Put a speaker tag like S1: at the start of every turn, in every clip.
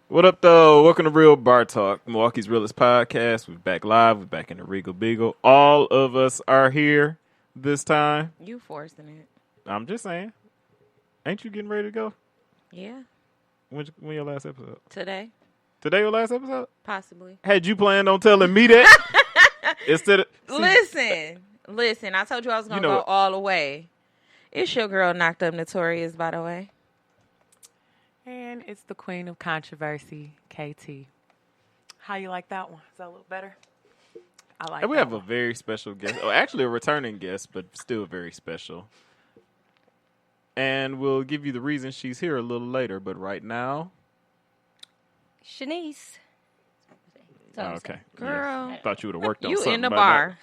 S1: What up, though? Welcome to Real Bar Talk, Milwaukee's realest podcast. We're back live. We're back in the Regal Beagle. All of us are here this time.
S2: You forcing it.
S1: I'm just saying. Ain't you getting ready to go?
S2: Yeah.
S1: When your last episode?
S2: Today,
S1: Today your last episode?
S2: possibly.
S1: Had you planned on telling me that? Instead of
S2: Listen. I told you I was gonna
S1: You know
S2: go
S1: what?
S2: all the way. It's your girl, Knocked Up Notorious, by the way.
S3: And it's the queen of controversy, KT. How you like that one? Is that a little better? I like
S1: And we
S3: that
S1: have a
S3: one.
S1: very special guest. Oh, actually a returning guest, but still very special. And we'll give you the reason she's here a little later, but right now...
S4: Shanice.
S1: Oh, okay.
S2: Girl.
S1: Yeah. Thought you would have worked on
S2: You
S1: something
S2: in the
S1: by
S2: bar.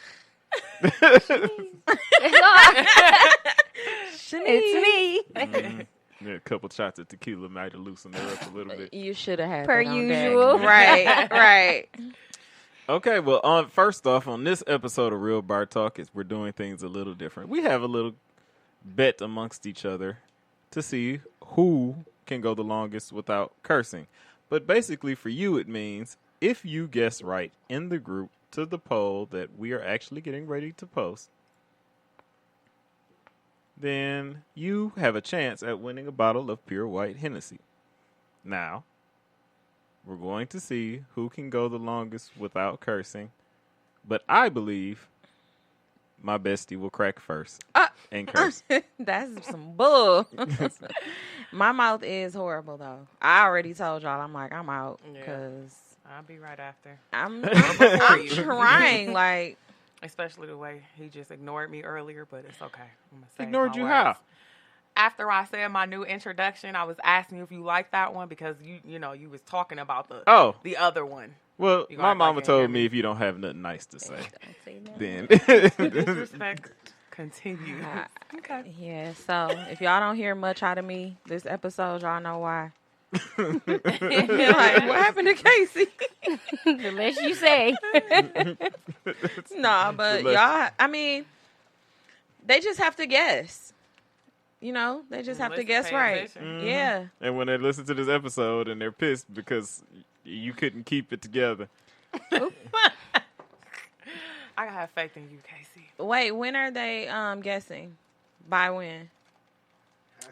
S4: It's me.
S1: now. Yeah, a couple shots of tequila might have loosened her up a little bit.
S2: You should have had
S4: Per
S2: that on deck.
S4: usual.
S2: Right.
S1: Okay, well, first off, on this episode of Real Bar Talk, we're doing things a little different. We have a little bet amongst each other to see who can go the longest without cursing. But basically, for you, it means if you guess right in the group to the poll that we are actually getting ready to post, then you have a chance at winning a bottle of pure white Hennessy. Now, we're going to see who can go the longest without cursing, but I believe my bestie will crack first and curse.
S2: That's some bull. My mouth is horrible, though. I already told y'all. I'm like, I'm out because
S3: I'll be right after.
S2: I'm
S3: you.
S2: trying. Like,
S3: Especially the way he just ignored me earlier, but it's okay. I'm gonna say
S1: Ignored
S3: my
S1: you
S3: words.
S1: how?
S3: After I said my new introduction, I was asking you if you liked that one because you was talking about the other one.
S1: Well,
S3: You
S1: my
S3: gonna act like
S1: mama
S3: you ain't
S1: told
S3: hear
S1: me
S3: me?
S1: if you don't have nothing nice to say,
S4: Don't say that.
S1: then
S3: Disrespect continue. Okay.
S2: yeah. So if y'all don't hear much out of me this episode, y'all know why. Like, what happened to Casey?
S4: The less you say.
S2: No, but y'all, I mean, they just have to guess. You know, they just have to
S3: Listen,
S2: guess
S3: pay
S2: right.
S3: attention.
S2: Yeah.
S1: and when they listen to this episode and they're pissed because you couldn't keep it together.
S3: I have faith in you, Casey.
S2: Wait, when are they guessing? By when?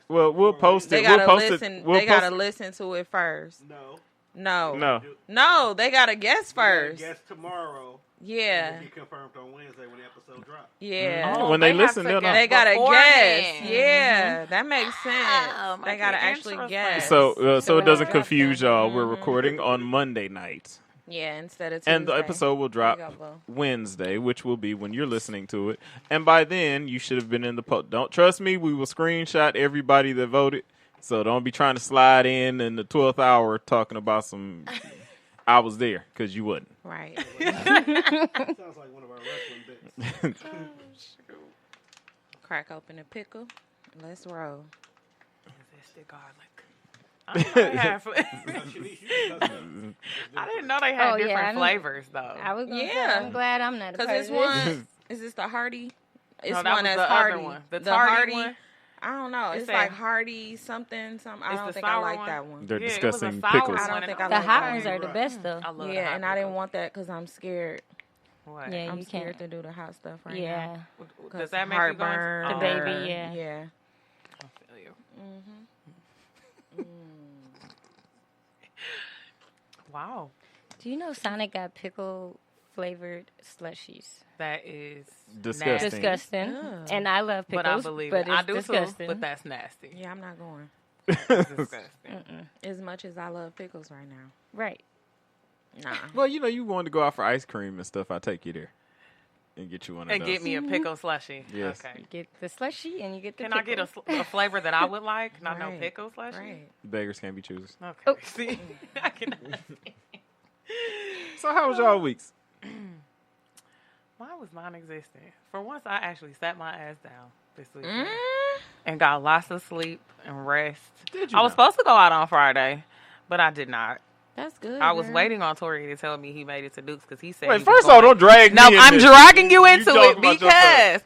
S1: Well, we'll post
S2: They
S1: it.
S2: gotta
S1: We'll post
S2: listen.
S1: it. We'll
S2: They gotta
S1: post
S2: listen to it first.
S5: No.
S2: No, they gotta guess
S5: We're gonna
S2: first.
S5: guess tomorrow.
S2: Yeah.
S5: It'll be confirmed on Wednesday when the episode drops.
S2: Yeah.
S1: Oh, when they
S3: have
S1: listen,
S3: to
S1: they'll
S3: guess
S1: know.
S2: They gotta guess.
S3: beforehand.
S2: Yeah, that makes sense.
S3: Oh,
S2: They gotta
S3: okay,
S2: actually
S3: interesting.
S2: guess.
S1: So
S4: So
S1: it doesn't
S4: we'll
S1: confuse
S4: drop
S1: y'all. We're recording on Monday night.
S2: yeah, instead of Tuesday.
S1: And the episode will drop
S2: There you go, boo.
S1: Wednesday, which will be when you're listening to it. And by then, you should have been in the post. Don't trust me. We will screenshot everybody that voted. So don't be trying to slide in the 12th hour talking about some I was there, because you wasn't.
S2: Right.
S5: Sounds like one of our wrestling bits.
S2: Crack open a pickle. Let's roll.
S3: Zested garlic. I didn't know they had
S4: Oh, yeah,
S3: different
S4: I know.
S3: flavors though.
S4: I was gonna say,
S2: Yeah.
S4: I'm glad I'm not a
S2: Because
S4: part
S2: this
S4: of
S2: one, is this the Hardy? It's
S3: No, that
S2: one
S3: was
S2: that's
S3: the other
S2: Hardy.
S3: one. The tardy one?
S2: I don't know. It's
S3: It
S2: like
S3: said-
S2: Hardy something. I
S3: It's
S2: don't
S3: the
S2: think I
S3: sour
S2: like
S3: one?
S2: that one.
S1: They're
S3: Yeah, it was a
S1: discussing
S3: sour
S1: pickles.
S2: I don't
S3: one,
S2: think
S3: and
S2: I
S4: The
S2: like
S4: hot
S2: that
S4: ones
S2: one.
S4: are the best though.
S3: I love the
S2: Yeah,
S3: hot
S2: and I didn't
S3: pickle.
S2: want that because I'm scared.
S3: What?
S4: Yeah,
S2: I'm
S4: you
S2: scared
S4: can't.
S2: to do the hot stuff right
S4: Yeah.
S2: now.
S3: Does that make you go into-
S2: heartburn?
S4: The
S3: Oh,
S4: baby,
S2: or-
S4: yeah.
S2: Yeah.
S3: I feel you. Wow,
S4: Do you know Sonic got pickle flavored slushies?
S3: that is
S1: Disgusting.
S3: nasty.
S4: Disgusting.
S2: Ugh.
S4: And I love
S3: But
S4: pickles.
S3: I believe
S4: but
S3: it. I
S4: it's
S3: do
S4: disgusting.
S3: too, but that's nasty.
S2: Yeah, I'm not going.
S3: It's disgusting.
S2: As much as I love pickles right now.
S4: Right.
S2: Nah.
S1: Well, you wanted to go out for ice cream and stuff. I'll take you there and get you one of
S3: And
S1: those.
S3: get me a pickle slushie.
S1: Yes.
S3: Okay.
S4: You get the slushy and you get the
S3: Can I get
S4: pickle.
S3: a flavor that I would like? Not no
S2: Right.
S3: pickle slushie?
S2: Right.
S1: Beggars can't be choosers.
S3: Okay.
S4: Oh.
S3: See? I can
S1: So how was y'all weeks?
S3: Mine was non-existent. For once, I actually sat my ass down this week
S2: Mm.
S3: and got lots of sleep and rest.
S1: Did you
S3: I was
S1: now?
S3: supposed to go out on Friday, but I did not.
S2: That's good.
S3: I was
S2: girl.
S3: waiting on Tori to tell me he made it to Duke's because he said.
S1: Wait,
S3: he was
S1: first of all,
S3: going.
S1: don't drag
S3: No,
S1: me in
S3: I'm
S1: this.
S3: dragging you into
S1: talk
S3: it
S1: about
S3: because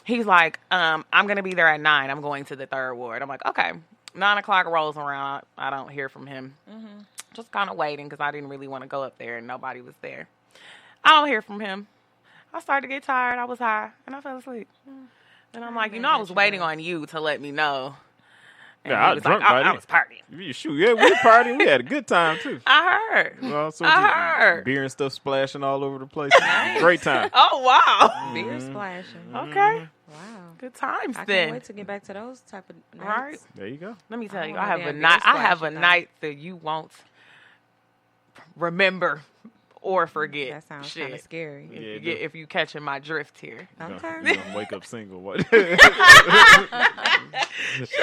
S3: he's like, I'm going to be there at 9. I'm going to the 3rd ward. I'm like, okay. 9 o'clock rolls around. I don't hear from him. just kind of waiting because I didn't really want to go up there and nobody was there. I don't hear from him. I started to get tired. I was high, and I fell asleep. And I'm like, I was waiting on you to let me know. And
S1: Yeah,
S3: he
S1: I was
S3: was
S1: drunk
S3: like,
S1: by
S3: I
S1: then.
S3: was partying.
S1: Shoot, yeah, we were partying. We had a good time too.
S3: I heard.
S1: Well, so
S3: I heard.
S1: beer and stuff splashing all over the place. Great time.
S3: Oh, wow.
S2: Beer splashing.
S3: Okay.
S2: Wow.
S3: Good times
S2: I
S3: then.
S2: can't wait to get back to those type of nights.
S3: Right.
S1: There you go.
S3: Let me tell you,
S2: want
S3: I have
S2: a
S3: a
S2: damn
S3: night.
S2: beer
S3: I have a
S2: splashing
S3: night that you won't remember or forget.
S2: That sounds
S3: Shit.
S2: kind of scary.
S1: Yeah, it
S3: If you catching my drift here.
S2: Okay.
S1: You gonna wake up single. What?
S3: Shut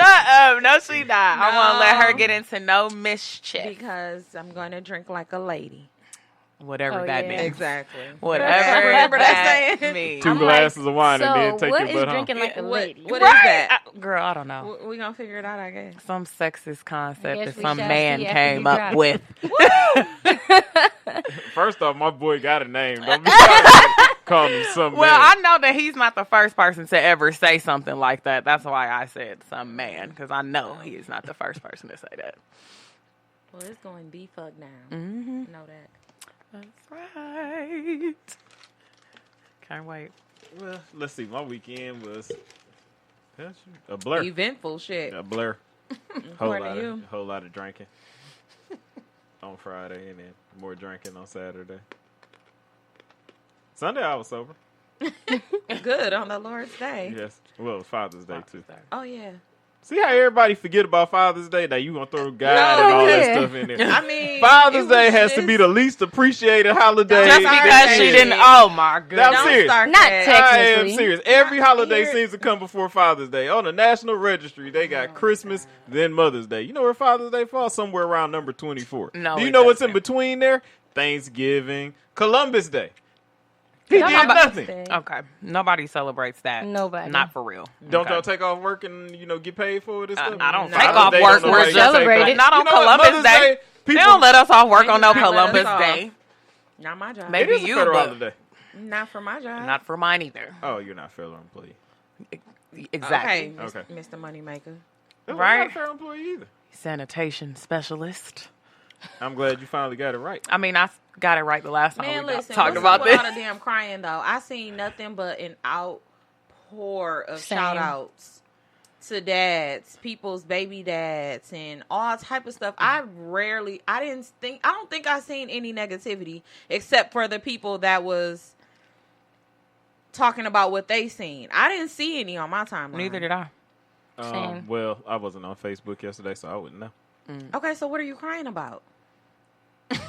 S3: up. No, she not. I won't let her get into no mischief.
S2: Because I'm going to drink like a lady.
S3: Whatever
S4: Oh,
S3: that
S4: yeah.
S3: means.
S2: Exactly.
S3: Whatever
S2: Remember that
S3: that
S2: saying?
S3: means.
S1: 2
S4: I'm
S1: glasses of wine and then
S4: So,
S1: take
S4: what
S1: your
S4: is
S1: butt home.
S4: drinking like a lady?
S2: What is
S3: Right?
S2: that?
S3: Girl, I don't know.
S2: We gonna figure it out, I guess.
S3: Some sexist concept
S4: guess
S3: that
S4: we
S3: some
S4: shall
S3: man
S4: see after
S3: came
S4: you
S3: up
S4: drop
S3: with.
S1: First off, my boy got a name. Don't be trying to call him some
S3: Well,
S1: man.
S3: I know that he's not the first person to ever say something like that. That's why I said some man, because I know he is not the first person to say that.
S2: Well, it's going to be fucked now.
S3: Mm-hmm.
S2: Know that.
S3: That's right. Can't wait.
S1: Well, let's see. My weekend was a blur.
S2: Eventful shit.
S1: A blur.
S2: According to you.
S1: Whole lot of drinking on Friday and then more drinking on Saturday. Sunday I was sober.
S2: Good on the Lord's Day.
S1: Yes. Well, it was Father's Day too.
S2: Oh, yeah.
S1: See how everybody forget about Father's Day? Now you gonna throw God
S2: No,
S1: and all that
S4: yeah.
S1: stuff in there.
S2: I mean,
S1: Father's
S2: it
S1: Day
S2: was
S1: has to
S2: just-
S1: be the least appreciated holiday.
S3: Just
S2: Sorry,
S3: because
S2: baby.
S3: she didn't. Oh my
S1: I'm
S3: goodness.
S2: Don't
S1: serious.
S2: start
S4: Not
S2: that.
S4: text-
S1: I am
S4: Technically.
S1: serious. Every holiday
S2: Here-
S1: seems to come before Father's Day. On the National Registry, they got Christmas, then Mother's Day. You know where Father's Day falls? Somewhere around number 24.
S3: No,
S1: Do you
S3: it
S1: know what's in
S3: doesn't.
S1: between there? Thanksgiving, Columbus Day. He did
S4: Columbus
S1: nothing.
S4: Day.
S3: Okay. Nobody celebrates that.
S4: Nobody.
S3: Not for real.
S1: Don't
S3: Okay.
S1: y'all take off work and get paid for it and stuff?
S3: I don't
S2: No.
S3: take
S1: Father's
S3: off
S1: Day
S3: work.
S1: don't
S3: We're
S1: nobody
S3: just
S1: take
S4: celebrate
S1: off.
S4: it.
S3: not on
S1: You know what?
S3: Columbus
S1: Mother's
S3: Day.
S1: Day,
S3: They
S1: people,
S3: don't let us off work
S2: They
S3: on
S2: do
S3: no
S2: not let us
S3: Columbus
S2: off.
S3: Day.
S2: Not my job.
S3: Maybe
S1: it is a
S3: you,
S1: federal
S3: but
S1: holiday.
S2: Not for my job.
S3: not for mine either.
S1: Oh, you're not a federal employee.
S3: Exactly.
S2: Okay,
S1: Okay.
S2: Mr. Moneymaker.
S1: I'm
S3: Right.
S1: not a federal employee either.
S3: Sanitation specialist.
S1: I'm glad you finally got it right.
S3: I mean, I got it right the last time
S2: Man,
S3: we
S2: listen.
S3: talked
S2: what's
S3: about
S2: up with
S3: this.
S2: all the damn crying though? I seen nothing but an outpour of
S4: Same.
S2: shout outs to dads, people's baby dads, and all type of stuff. I don't think I seen any negativity except for the people that was talking about what they seen. I didn't see any on my timeline.
S3: Neither did I.
S4: Same.
S1: Well, I wasn't on Facebook yesterday, so I wouldn't know.
S2: Okay, so what are you crying about?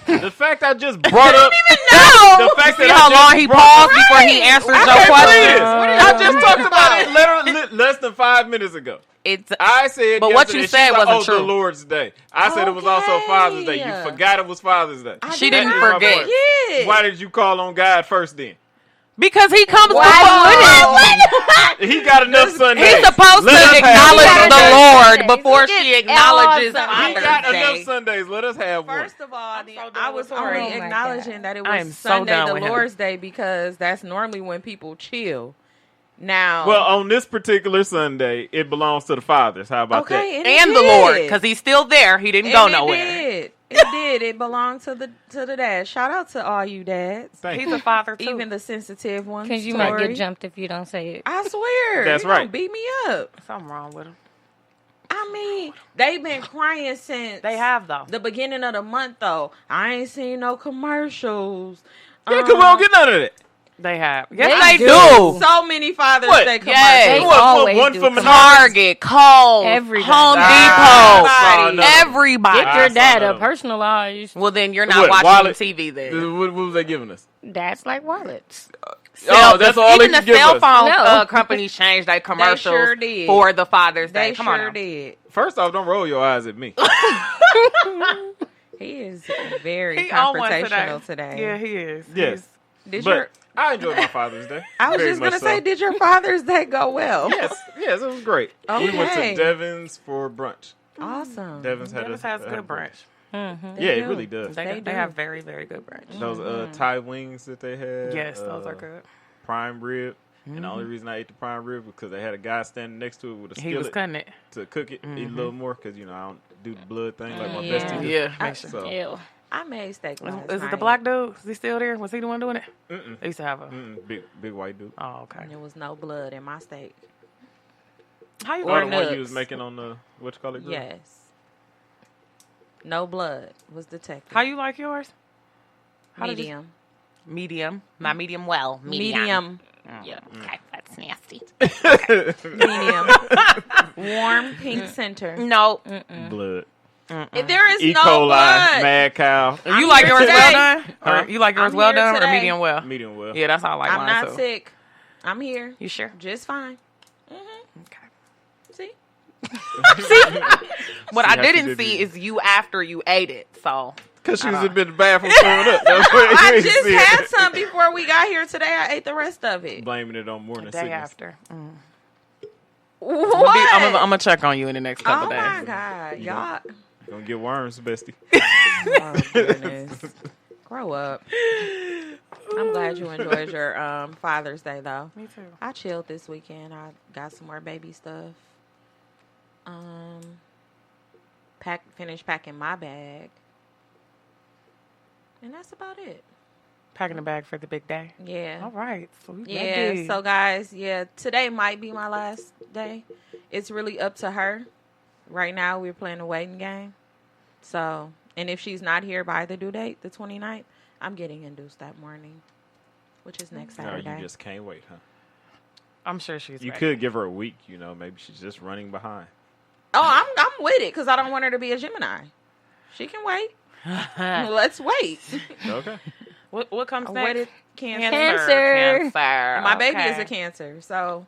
S1: The fact I just brought up.
S3: No.
S1: The fact
S3: See
S1: that
S3: how
S1: I just
S3: long he
S1: brought-
S3: paused before he answers
S1: I
S3: your
S1: can't believe
S3: question?
S1: this. I just talked about it literally less than 5 minutes ago.
S3: It's
S1: I said,
S3: But what
S1: yesterday,
S3: you
S1: she's
S3: said
S1: like,
S3: wasn't
S1: the
S3: true.
S1: Lord's Day. I said it was also Father's Day. You
S2: Okay.
S1: forgot it was Father's Day.
S2: I
S3: She
S2: did
S3: didn't
S2: not
S1: my
S3: forget.
S1: point.
S2: forget.
S1: Why did you call on God first then?
S3: because he comes
S4: Why
S3: before.
S1: He got enough Sundays.
S3: He's supposed
S1: Let us
S3: to
S1: have
S3: acknowledge
S1: one.
S3: the
S4: Sundays.
S3: Lord before
S4: He
S3: she
S4: gets
S3: acknowledges
S4: all
S1: He
S3: Father's
S1: got
S3: Day.
S1: enough Sundays. Let us have one.
S2: First of all,
S3: so done
S2: I was
S3: with
S2: already
S4: Tori. Oh my
S2: acknowledging
S4: God.
S2: that it
S3: I
S2: was
S3: am so
S2: Sunday,
S3: done
S2: the
S3: with him.
S2: Lord's Day, because that's normally when people chill. Now,
S1: Well, on this particular Sunday, it belongs to the fathers. How about that?
S2: okay,
S3: And
S2: it
S3: the Lord,
S2: did.
S3: because he's still there. He didn't
S2: And
S3: go
S2: it
S3: nowhere.
S2: Did. It did. It belonged to the dad. Shout out to all you dads,
S1: Thank
S3: He's
S1: you.
S3: a father too.
S2: even the sensitive ones.
S4: Because you might
S2: Tori.
S4: get jumped if you don't say it.
S2: I swear,
S1: That's
S2: you gonna
S1: right.
S2: beat me up.
S3: Something wrong with him.
S2: I mean, they've been crying since
S3: They have though.
S2: the beginning of the month. Though I ain't seen no commercials.
S1: Yeah, because we don't get none of that.
S3: They have.
S4: They
S3: Yes, they
S4: do.
S3: do.
S2: So many Father's
S1: What?
S2: Day commercials.
S3: Yes.
S4: They
S1: What,
S4: always
S1: one
S4: do
S1: from
S4: commercials.
S3: Target, Kohl's,
S4: Everybody.
S3: Home
S1: Ah,
S3: Depot,
S1: no.
S3: everybody.
S4: Get your
S1: I saw
S4: data
S1: them.
S4: personalized.
S3: Well, then you're not
S1: What,
S3: watching
S1: wallet?
S3: TV then.
S1: What was they giving us?
S4: That's like wallets.
S1: Oh, that's all they
S3: Even the
S1: can give
S3: cell
S1: us.
S3: phone
S4: No.
S3: companies changed their commercials
S2: sure did.
S3: for the Father's Day.
S2: They
S3: Come
S2: sure
S3: on now.
S2: did.
S1: First off, don't roll your eyes at me.
S2: He is very
S3: He on one
S2: confrontational today.
S3: Yeah, he is.
S1: Yes.
S2: Did
S1: But
S2: your
S1: I enjoyed my Father's Day.
S2: I was
S1: Very
S2: just gonna
S1: much
S2: say,
S1: so.
S2: did your Father's Day go well?
S1: Yes, it was great. We went
S2: Okay.
S1: to Devon's for brunch.
S2: Awesome.
S1: Devon's had
S3: Dennis
S1: a,
S3: has
S1: had a
S3: good brunch.
S1: Yeah,
S2: They
S1: it
S2: do.
S1: really does.
S3: They
S2: do.
S3: have very, very good brunch.
S1: Those Thai wings that they had.
S3: Yes, those are good.
S1: Prime rib. And the only reason I ate the prime rib was because they had a guy standing next to it with a
S3: He was
S1: skillet
S3: cutting it.
S1: to cook it, eat a little more because, I don't do the blood thing like my
S4: Yeah.
S1: bestie do.
S3: Yeah, make sure.
S1: So,
S4: Ew.
S2: I made steak last
S3: Is it the
S2: night.
S3: black dude? Is he still there? Was he the one doing it?
S1: mm-mm,
S3: They used to have a.
S1: big white dude.
S3: Oh, okay.
S2: And there was no blood in my steak.
S3: How you
S2: Or
S1: Oh, the one you was
S2: nuts.
S1: making on the what you call it? Grill?
S2: Yes. No blood was detected.
S3: How you like yours? How did you-
S2: Medium.
S3: Medium. My medium well.
S2: Medium.
S4: Yeah. Okay, that's nasty.
S2: Medium. Warm pink center.
S3: No.
S1: Blood.
S2: If there is
S1: E.
S2: no
S1: coli,
S2: blood.
S1: mad cow,
S3: You
S2: I'm
S3: like
S2: here
S3: yours
S2: today.
S3: well done?
S1: Huh?
S3: Or you like yours
S2: I'm
S3: well
S2: here
S3: done or
S2: today.
S3: medium well?
S1: medium well.
S3: Yeah, that's how I like
S2: I'm
S3: mine
S2: not
S3: too.
S2: sick. I'm here.
S3: You sure?
S2: Just fine.
S3: Okay.
S2: See?
S3: What
S1: See
S3: I
S1: how she
S3: didn't
S1: did
S3: see
S1: you.
S3: is you after you ate it. So
S1: Because she
S3: I
S1: was
S3: don't-
S1: in the bathroom throwing up. That's what
S2: I
S1: you
S2: just
S1: see
S2: had
S1: it.
S2: some before we got here today. I ate the rest of it.
S1: Blaming it on
S3: the
S1: morning
S3: day
S1: sickness.
S3: after.
S2: What?
S3: I'm gonna check on you in the next couple
S2: Oh
S3: days.
S2: my God. Y'all.
S1: Gonna get worms, bestie.
S2: Oh, goodness. Grow up. I'm glad you enjoyed your Father's Day, though.
S3: Me too.
S2: I chilled this weekend. I got some more baby stuff. Finished packing my bag. And that's about it.
S3: Packing the bag for the big day.
S2: Yeah.
S3: All right. Sweet.
S2: Yeah,
S3: lady.
S2: so guys, today might be my last day. It's really up to her. Right now, we're playing a waiting game. So, and if she's not here by the due date, the 29th, I'm getting induced that morning, which is next
S1: No,
S2: Saturday.
S1: you just can't wait, huh?
S3: I'm sure she's.
S1: You
S3: ready.
S1: could give her a week, maybe she's just running behind.
S2: Oh, I'm with it because I don't want her to be a Gemini. She can wait. Let's wait.
S1: Okay.
S3: What comes
S2: I
S3: next?
S2: waited cancer.
S4: Cancer.
S3: Cancer.
S2: And my baby is
S3: Okay.
S2: a Cancer, so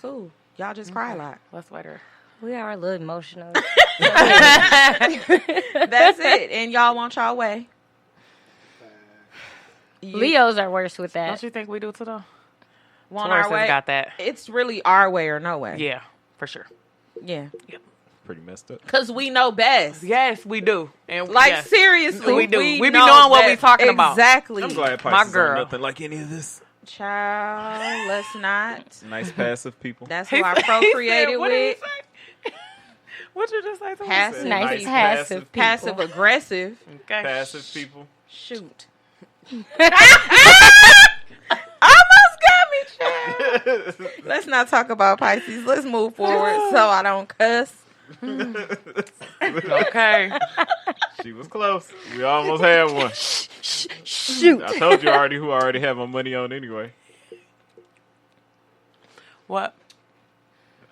S2: cool. Y'all just cry a lot.
S3: Let's wait her.
S4: We are a little emotional.
S2: That's it. And y'all want y'all way.
S4: Leos are worse with that.
S3: Don't you think we do too though?
S2: Want
S3: Taurus
S2: our
S3: has
S2: way.
S3: got that.
S2: It's really our way or no way.
S3: Yeah, for sure.
S2: Yeah.
S1: Pretty messed up.
S2: Because we know best.
S3: Yes, we do. And
S2: Like,
S3: yes.
S2: seriously.
S3: We do. We be
S2: know
S3: knowing what we
S2: best.
S3: talking about.
S2: Exactly.
S1: I'm glad
S3: My
S1: Pisces
S3: girl.
S1: are nothing like any of this.
S2: Child, let's not.
S1: Nice passive people.
S2: That's
S3: He
S2: who I
S3: said- he said-
S2: procreated
S3: what did he
S2: with.
S3: say? What'd you just say to me?
S2: Passive.
S4: Nice
S1: Nice
S4: passive people.
S2: Passive aggressive.
S3: Okay.
S1: Passive people.
S2: Shoot. Almost got me, child. Let's not talk about Pisces. Let's move forward so I don't cuss.
S3: Okay.
S1: She was close. We almost had one.
S4: Shoot.
S1: I told you already who I already have my money on anyway.
S3: What?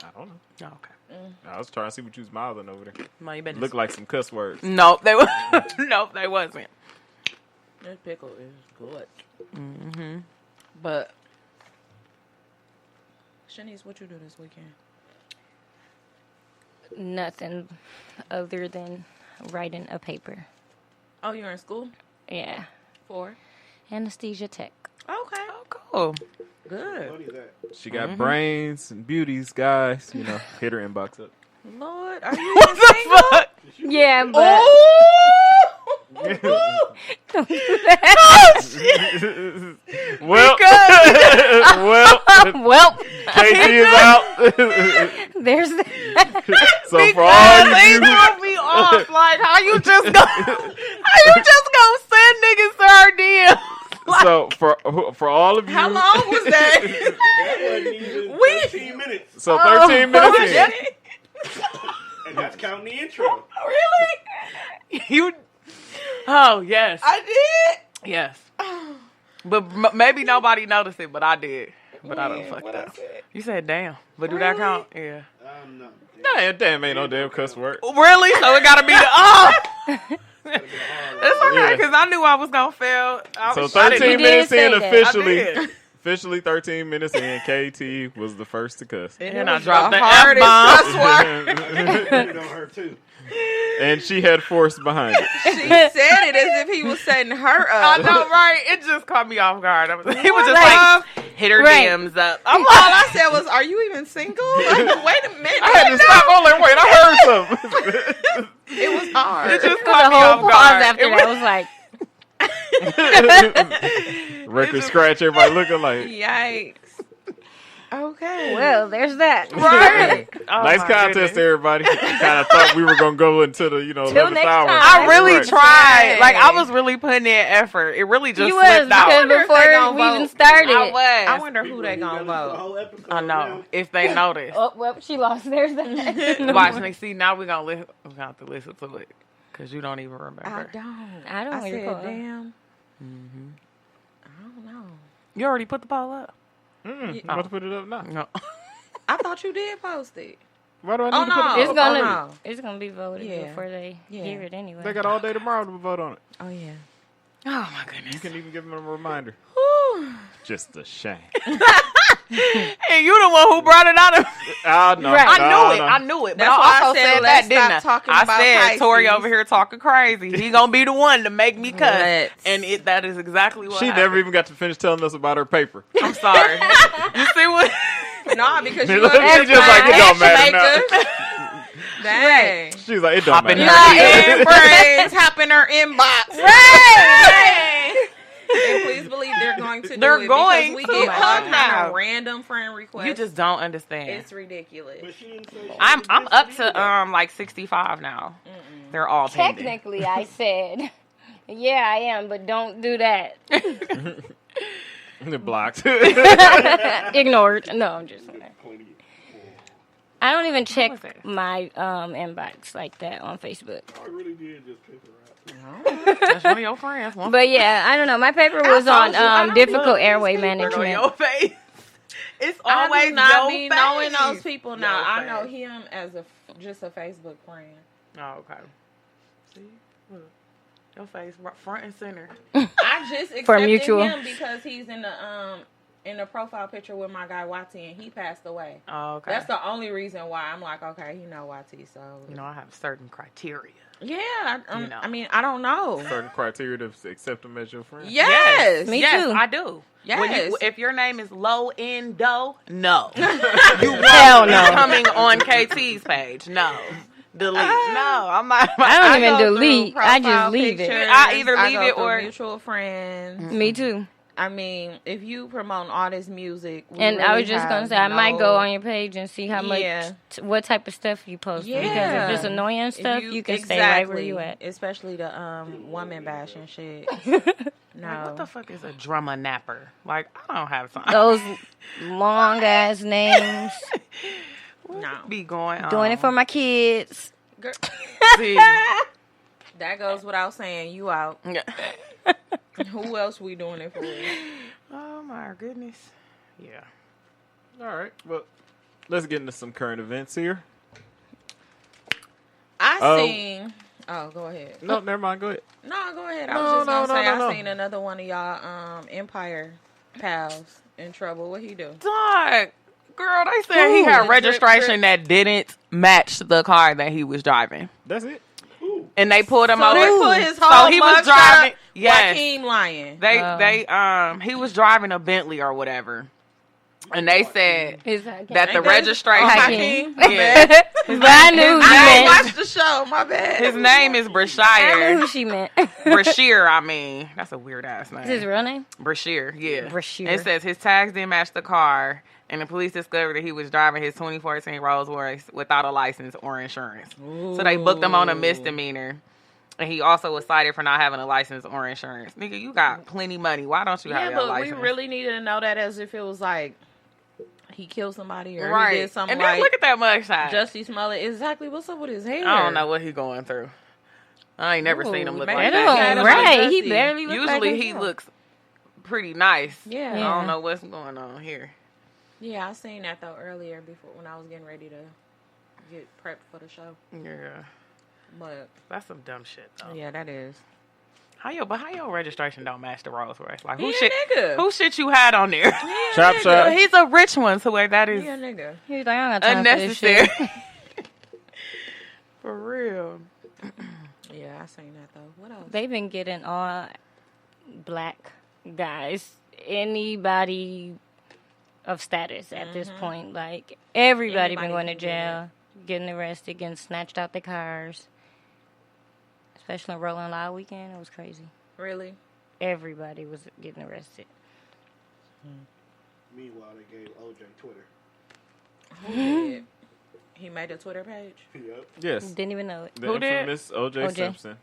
S1: I don't know.
S3: Oh, okay.
S1: I was trying to see what you was mouthing over there.
S3: No, you better.
S1: Looked like some cuss words.
S3: Nope, they nope, they wasn't.
S2: This pickle is good. Mm-hmm. But, Shanice, what you do this weekend?
S4: Nothing other than writing a paper.
S2: Oh, you're in school?
S4: Yeah.
S2: For?
S4: Anesthesia tech.
S2: Okay.
S3: Oh, cool.
S2: Good.
S5: Funny that.
S1: She got brains and beauties, guys. Hit her inbox up.
S2: Lord, are you
S3: What
S2: even
S3: the
S2: single?
S3: fuck?
S4: Yeah, but
S2: Oh!
S1: well,
S4: well,
S1: KT is out.
S4: there's
S1: So for all
S3: They
S1: you,
S3: threw me off. Like, how you just gonna send niggas to our DMs?
S1: so for all of you,
S2: How long was that?
S5: That wasn't even 13 minutes.
S1: So 13 minutes in.
S2: Shit.
S5: And that's counting the intro.
S2: Really?
S3: You. Oh yes,
S2: I did?
S3: yes. But maybe nobody noticed it, but I did. But I don't fuck
S2: What I
S3: that.
S2: said?
S3: You said damn, but do that
S2: Really?
S3: count? Yeah.
S5: No.
S1: Damn, ain't no damn cuss word.
S3: Really? So it gotta be the
S5: That'd be hard.
S3: It's okay
S1: Yeah.
S3: because I knew I was gonna fail.
S1: So
S3: I
S1: 13
S3: didn't-
S4: You
S1: minutes
S4: did
S1: in
S4: say that.
S1: officially.
S3: I did.
S1: Officially 13 minutes in, KT was the first to cuss.
S3: And I
S2: was
S3: dropped the
S2: hardest
S3: F-bomb.
S2: cuss word.
S5: Put it on her too.
S1: And she had force behind it.
S2: She said it as if he was setting her
S3: I
S2: up.
S3: know, right? It just caught me off guard. He was just
S4: Like,
S3: like, hit her
S4: right.
S3: DMs up.
S2: All I said was, "Are you even single?" Like, wait a minute.
S1: I had to stop. I'm like, wait, I heard something.
S2: It was hard.
S3: It just
S4: the
S3: caught me
S4: whole
S3: off
S4: pause
S3: guard.
S4: after
S3: It
S4: that was like,
S1: Record scratch, everybody looking like.
S2: Yikes. Okay.
S4: Well, there's that.
S3: Right. Oh,
S1: Nice
S3: my
S1: contest,
S3: goodness.
S1: everybody. Kind of thought we were gonna go into the 11th
S4: next
S1: hour.
S4: time.
S3: I really
S1: Right.
S3: tried. Like, I was really putting in effort. It really just
S4: You was,
S3: slipped out.
S4: because
S2: wonder if they
S4: before
S2: gonna
S4: we even
S2: vote.
S4: started.
S3: I was.
S2: I wonder who they gonna
S5: The
S2: vote.
S5: whole episode
S3: I know.
S5: now.
S3: If they notice.
S4: Oh, well, she lost. There's that.
S3: Watch me. See, now we're going to have to listen to it. Because you don't even remember.
S2: I don't.
S4: I don't
S2: said,
S4: recall.
S2: damn. I don't know.
S3: You already put the poll up?
S1: I'm about to put it up now.
S3: No.
S2: I thought you did post it.
S1: Why do I need
S2: Oh,
S1: to put
S2: no.
S1: it
S4: It's
S1: up?
S4: gonna,
S2: no.
S4: it's gonna be voted
S2: Yeah.
S4: before they
S2: Yeah.
S4: hear it anyway.
S1: They got all day tomorrow to vote on it.
S2: Oh, yeah.
S3: Oh, my goodness.
S1: You can even give them a reminder. Just a shame.
S3: And you the one who brought it out of
S1: No,
S4: Right.
S3: I knew it. But
S2: That's
S3: I
S2: why I
S3: also
S2: said,
S3: said
S2: let's
S3: that, didn't I?
S2: stop talking
S3: I
S2: about
S3: said, Tori
S2: Pisces.
S3: over here talking crazy. He gonna be the one to make me cuss.
S2: Let's.
S3: And that is exactly what
S1: She
S3: happened.
S1: never even got to finish telling us about her paper.
S3: I'm sorry. You see what?
S2: Nah, because you
S1: She's
S2: up here
S1: just like, it don't matter
S2: Jamaica. Dang.
S1: She's like, it don't
S3: Hopping
S1: matter.
S2: And friends hop in her inbox.
S4: Right.
S2: And please believe they're going to do
S3: They're
S2: it
S3: going
S2: because we
S3: to
S2: get all kind
S3: now.
S2: of random friend requests.
S3: You just don't understand.
S2: It's ridiculous.
S5: But she didn't say she
S3: I'm
S5: was
S3: up
S5: against
S3: to like 65 now. They're all pending.
S4: Technically, I said, yeah, I am, but don't do that.
S1: Blocked.
S4: Ignored. No, I'm just kidding.
S5: plenty.
S4: I don't even check
S3: was it?
S4: my inbox like that on Facebook.
S5: I really did just pick her out.
S3: That's one of your friends. One
S4: But yeah, I don't know. My paper was
S3: told
S4: on
S3: you, I don't
S4: difficult
S3: look
S4: airway
S3: on
S4: management.
S3: your face. It's
S2: I
S3: always
S2: do not
S3: your
S2: be
S3: face.
S2: knowing those people now.
S3: Your
S2: I know
S3: face.
S2: him as just a Facebook friend.
S3: Oh, okay. See? Look. Your face front and center.
S2: I just
S4: For
S2: accepted
S4: mutual.
S2: him because he's in the profile picture with my guy Wati, and he passed away.
S3: Oh, okay.
S2: That's the only reason why I'm like, okay, you know Wati, so
S3: You know, I have certain criteria.
S2: yeah.
S3: You know.
S2: I mean, I don't know.
S1: Certain criteria to accept them as your friend.
S2: Yes,
S4: Me
S3: yes,
S4: too.
S3: I do. When
S2: Yes.
S3: if your name is Low Endo, no. You
S4: Hell
S3: won't
S4: no.
S3: be coming on KT's page. No. Delete. No, I'm not.
S4: I don't
S2: go
S4: even
S2: through
S4: delete. I just
S2: profile
S4: leave it.
S2: pictures.
S3: I either
S2: I
S3: leave
S2: go
S3: it
S2: through
S3: or-
S2: mutual friends.
S4: Me too.
S2: I mean, if you promote all this music, we
S4: And I
S2: really
S4: was just gonna
S2: have
S4: say, I might go
S2: no-
S4: on your page and see how much,
S2: Yeah.
S4: what type of stuff you post. Because
S2: Yeah.
S4: if it's annoying
S2: If
S4: stuff, you can stay right where you at.
S2: Especially the woman bashing shit. No.
S3: Like, what the fuck is a drummer napper? Like, I don't have time.
S4: Those long ass names.
S2: No.
S3: Be going on.
S4: Doing it for my kids.
S2: Girl,
S3: See.
S2: that goes without saying. You out. Who else we doing it for?
S3: Oh my goodness. Yeah.
S1: All right. Well, let's get into some current events here.
S2: I seen. Oh, go ahead.
S1: No, never mind. Go ahead.
S2: No, go ahead. I
S1: No,
S2: was just
S1: no,
S2: gonna
S1: no,
S2: say
S1: no,
S2: I
S1: no.
S2: seen another one of y'all Empire pals in trouble. What he do?
S3: Dog. Girl, they said he
S2: Ooh,
S3: had
S2: the
S3: registration
S2: drip.
S3: that didn't match the car that he was driving.
S1: That's it.
S3: And they pulled him
S2: So
S3: over.
S2: they put his
S3: So
S2: whole
S3: he was
S2: mugshot
S3: driving.
S2: up,
S3: Yes.
S2: Joaquin lying.
S3: He was driving a Bentley or whatever. And they said
S4: It's
S3: that the
S2: Ain't that-
S3: registration.
S2: Hakeem? My
S3: Yeah.
S2: bad.
S4: But I knew who
S2: I
S4: you
S2: didn't
S4: meant.
S2: watch the show. My bad.
S3: His name is
S4: I knew
S3: Brashear.
S4: who she meant.
S3: Brashear, I mean. That's a weird ass name.
S4: Is his real name?
S3: Brashear, yeah.
S4: Brashear.
S3: It says his tags didn't match the car, and the police discovered that he was driving his 2014 Rolls Royce without a license or insurance. So they booked him on a misdemeanor. And he also was cited for not having a license or insurance. Nigga, you got plenty money. Why don't you have
S2: Yeah,
S3: your
S2: but
S3: license?
S2: we really needed to know that as if it was like he killed somebody or
S3: right.
S2: he did something
S3: And then
S2: like
S3: look at that mugshot.
S2: Jussie Smollett. Exactly. What's up with his hair?
S3: I don't know what he going through. I ain't never seen him look
S2: Ooh,
S3: like
S2: man,
S3: that.
S2: that
S4: That
S2: was
S4: right.
S2: like
S4: He
S2: Jussie.
S4: barely looked like
S3: Usually he
S4: himself.
S3: looks pretty nice.
S2: Yeah.
S3: I
S4: Yeah.
S3: don't know what's going on here.
S2: Yeah, I seen that though earlier before when I was getting ready to get prepped for the show.
S3: Yeah.
S2: But
S3: That's some dumb shit, though.
S2: yeah, that is.
S3: How your registration don't match the Rolls Royce? Like,
S2: He
S3: who
S2: a
S3: shit?
S2: nigga.
S3: Who shit you had on there?
S1: Chop shop.
S3: He's a rich one, so where that is
S2: He a nigga.
S4: He was like, I don't got time for this
S3: unnecessary.
S4: shit.
S3: For real.
S2: Yeah, I seen that though. What else?
S4: They've been getting all black guys, anybody of status at this point. Like, everybody been
S2: Anybody
S4: going to
S2: can get
S4: jail, getting arrested, getting snatched out their cars. Especially on Rolling Loud weekend, it was crazy.
S2: Really?
S4: Everybody was getting arrested.
S5: Meanwhile, they gave OJ Twitter.
S2: Who did? He made a Twitter page.
S5: Yep.
S1: Yes.
S4: Didn't even know it.
S1: The
S3: Who did?
S1: infamous O.J.
S4: O.J.
S1: Simpson.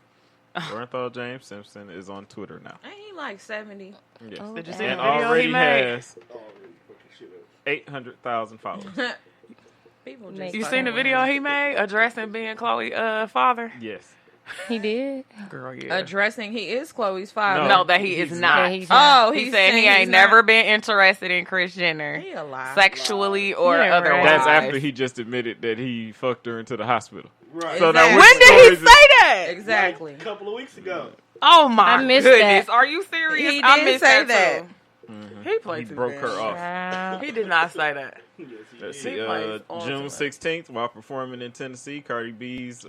S1: Orenthal James Simpson is on Twitter now.
S2: Ain't he like 70?
S1: Yes.
S4: Oh,
S3: Did you
S4: damn.
S3: see the
S1: And
S3: video he
S1: already
S3: made?
S1: has
S5: Oh, really fucking shit up.
S1: 800,000 followers.
S2: People
S4: Make-
S2: just
S3: You seen the video he made addressing being Chloe's father?
S1: Yes.
S4: He did.
S3: Girl, yeah.
S2: addressing he is Chloe's father.
S3: No, that he is
S1: He's
S3: not.
S4: Yeah, he's not.
S2: Oh,
S3: He
S2: he's
S3: said he
S2: saying
S3: ain't
S2: he's
S3: never
S2: not.
S3: been interested in Kris Jenner,
S2: He a lie.
S3: sexually or
S4: Yeah, right.
S3: otherwise.
S1: That's after he just admitted that he fucked her into the hospital.
S5: Right.
S1: So now
S2: Exactly.
S1: which
S3: When did he
S1: stories
S3: say that?
S2: Exactly.
S5: Like, a couple of weeks ago.
S3: Oh my
S4: I missed
S3: goodness!
S4: that.
S3: Are you serious?
S2: He
S3: I
S2: did
S3: missed
S2: say
S3: that.
S2: that.
S3: Too.
S1: Mhm.
S3: He played
S1: He
S3: too
S1: broke
S3: bad.
S1: her off.
S4: Wow.
S3: He did not say that.
S5: Yes, he
S1: Let's
S5: did.
S1: see.
S3: He plays all
S1: June
S3: too much.
S1: 16th, while performing in Tennessee, Cardi B's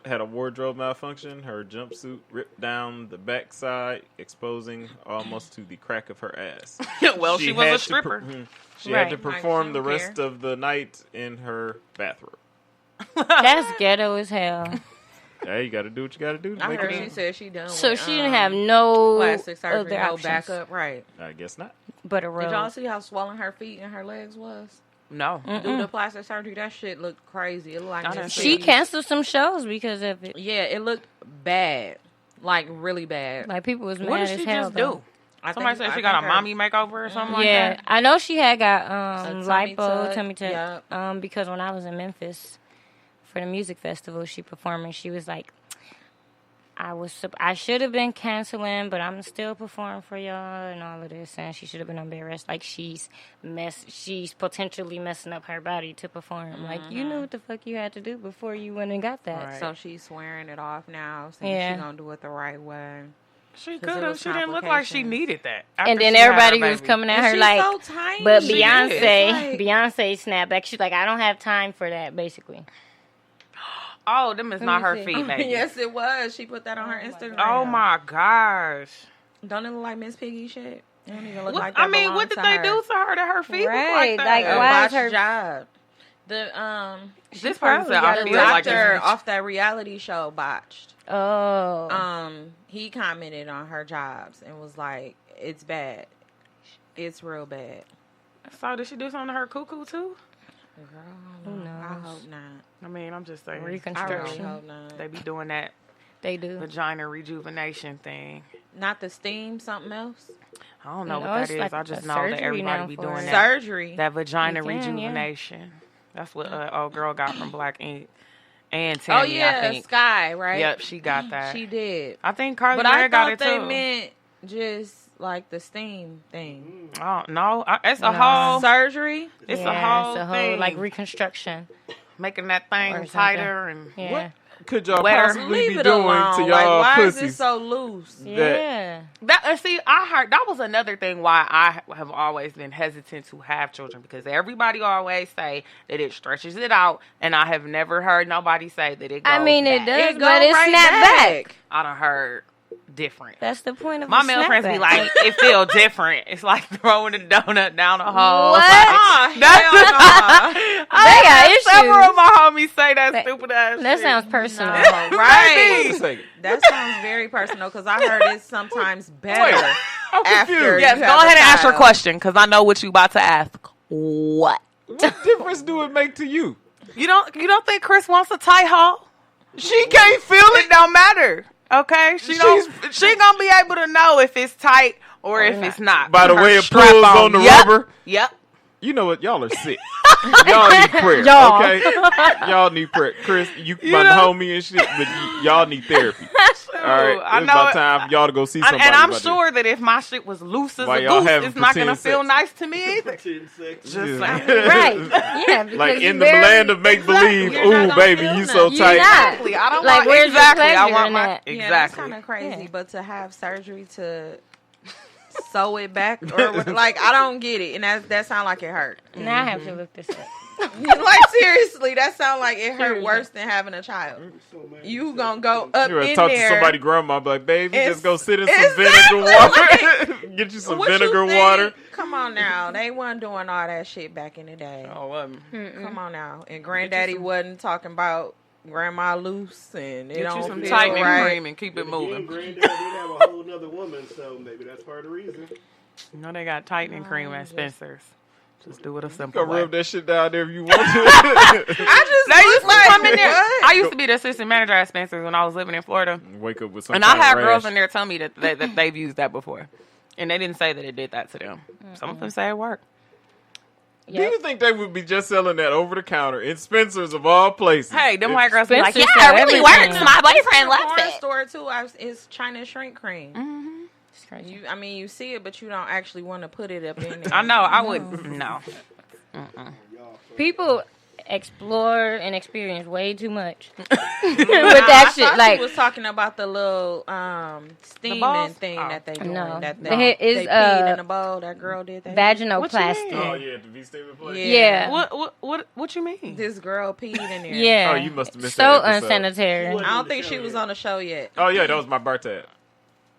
S1: had a wardrobe malfunction. Her jumpsuit ripped down the backside, exposing almost to the crack of her ass.
S3: Well, she was
S1: had
S3: a
S1: to
S3: stripper.
S1: She had to
S4: Right.
S2: Like,
S1: perform
S2: she
S1: the
S2: don't
S1: rest
S2: care.
S1: of the night in her bathroom.
S4: That's ghetto as hell.
S1: Hey, you got to do what you got to do to
S2: I
S1: make
S2: heard
S1: it
S2: she
S1: in.
S2: said she done
S4: So
S2: with,
S4: she didn't have no
S2: plastic surgery,
S4: other
S2: no
S4: options
S2: backup. Right.
S1: I guess not.
S4: but a
S2: Did y'all
S4: rose.
S2: see how swollen her feet and her legs was?
S3: No.
S2: Due to plastic surgery, that shit looked crazy. It looked like
S3: I didn't
S2: Miss
S3: see
S4: She
S2: Piggy.
S4: canceled some shows because of it.
S2: Yeah, it looked bad, like really bad.
S4: Like people was
S3: What
S4: mad
S3: did
S4: as
S3: she
S4: hell.
S3: just
S4: though.
S3: do?
S2: I
S3: Somebody
S2: think-
S3: said
S2: I
S3: she got a
S2: think her-
S3: mommy makeover or something
S4: Yeah,
S3: like that.
S4: I know she had got
S2: tummy
S4: lipo,
S2: tuck,
S4: tummy tuck.
S2: yeah.
S4: Because when I was in Memphis for the music festival, she performed and she was like, I should have been canceling, but I'm still performing for y'all and all of this, and she should have been on bed rest. Like she's potentially messing up her body to perform. Like you knew what the fuck you had to do before you went and got that.
S3: Right.
S2: So she's swearing it off now, saying
S4: Yeah.
S2: she gonna do it the right way.
S3: She
S2: 'Cause it
S3: could have.
S2: was
S3: She didn't look like she
S2: complications.
S3: needed that.
S4: And
S3: after
S4: then
S3: she had her
S4: everybody was
S3: baby.
S4: coming at
S2: And
S4: her
S2: she's
S4: like,
S2: so tiny.
S4: but
S3: She
S4: Beyonce,
S2: is.
S4: Beyonce snapped back. She's like, I don't have time for that, basically.
S3: Oh, them is
S4: Let
S3: not
S4: me
S3: her
S4: see.
S3: feet, baby.
S2: Yes, it was. She put that on her Instagram.
S3: Oh my gosh.
S2: Don't it look like Miss Piggy shit? It don't even look
S3: What,
S2: like that
S3: I mean,
S2: belongs
S3: what did
S2: to
S3: they
S2: her.
S3: do to her that her feet
S4: Right,
S3: look like
S4: like,
S3: that?
S2: A
S4: why is
S2: botched
S4: her-
S2: job. The
S3: This person
S4: probably
S3: said,
S4: got
S3: I
S2: the
S4: it
S3: feel like
S2: doctor
S3: it's
S2: off that reality show botched.
S4: Oh.
S2: He commented on her jobs and was like, "It's bad. It's real bad."
S3: So did she do something to her cuckoo too?
S2: Girl,
S4: Who
S2: I
S4: knows?
S2: hope not.
S3: I mean, I'm just saying.
S2: I really
S4: Reconstruction.
S2: hope not.
S3: They be doing that
S4: They do.
S3: vagina rejuvenation thing.
S2: Not the steam, something else.
S3: I don't know
S4: No,
S3: what that
S4: it's
S3: is.
S4: like
S3: I just
S4: a
S3: know that
S4: surgery
S3: everybody
S4: now
S3: be
S4: for
S3: doing
S4: it.
S3: that.
S2: Surgery.
S3: That vagina
S4: You can, yeah.
S3: rejuvenation. That's what old girl got from Black Ink. And Tammy,
S2: Oh yeah,
S3: I think.
S2: Sky, right?
S3: Yep, she got that.
S2: She did.
S3: I think Carly
S2: But I
S3: Rae got
S2: thought
S3: it
S2: they
S3: too.
S2: meant just like the steam thing.
S3: Oh no, it's a
S4: No.
S3: whole.
S2: Surgery.
S3: It's
S4: Yeah,
S3: a whole
S4: it's a whole
S3: thing.
S4: like reconstruction.
S3: Making that thing
S4: Or something.
S3: tighter and
S4: Yeah.
S1: What could y'all
S3: Wetter.
S1: possibly
S2: Leave
S1: be
S2: it
S1: doing
S2: alone.
S1: to
S2: Like,
S1: y'all
S2: why is it
S1: pussies?
S2: so loose?
S4: Yeah.
S3: that. And see, I heard that was another thing why I have always been hesitant to have children because everybody always say that it stretches it out, and I have never heard nobody say that it goes
S4: I mean, it
S3: back.
S4: does,
S2: It
S4: but
S2: go
S4: it's
S2: right
S4: snapped back.
S3: I done heard different.
S4: That's the point of
S3: My
S4: a
S3: male friends be
S4: snapback.
S3: like, it feel different. It's like throwing a donut down a hole.
S4: What?
S2: Oh,
S3: That's-
S2: hell
S3: I
S4: got
S3: had
S4: issues.
S3: several of my homies say that
S4: That-
S3: stupid ass
S4: That
S3: shit.
S4: sounds personal.
S2: no. Right.
S1: Wait a second.
S2: That sounds very personal because I heard it's sometimes better
S1: Wait, I'm
S2: after.
S1: confused.
S3: Yes,
S2: you
S3: go
S2: have
S3: ahead
S2: a
S3: and ask your
S2: child.
S3: question because I know what you about to ask. What?
S1: What difference do it make to you?
S3: You don't think Chris wants a tight hole? She can't feel it. Don't matter. Okay, she gonna be able to know if it's tight or if it's not.
S1: By the
S3: Her
S1: way it
S3: strap
S1: pulls on the
S3: Yep.
S1: rubber.
S3: Yep.
S1: You know what? Y'all are sick. Y'all need prayer.
S4: Y'all.
S1: Okay? Y'all need prayer. Chris, you my
S3: know?
S1: homie and shit, but y'all need therapy. All right?
S3: I
S1: It's
S3: know
S1: about
S3: it.
S1: time for y'all to go see somebody.
S3: And I'm
S1: about
S3: sure that if my shit was loose as
S1: While
S3: a
S1: y'all
S3: goose,
S1: having
S3: it's not gonna
S1: pretend
S3: feel
S1: sex.
S3: nice to me either.
S5: Pretend sex.
S3: Just
S1: this.
S3: saying.
S4: Right. Yeah. Because
S1: Like
S4: you
S1: in the
S4: barely-
S1: land of make believe.
S2: You're not
S1: Ooh,
S2: gonna
S1: baby,
S2: feel
S1: you so
S2: nothing.
S4: You're
S1: tight.
S4: not.
S3: Exactly. I don't
S4: Like,
S3: want
S4: where's the
S3: exactly. I
S4: pleasure
S3: want
S4: in
S3: my
S4: that?
S2: Yeah, that's
S3: exactly.
S2: kind of crazy.
S4: Yeah.
S2: But to have surgery to sew it back, or like I don't get it, and that sound like it hurt.
S4: Now I have to look this up.
S2: Like seriously, that sound like it hurt
S4: Seriously.
S2: worse than having a child.
S5: So mad.
S2: You gonna go up
S1: You
S2: in
S1: talk
S2: there?
S1: to somebody, grandma, be like, baby,
S2: It's-
S1: just go sit in some
S2: exactly.
S1: vinegar water. Get you some
S2: What you
S1: vinegar
S2: think?
S1: water.
S2: Come on now, they wasn't doing all that shit back in the day.
S3: Oh,
S2: Come on now, and granddaddy wasn't talking about grandma loose and it
S3: get you
S2: don't
S3: some
S2: feel
S3: tightening
S2: right.
S3: cream and keep it
S5: But then
S3: moving.
S5: Granddad did have a whole nother woman, so maybe that's part of the reason.
S3: You know they got tightening cream at Spencer's. Just do it a
S1: You
S3: simple
S1: can
S3: way.
S1: rub that shit down there if you want to.
S2: I just
S3: They used to
S2: like,
S3: come in there.
S2: what?
S3: I used to be the assistant manager at Spencer's when I was living in Florida.
S1: Wake up with some
S3: And
S1: kind
S3: I had
S1: of
S3: girls
S1: rash.
S3: in there tell me that they've used that before. And they didn't say that it did that to them. Some of them say it worked.
S1: Do you think they would be just selling that over the counter in Spencer's of all places?
S3: Hey, them white girls be like,
S4: Spencer's
S3: yeah,
S4: sell
S3: it really
S4: everything.
S3: works. My boyfriend
S2: The
S3: loves
S2: porn
S3: it.
S2: store too. It's China shrink cream.
S4: It's crazy.
S2: You see it, but you don't actually want to put it up in there.
S3: I know. I would. No.
S4: People explore and experience way too much with that
S2: I
S4: shit.
S2: thought
S4: Like,
S2: she was talking about the little steaming
S3: balls?
S2: thing
S3: Oh.
S2: that they doing.
S4: No.
S2: That
S4: The
S2: they,
S4: hit is,
S2: they peed in a bowl. That girl did that.
S4: vaginoplasty.
S1: Oh, yeah, the V steaming place.
S2: Yeah.
S3: What you mean?
S2: This girl peed in there.
S4: Yeah.
S1: Oh, you must have missed
S4: so
S1: that episode.
S4: unsanitary.
S2: I don't think she was on the show yet.
S1: Oh, yeah, that was my birthday.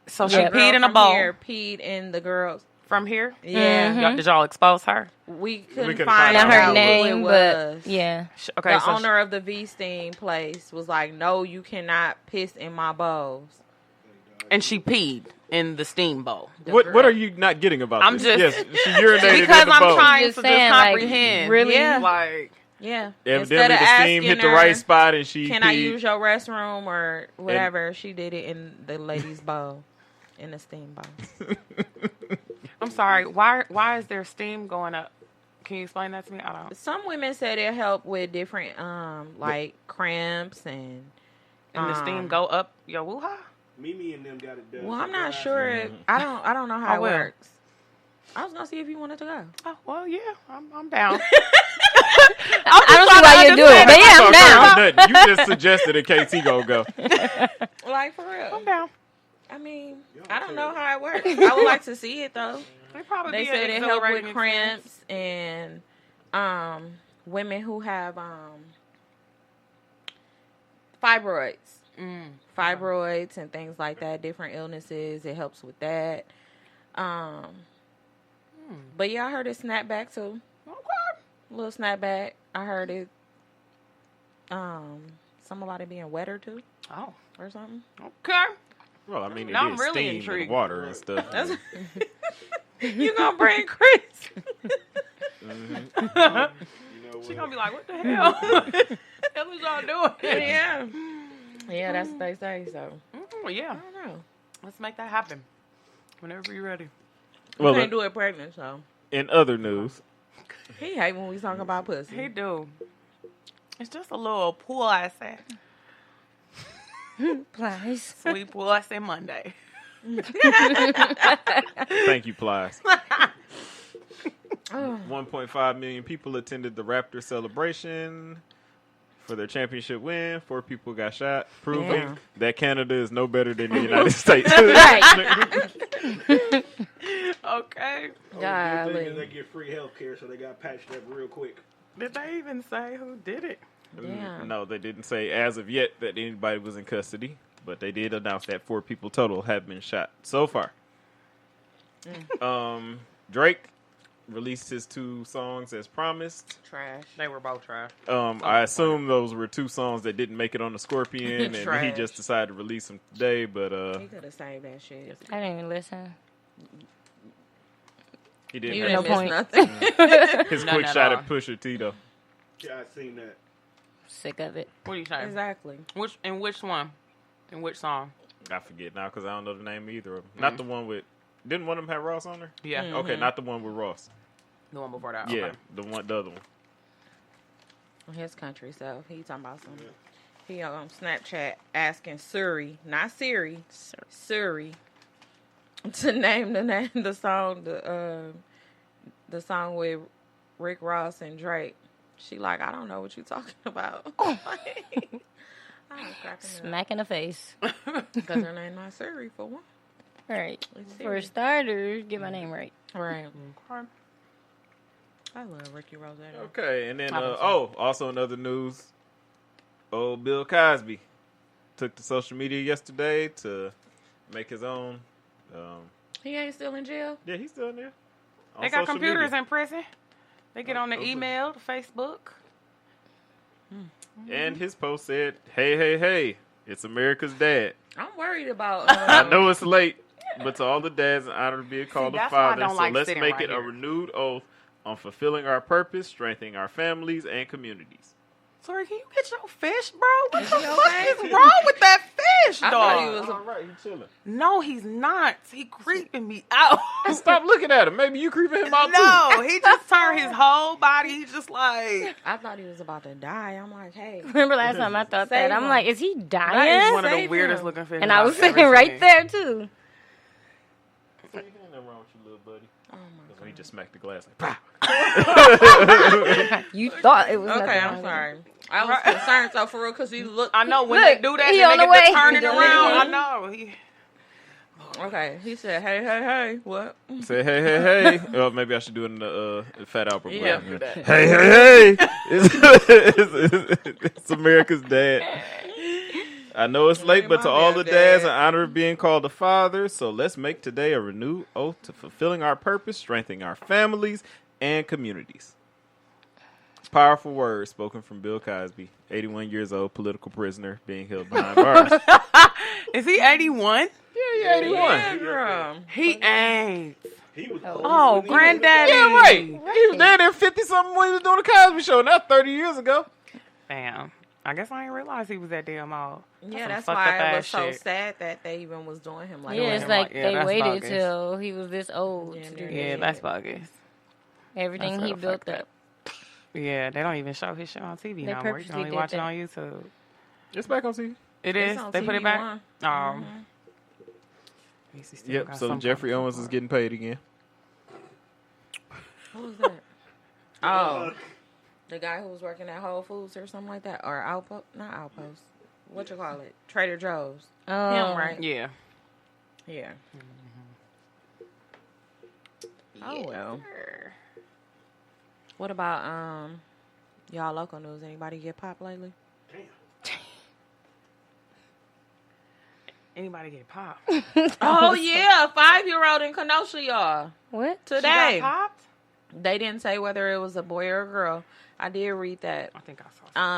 S3: So she
S4: Yeah.
S2: Girl
S3: peed in a
S2: from
S3: bowl
S2: Here peed in the girls.
S3: from here.
S2: Yeah.
S3: Y'all- Did y'all expose her?
S2: We couldn't
S1: couldn't
S2: find
S1: find
S2: out
S4: Not
S1: out
S4: her
S2: who
S4: name,
S2: it
S4: but
S2: was.
S4: yeah.
S3: Okay,
S2: The
S3: so
S2: owner of the V Steam place was like, "No, you cannot piss in my bowls."
S3: and she peed in the steam bowl.
S1: What are you not getting about
S3: I'm
S1: this?
S3: just-
S1: Yes, she urinated
S3: Because
S1: in the
S3: I'm
S1: bowl.
S3: trying
S4: Just
S3: to
S4: saying,
S3: just
S4: like,
S3: comprehend.
S4: really?
S2: Yeah.
S3: Like,
S2: Yeah.
S1: Evidently, the steam hit the right spot and she
S2: Can
S1: peed.
S2: I use your restroom or whatever? She did it in the lady's bowl, in the steam bowl.
S3: I'm sorry. Why is there steam going up? Can you explain that to me? I don't.
S2: Some women said it helped with different, like cramps and.
S3: And the steam go up your woo-ha?
S5: Mimi and them got it done.
S2: Well, I'm not sure. I don't know how
S3: I
S2: it
S3: will.
S2: works. I was gonna see if you wanted to go.
S3: Oh, well, yeah. I'm down.
S4: I don't see why you do it, but yeah, I'm down.
S1: Nothing. You just suggested that KT gonna go.
S2: Like for real.
S3: I'm down.
S2: I mean, I don't know how it works. I would like to see it though.
S3: It probably
S2: They
S3: be
S2: said
S3: an
S2: it helped with
S3: exhilarating
S2: cramps and women who have fibroids. Fibroids and things like that, different illnesses. It helps with that. But yeah, I heard it snap back too.
S3: Okay.
S2: A little snapback. I heard it. Something about it being wetter too,
S3: Oh,
S2: or something.
S3: okay.
S1: Well, I mean, it
S3: Now I'm
S1: is
S3: really
S1: steam
S3: intrigued.
S1: and water and stuff.
S2: You gonna bring Chris?
S5: You know what?
S3: She gonna be like, what the hell? What the hell is y'all doing?
S2: Yeah, yeah, that's what they say. So
S3: Yeah.
S2: I don't know.
S3: Let's make that happen. Whenever you're ready.
S2: You
S1: Well,
S2: can't do it pregnant, so
S1: in other news,
S2: he hate when we talk about pussy.
S3: He do. It's just a little pussy.
S4: Please.
S3: Sweet pussy Monday.
S1: thank you, Plies. 1.5 million people attended the Raptors celebration for their championship win. 4 people got shot, proving
S2: Damn.
S1: that Canada is no better than the United States.
S3: Okay.
S5: The thing is
S2: Golly.
S5: they get free health care, so they got patched up real quick.
S3: Did they even say who did it?
S2: Damn.
S1: No, they didn't say as of yet that anybody was in custody, but they did announce that 4 people total have been shot so far. Drake released his 2 songs as promised.
S2: Trash.
S3: They were both trash.
S1: I assume those were 2 songs that didn't make it on the Scorpion, and he
S2: Trash.
S1: just decided to release them today. But
S2: He could have saved that shit.
S4: I didn't even listen.
S1: he didn't
S2: You
S1: have
S2: didn't
S4: point.
S2: miss nothing.
S1: his
S3: None
S1: quick
S3: at
S1: shot
S3: all.
S1: at Pusha T though.
S5: Yeah, I seen that.
S4: Sick of it.
S3: What are you saying?
S2: Exactly.
S3: Which one? In which song?
S1: I forget now because I don't know the name of either of them. Not the one with. Didn't one of them have Ross on there?
S3: Yeah.
S1: Okay, not the one with Ross.
S3: The one before that.
S1: Yeah,
S3: Okay.
S1: the other one.
S2: His country self. He talking about something. He on Snapchat asking Suri, not Siri, Suri, to name the song the song with Rick Ross and Drake. She like, I don't know what you talking about. I'm cracking up
S4: Smack in the face.
S2: because her name not Suri for one.
S4: All right.
S2: It's
S4: For
S2: Siri.
S4: starters, get my name right.
S2: Right.
S3: Okay.
S2: I love Ricky Rose.
S1: Okay, and then
S3: I don't
S1: also in other news, old Bill Cosby took to social media yesterday to make his own.
S2: He ain't still in jail.
S1: Yeah, he's still in there. on
S3: They got
S1: social
S3: computers
S1: media.
S3: in prison. They get on the
S1: okay.
S3: email, the Facebook.
S1: And his post said, "Hey, hey, hey, it's America's dad.
S2: I'm worried about.
S1: I know it's late, But to all the dads, in honor of being called a
S3: that's why I
S1: father.
S3: don't
S1: So
S3: like
S1: let's
S3: sitting
S1: make
S3: right
S1: it a
S3: here.
S1: renewed oath on fulfilling our purpose, strengthening our families and communities.
S3: Sorry, can you get your fish, bro? What
S2: Is
S3: the
S2: he
S3: fuck
S2: okay?
S3: is wrong with that fish,
S2: I
S3: dog?
S2: thought he was
S1: All right, you chilling.
S3: No, he's not. He creeping me out.
S1: Stop looking at him. Maybe you creeping him out too.
S3: No, he just turned his whole body. He's just like.
S2: I thought he was about to die. I'm like, hey.
S4: Remember last time I thought
S2: Save
S4: that? I'm
S2: him.
S4: like, is he
S3: That is
S4: dying?
S3: one of the
S2: Save
S3: weirdest
S2: him.
S3: looking fish.
S4: And I was
S3: I've ever
S4: sitting right
S3: seen.
S4: there too.
S1: Ain't nothing wrong with you, little buddy.
S2: Oh my
S1: Because when he just smacked the glass like, pow.
S4: You thought it was
S2: God. Okay,
S4: nothing
S2: I'm
S4: wrong
S2: sorry. I was concerned so for real because he looked.
S3: I know when
S4: Look,
S3: they do that,
S4: he
S3: then
S4: on
S3: they
S4: the
S3: get to
S4: way.
S3: turn it
S4: He on
S3: around.
S4: the
S3: I
S4: way.
S3: know.
S2: Okay, he said, hey, what?
S1: Say, hey. Oh, maybe I should do it in the Fat Albert.
S2: Yeah,
S1: voice.
S2: do that.
S1: Hey. It's America's dad. I know it's late, but to all the dads, in honor of being called a father, so let's make today a renewed oath to fulfilling our purpose, strengthening our families and communities. Powerful words spoken from Bill Cosby, 81 years old, political prisoner, being held behind bars.
S3: Is he 81?
S1: Yeah, 81.
S2: Yeah, girl.
S3: He ain't.
S5: He was
S3: Oh, granddaddy.
S1: Yeah, right. He was there 50-something when he was doing the Cosby Show, not 30 years ago.
S3: Damn. I guess I didn't realize he was that damn old.
S2: Yeah, that's
S3: some
S2: why
S3: fucked up
S2: it was
S3: ass
S2: so
S3: shit.
S2: sad that they even was doing him like
S4: Yeah,
S2: that.
S4: it's like
S3: Yeah,
S4: they
S3: that's
S4: waited
S3: bogus.
S4: till he was this old
S2: Yeah,
S4: to do
S3: Yeah,
S4: that.
S3: that's bogus.
S4: Everything
S3: That's
S4: he
S3: real
S4: built
S3: fucked
S4: up.
S3: Yeah, they don't even show his shit on TV
S4: They
S3: no more. You can
S4: purposely
S3: only
S4: did
S3: watch it
S4: that.
S3: on YouTube.
S1: It's back on TV.
S3: It
S2: It's
S3: is?
S2: on
S3: They put
S2: TV
S3: it back?
S2: One.
S3: At least he still
S1: Yep,
S3: got
S1: so
S3: some
S1: Jeffrey
S3: kind of
S1: Owens is
S3: support.
S1: getting paid again.
S2: Who was that? Oh, the guy who was working at Whole Foods or something like that, or Outpost? Not Outpost. What you call it? Trader Joe's. Him, right?
S3: Yeah.
S2: Yeah. Oh well. What about y'all local news? Anybody get popped lately?
S3: Anybody get popped?
S2: Oh yeah, 5-year-old in Kenosha, y'all.
S4: What?
S2: Today.
S3: She got popped?
S2: They didn't say whether it was a boy or a girl. I did read that.
S3: I think I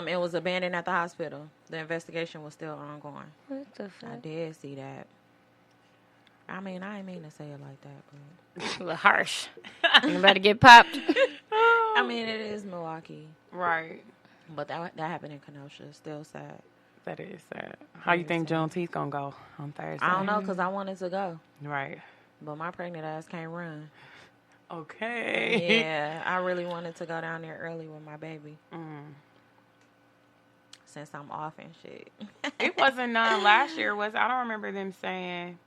S3: saw
S2: It was abandoned at the hospital. The investigation was still ongoing.
S4: What the
S2: I
S4: fuck?
S2: did see that. I mean, I didn't mean to say it like that, but
S4: A little harsh. Anybody get popped?
S2: I mean, it is Milwaukee,
S3: Right.
S2: but that happened in Kenosha. Still sad.
S3: That is sad. How you think Juneteenth gonna go on Thursday?
S2: I don't know because I wanted to go,
S3: Right.
S2: but my pregnant ass can't run.
S3: Okay.
S2: Yeah, I really wanted to go down there early with my baby since I'm off and shit.
S3: It wasn't none last year, was it? I don't remember them saying.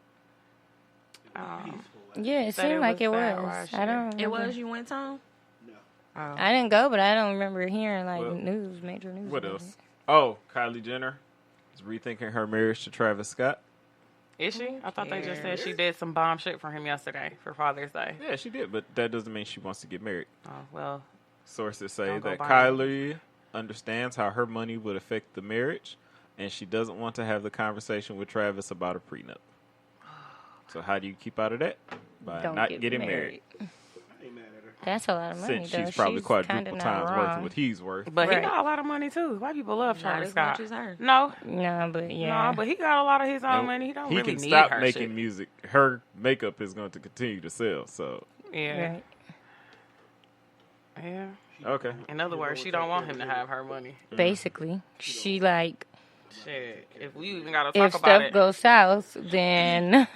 S4: Yeah, it
S3: That
S4: seemed
S3: it
S4: like
S3: was
S4: it
S3: bad
S4: was.
S3: last
S4: I
S3: year.
S4: don't remember.
S2: It was. You went, Tom?
S5: No.
S2: Oh.
S4: I didn't go, but I don't remember hearing like
S1: Well,
S4: news, major news.
S1: What
S4: about
S1: else?
S4: it.
S1: Oh, Kylie Jenner is rethinking her marriage to Travis Scott.
S3: Is she? I thought they just said she did some bomb shit for him yesterday for Father's Day.
S1: Yeah, she did, but that doesn't mean she wants to get married.
S3: Oh, well.
S1: Sources say
S3: Don't go
S1: that
S3: buy
S1: Kylie understands how her money would affect the marriage, and she doesn't want to have the conversation with Travis about a prenup. So how do you keep out of that? By
S4: Don't
S1: not
S4: get
S1: getting married.
S5: I ain't mad at her.
S4: That's a lot of money,
S1: Since
S4: though.
S1: she's probably
S4: kinda
S1: quadruple
S4: not
S1: times worth
S4: wrong.
S1: of what he's worth.
S3: But he
S4: Right.
S3: got a lot of money, too. White people love
S2: Not
S3: Travis
S2: as
S3: Scott.
S2: much as her.
S3: No.
S4: No, but yeah.
S3: No, but he got a lot of his own
S1: And
S3: money. He don't
S1: he
S3: really
S1: can
S3: need
S1: stop
S3: her
S1: making
S3: shit.
S1: music. Her makeup is going to continue to sell. So
S3: Yeah.
S4: Right.
S3: Yeah.
S1: okay,
S3: In other words, she don't want him to have her money.
S4: Basically, she like
S3: Shit. If we even gotta talk
S4: if
S3: about
S4: stuff
S3: it.
S4: goes south, then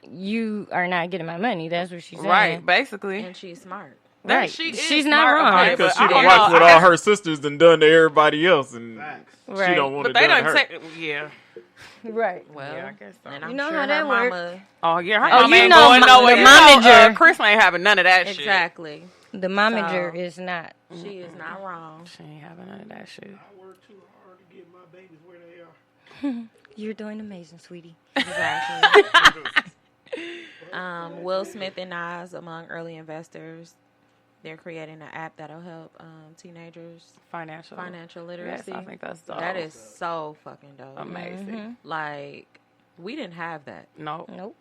S4: you are not getting my money. That's what she's saying.
S3: Right, basically.
S2: And she's smart.
S3: That
S4: Right.
S3: she is
S4: She's not
S3: smart,
S4: wrong.
S3: okay,
S1: because
S3: but
S1: she
S3: I
S1: don't
S3: don't
S1: watch
S3: know.
S1: what
S3: I
S1: all
S3: guess-
S1: her sisters done to everybody else, and
S5: Facts.
S4: Right.
S1: she don't want
S3: But
S1: it
S3: they
S1: done to
S3: don't
S1: her.
S3: take. Yeah.
S4: Right.
S2: Well,
S3: Yeah, I guess so.
S2: and I'm
S4: You know
S2: sure
S4: how that
S2: her
S4: work.
S2: mama.
S3: Oh yeah, her
S2: Oh,
S3: mama
S4: you
S3: ain't
S4: know
S3: going
S4: the
S3: nowhere. You know,
S4: momager.
S3: Chris ain't having none of that shit.
S2: Exactly.
S4: The momager
S2: So-
S4: is not.
S2: She is not wrong.
S3: She ain't having none of that shit.
S5: I work too hard to get my babies where they are.
S4: You're doing amazing, sweetie.
S2: Exactly. Will Smith and Nas among early investors. They're creating an app that'll help teenagers
S3: Financial
S2: financial
S3: Yes,
S2: literacy.
S3: I think that's dope.
S2: That is so fucking dope.
S3: amazing.
S2: Like, we didn't have that.
S3: No.
S4: Nope.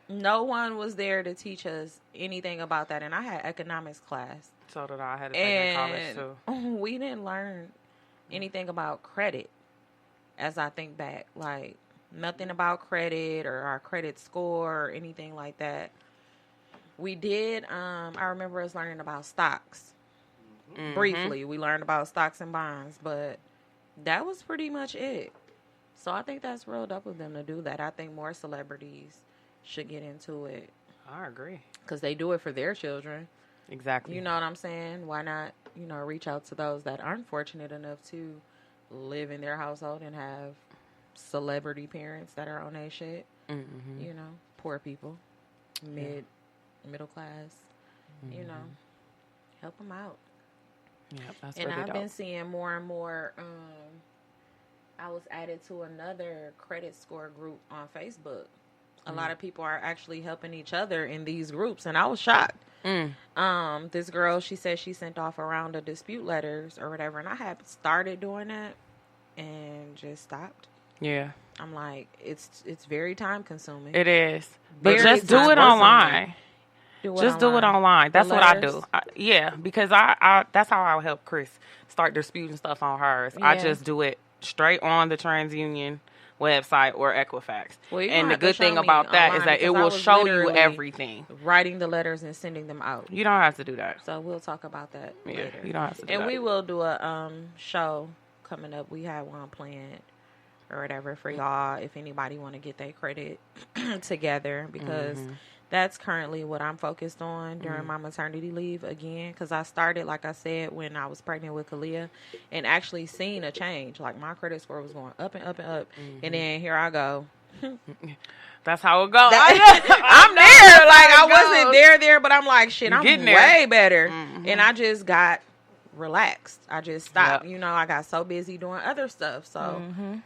S2: No one was there to teach us anything about that. And I had economics class.
S3: So did I had to take it in college
S2: And
S3: too.
S2: we didn't learn anything about credit as I think back. Like, nothing about credit or our credit score or anything like that. We did. I remember us learning about stocks. Briefly, we learned about stocks and bonds, but that was pretty much it. So I think that's real dope of them to do that. I think more celebrities should get into it.
S3: I agree.
S2: Because they do it for their children.
S3: Exactly.
S2: You know what I'm saying? Why not, reach out to those that aren't fortunate enough to live in their household and have celebrity parents that are on their shit. Poor people, middle class, help them out.
S3: Yeah, that's
S2: And
S3: really
S2: I've
S3: dope.
S2: been seeing more and more. I was added to another credit score group on Facebook. A lot of people are actually helping each other in these groups, and I was shocked. This girl, she said she sent off a round of dispute letters or whatever, and I had started doing that and just stopped.
S3: Yeah.
S2: I'm like, it's very time consuming.
S3: It is. But
S2: Very
S3: just do it
S2: time-consuming.
S3: online.
S2: Do
S3: it online. That's what I do.
S2: letters?
S3: Because I that's how I help Chris start disputing stuff on hers. I
S2: Yeah.
S3: just do it straight on the TransUnion website or Equifax.
S2: Well, you
S3: and
S2: don't
S3: the
S2: have to
S3: good
S2: show
S3: thing
S2: me
S3: about that is
S2: online
S3: that it
S2: because I
S3: will
S2: was
S3: show you
S2: literally
S3: everything.
S2: writing the letters and sending them out.
S3: You don't have to do that.
S2: So we'll talk about that later.
S3: You don't have to do
S2: And
S3: that.
S2: we will do a show coming up. We have one planned or whatever for y'all if anybody want to get their credit together, because that's currently what I'm focused on during my maternity leave again, because I started, like I said, when I was pregnant with Kalia and actually seen a change. Like my credit score was going up and up and up, and then here I go.
S3: That's how it goes.
S2: I'm there. Like I wasn't there, but I'm like, shit, I'm
S3: getting there.
S2: way better. And I just got relaxed. I just stopped.
S3: Yep.
S2: I got so busy doing other stuff. So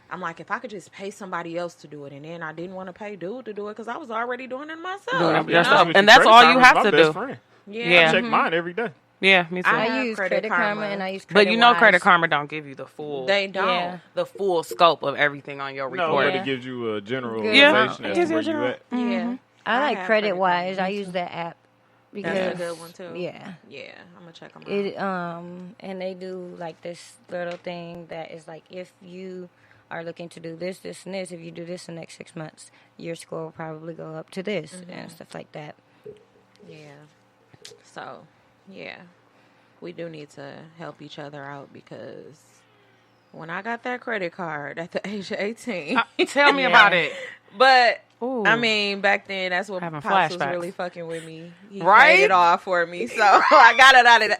S2: I'm like, if I could just pay somebody else to do it, and then I didn't want to pay dude to do it because I was already doing it myself.
S3: Doing it
S2: you
S3: yourself.
S2: know?
S3: And that's all you have to do.
S1: Friend.
S2: Yeah.
S1: I check mine every day.
S3: Yeah, me too.
S2: I
S4: I
S2: have
S4: use
S2: Credit
S4: Credit Karma
S2: Karma.
S4: and I use
S3: But
S4: Credit
S3: Credit Karma don't give you the full
S2: They don't.
S4: Yeah.
S3: the full scope of everything on your
S1: No,
S3: report.
S1: but
S4: Yeah.
S1: it gives you a generalization
S3: Yeah.
S1: as
S3: It gives
S1: to
S3: you
S1: where
S3: a
S1: you
S3: general-
S1: at.
S2: Yeah.
S4: I like
S2: have
S4: Credit
S2: Credit
S4: Wise.
S2: Karma.
S4: I use that app because
S2: That's a good one too.
S4: yeah.
S2: Yeah, I'm gonna check them out.
S4: It and they do like this little thing that is like, if you are looking to do this, this, and this, if you do this in the next 6 months, your score will probably go up to this and stuff like that.
S2: Yeah. So, yeah. We do need to help each other out, because when I got that credit card at the age of 18.
S3: Tell me about it.
S2: But,
S3: Ooh.
S2: I mean, back then, that's what
S3: Having
S2: Pops was
S3: flashbacks.
S2: really fucking with me. He
S3: Right?
S2: paid it off for me. So, I got out of
S4: That's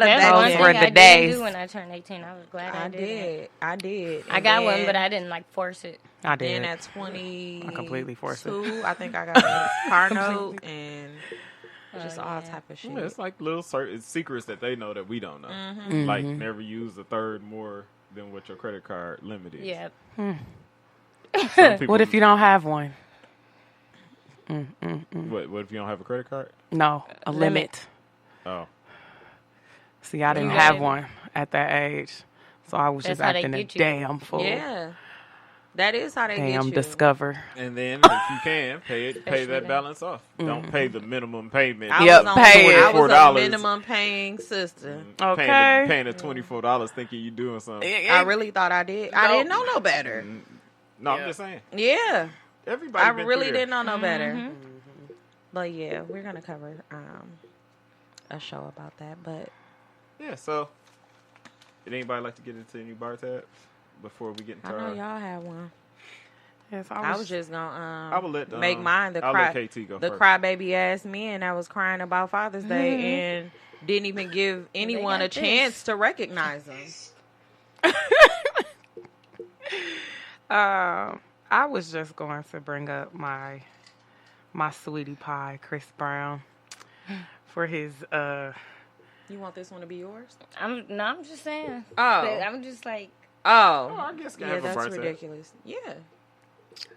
S2: that
S4: one
S2: shit.
S3: were
S4: thing
S3: the
S4: I
S3: days.
S4: didn't do when I turned 18. I was glad I did.
S2: I did.
S4: I
S2: And
S4: got one,
S2: then-
S4: but I didn't like force it.
S3: I
S2: Then
S3: did.
S2: at 22,
S3: I completely forced it.
S2: I think I got a car note and just all type of shit.
S1: Yeah, it's like little secrets that they know that we don't know.
S2: Mm-hmm.
S1: Like never use a third more than what your credit card limit is.
S4: Yeah.
S1: Some people,
S3: What if you don't have one?
S1: What if you don't have a credit card?
S3: No, a limit.
S1: Oh,
S3: See, I didn't
S4: You
S3: have
S4: got it.
S3: one at that age, so I was
S4: That's
S3: just
S4: how they
S3: acting a
S4: get you.
S3: damn fool.
S2: Yeah. That is how they get
S3: Damn
S2: you.
S3: discover.
S1: and then if you can pay
S2: Especially
S1: that
S2: that.
S1: balance off. Don't pay the minimum payment.
S2: I
S3: Yep,
S2: was on,
S3: pay it.
S2: I was a
S1: $24.
S2: minimum paying sister.
S3: Okay.
S1: Paying the $24 thinking you're doing something.
S2: I really thought I did. I didn't know no better.
S1: No, I'm just saying.
S2: Yeah.
S1: Everybody
S2: I
S1: been
S2: really
S1: through
S2: didn't
S1: there.
S2: know no better. But yeah, we're going to cover a show about that. But
S1: Yeah, so did anybody like to get into any bar tabs before we get into
S2: I know
S1: our...
S2: y'all had one.
S3: Yes,
S2: I was just going
S1: I will let
S2: to make mine the
S1: I'll let KT go first.
S2: crybaby ass men that was crying about Father's Day and didn't even give anyone a
S4: got
S2: chance to recognize them.
S3: I was just going to bring up my sweetie pie, Chris Brown, for his
S2: You want this one to be yours?
S4: I'm just saying.
S2: Oh.
S4: But I'm just like,
S1: Oh,
S2: Oh.
S1: I guess can
S2: Yeah,
S1: have a
S2: that's
S1: bar tab.
S2: ridiculous. Yeah.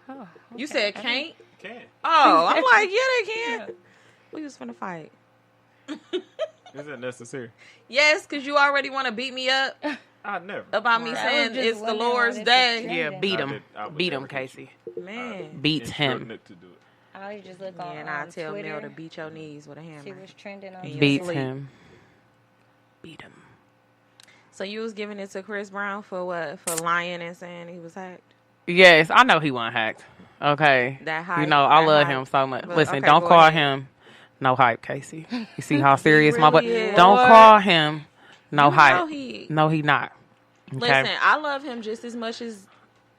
S4: oh,
S2: You said can't?
S1: Can.
S2: Oh, I'm like, yeah, they can. We was finna fight.
S1: Is that necessary?
S2: Yes, because you already want to beat me up
S1: I never.
S2: about me
S4: Right.
S2: saying
S4: I was just
S2: it's the
S4: wondering
S2: Lord's
S4: why
S2: day.
S4: this is
S3: yeah, beat
S1: I
S3: him,
S1: would
S3: beat
S1: never
S3: him,
S1: get
S3: Casey,
S2: Man.
S3: beats
S1: Instruct
S3: him,
S1: Nick to do it.
S4: I always just look on
S2: And I tell
S4: Twitter,
S2: Mel to beat your knees with a
S4: see
S2: hammer.
S4: what's trending on
S2: And you
S3: beats
S2: sleep.
S3: him, beat him.
S2: So you was giving it to Chris Brown for what? For lying and saying he was hacked?
S3: Yes, I know he wasn't hacked. Okay.
S2: That hype.
S3: You know, I
S2: that
S3: love
S2: hype.
S3: him so much.
S2: But,
S3: Listen,
S2: okay,
S3: don't
S2: go
S3: call
S2: ahead.
S3: him no hype, Casey. You see how serious my boy.
S2: really is.
S3: Don't
S2: Boy.
S3: call him no
S2: You know
S3: hype.
S2: he-
S3: No, he not. Okay.
S2: Listen, I love him just as much as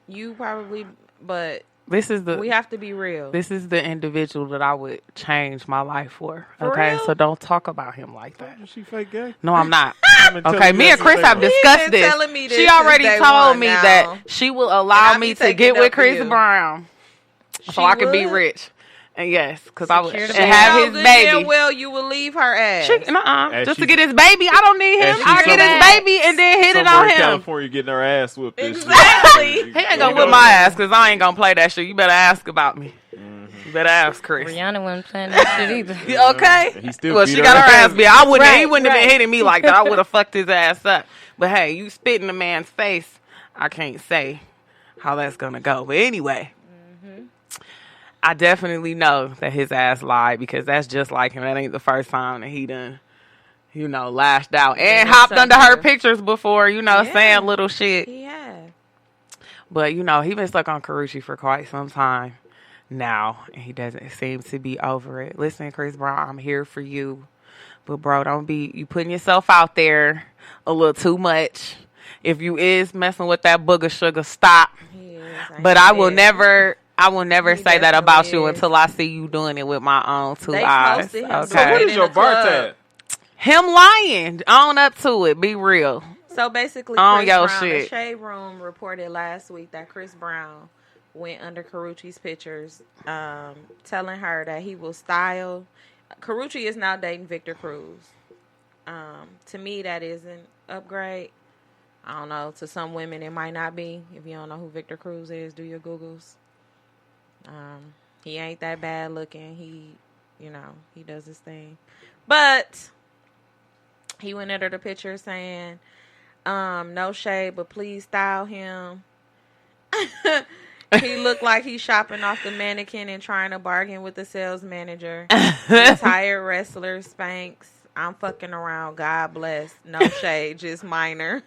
S2: you probably, but
S3: This is
S2: we have to be real.
S3: This is the individual that I would change my life for.
S2: For
S3: Okay,
S2: real?
S3: so don't talk about him like that.
S1: Is she fake gay?
S3: No, I'm not.
S1: I've been telling
S3: Okay,
S1: you
S3: me
S1: that
S3: and Chris
S1: since
S3: have
S1: day one.
S3: discussed
S2: He been
S3: this.
S2: telling me this
S3: She
S2: since
S3: already
S2: day
S3: told
S2: one
S3: me
S2: now.
S3: that she will
S2: And
S3: allow
S2: I
S3: me
S2: be
S3: to
S2: taking
S3: get
S2: up
S3: with
S2: for
S3: Chris
S2: you.
S3: Brown,
S2: She
S3: so I can be
S2: would?
S3: rich. And yes, because I would
S4: Secure the
S3: and
S4: bag.
S3: have
S2: Know
S3: his
S2: good damn
S3: baby.
S2: well, you will leave her ass.
S1: As
S3: Just to
S1: she-
S3: get his baby. I don't need him.
S1: as she's
S3: I get his
S1: somewhere-
S3: baby and then hit it
S1: Somewhere
S3: on
S1: in
S3: him.
S1: California getting her ass whooped. and shit.
S2: Exactly.
S3: He ain't gonna whip my ass because I ain't gonna play that shit. You better ask about me. You better ask Chris.
S4: Rihanna wasn't playing that shit either.
S3: Okay.
S1: He still
S3: Well,
S1: beat
S3: she
S1: her
S3: got her
S1: ass.
S3: ass beat. I wouldn't. He
S4: Right,
S3: wouldn't have been
S4: right.
S3: hitting me like that. I would have fucked his ass up. But hey, you spit in a man's face. I can't say how that's gonna go. But anyway, I definitely know that his ass lied because that's just like him. That ain't the first time that he done, lashed out and
S2: Yeah,
S3: hopped under her
S2: something.
S3: pictures before.
S2: Yeah.
S3: Saying little shit.
S2: Yeah.
S3: But he been stuck on Karuchi for quite some time now, and he doesn't seem to be over it. Listen, Chris Brown, I'm here for you, but bro, don't be you putting yourself out there a little too much. If you is messing with that booger sugar, stop.
S2: He is.
S3: But I will never
S2: He
S3: say that about you
S2: definitely is.
S3: until I see you doing it with my own two
S2: They
S3: eyes.
S2: posted him
S3: Okay.
S1: So what
S2: in
S1: is your
S2: the
S1: bar
S2: club.
S1: tab?
S3: Him lying. Own up to it. Be real.
S2: So basically,
S3: On
S2: Chris
S3: your
S2: Brown,
S3: shit.
S2: the Shade Room reported last week that Chris Brown went under Karuchi's pictures, telling her that he will style. Karuchi is now dating Victor Cruz. To me, that is an upgrade. I don't know. To some women, it might not be. If you don't know who Victor Cruz is, do your Googles. He ain't that bad looking. He does his thing. But he went under the picture saying, no shade, but please style him. He looked like he's shopping off the mannequin and trying to bargain with the sales manager. Retired wrestler Spanx. I'm fucking around. God bless. No shade, just minor.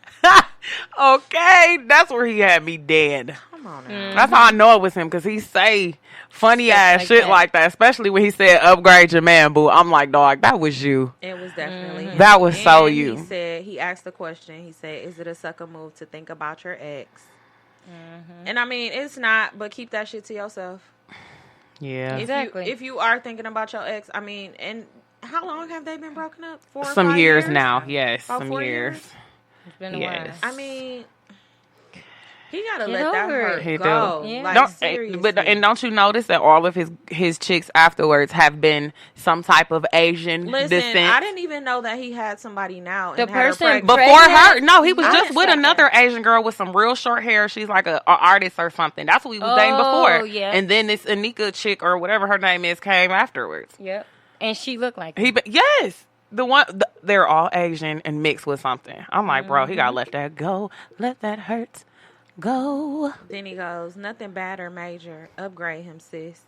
S3: Okay, that's where he had me dead.
S2: Come on now.
S3: That's how I know it was him because he say funny ass
S4: like
S3: shit
S4: that.
S3: like that, especially when he said upgrade your man, boo. I'm like, dog, that was you.
S2: It was definitely him.
S3: That was so
S2: And
S3: you.
S2: He said, he asked the question. He said, is it a sucker move to think about your ex? And I mean, it's not, but keep that shit to yourself.
S3: Yeah.
S4: Exactly.
S2: If you are thinking about your ex, I mean, and how long have they been broken up? 4 or
S3: Some
S2: 5
S3: years now. Yes,
S2: About
S3: some
S2: 4
S3: years.
S4: It's been a
S3: Yes.
S2: I mean, he gotta
S4: Get
S2: let that
S4: over
S2: hurt
S4: it.
S3: He
S2: go.
S4: do. Yeah.
S2: Like, seriously.
S3: But don't you notice that all of his chicks afterwards have been some type of Asian
S2: Listen,
S3: descent?
S2: I didn't even know that he had somebody now.
S4: The
S2: and had her
S4: person
S2: pregnant.
S3: Before her,
S4: pregnant?
S3: no, he was
S2: I
S3: just
S2: didn't
S3: with
S2: say
S3: another
S2: that.
S3: Asian girl with some real short hair. She's like a artist or something. That's what he was dating before.
S4: yeah.
S3: And then this Anika chick or whatever her name is came afterwards.
S4: Yep. And she looked like
S3: Yes, they're all Asian and mixed with something. I'm like, bro, he gotta let that go. Let that hurt go.
S2: Then he goes, nothing bad or major. Upgrade him, sis.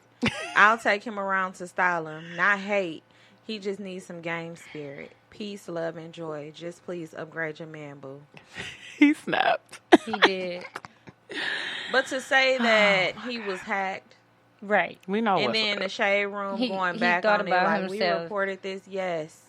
S2: I'll take him around to style him, not hate. He just needs some game spirit. Peace, love, and joy. Just please upgrade your man, boo.
S3: He snapped.
S4: he did.
S2: But to say that he was hacked,
S4: Right.
S3: We know
S2: and
S3: what's
S2: then the shade room
S4: He-
S2: going
S4: he
S2: back
S4: thought
S2: on it,
S4: about
S2: like we
S4: himself.
S2: reported this, yes.